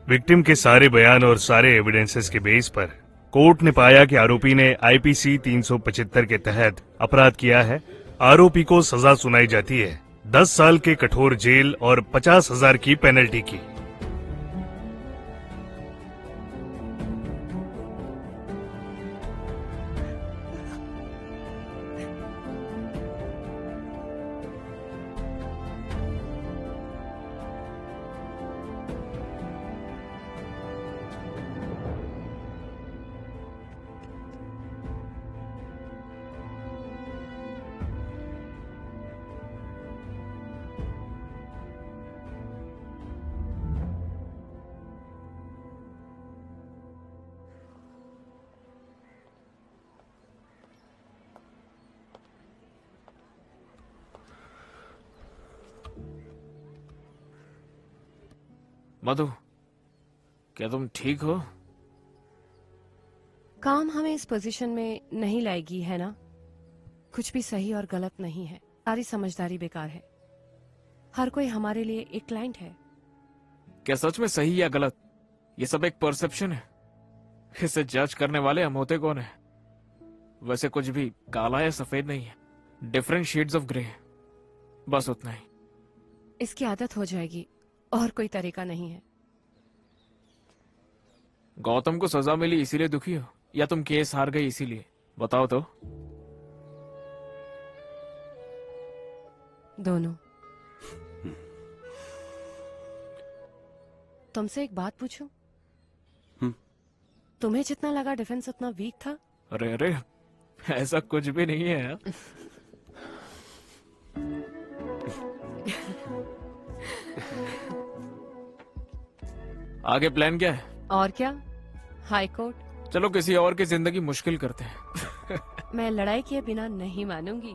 विक्टिम के सारे बयान और सारे एविडेंसेस के बेस पर कोर्ट ने पाया कि आरोपी ने आईपीसी 375 के तहत अपराध किया है। आरोपी को सजा सुनाई जाती है 10 साल के कठोर जेल और 50,000 की पेनल्टी की। मधु, क्या तुम ठीक हो? काम हमें इस पोजीशन में नहीं लाएगी, है ना? कुछ भी सही और गलत नहीं है, सारी समझदारी बेकार है। हर कोई हमारे लिए एक क्लाइंट है। क्या सच में सही या गलत, ये सब एक परसेप्शन है। इसे जज करने वाले हम होते कौन है? वैसे कुछ भी काला या सफेद नहीं है, डिफरेंट शेड्स ऑफ ग्रे, बस उतना ही। इसकी आदत हो जाएगी और कोई तरीका नहीं है। गौतम को सजा मिली इसीलिए दुखी हो या तुम केस हार गई इसीलिए? बताओ तो। दोनों। तुमसे एक बात पूछूं? तुम्हें जितना लगा डिफेंस उतना वीक था? अरे अरे, ऐसा कुछ भी नहीं है यार। आगे प्लान क्या है? और क्या, हाई कोर्ट। चलो किसी और की जिंदगी मुश्किल करते हैं। मैं लड़ाई किए बिना नहीं मानूंगी।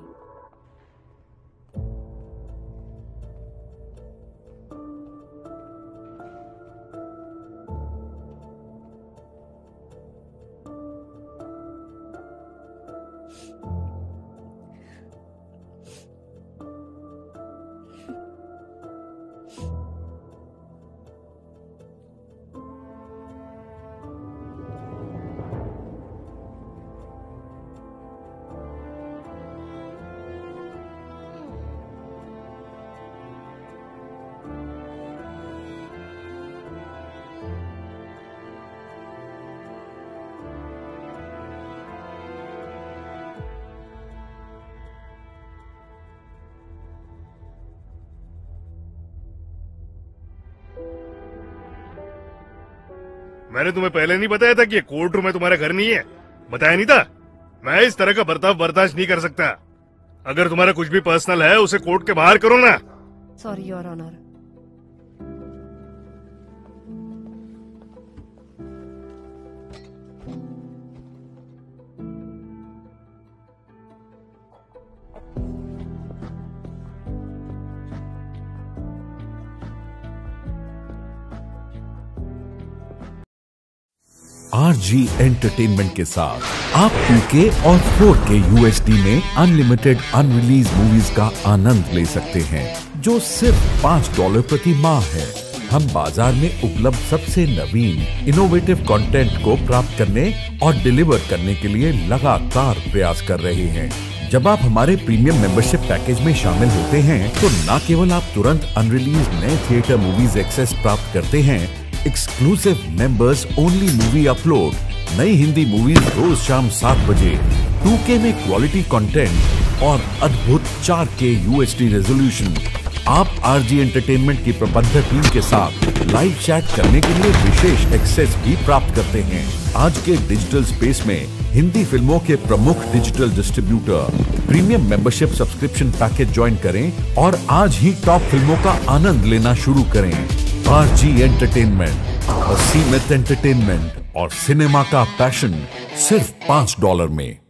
मैंने तुम्हें पहले नहीं बताया था कि ये कोर्ट रूम है, तुम्हारा घर नहीं है? बताया नहीं था? मैं इस तरह का बर्ताव बर्दाश्त नहीं कर सकता। अगर तुम्हारा कुछ भी पर्सनल है उसे कोर्ट के बाहर करो ना। Sorry your honour. RG entertainment के साथ आप 2K और 4K UHD में अनलिमिटेड अनरिलीज मूवीज का आनंद ले सकते हैं, जो सिर्फ $5 प्रति माह है। हम बाजार में उपलब्ध सबसे नवीन इनोवेटिव कंटेंट को प्राप्त करने और डिलीवर करने के लिए लगातार प्रयास कर रहे हैं। जब आप हमारे प्रीमियम मेंबरशिप पैकेज में शामिल होते हैं तो न केवल आप तुरंत अनरिलीज नए थिएटर मूवीज एक्सेस प्राप्त करते हैं, exclusive members only movie upload, नई हिंदी मूवीज रोज शाम 7 बजे, 2K में क्वालिटी कंटेंट और अद्भुत 4K UHD रेजोल्यूशन। आप RG एंटरटेनमेंट की प्रबंधक टीम के साथ लाइव चैट करने के लिए विशेष एक्सेस भी प्राप्त करते हैं। आज के डिजिटल स्पेस में हिंदी फिल्मों के प्रमुख digital distributor premium membership subscription package join करें और आज ही टॉप फिल्मों का आनंद लेना शुरू करें। RG एंटरटेनमेंट, असीमित एंटरटेनमेंट और सिनेमा का पैशन सिर्फ $5 में।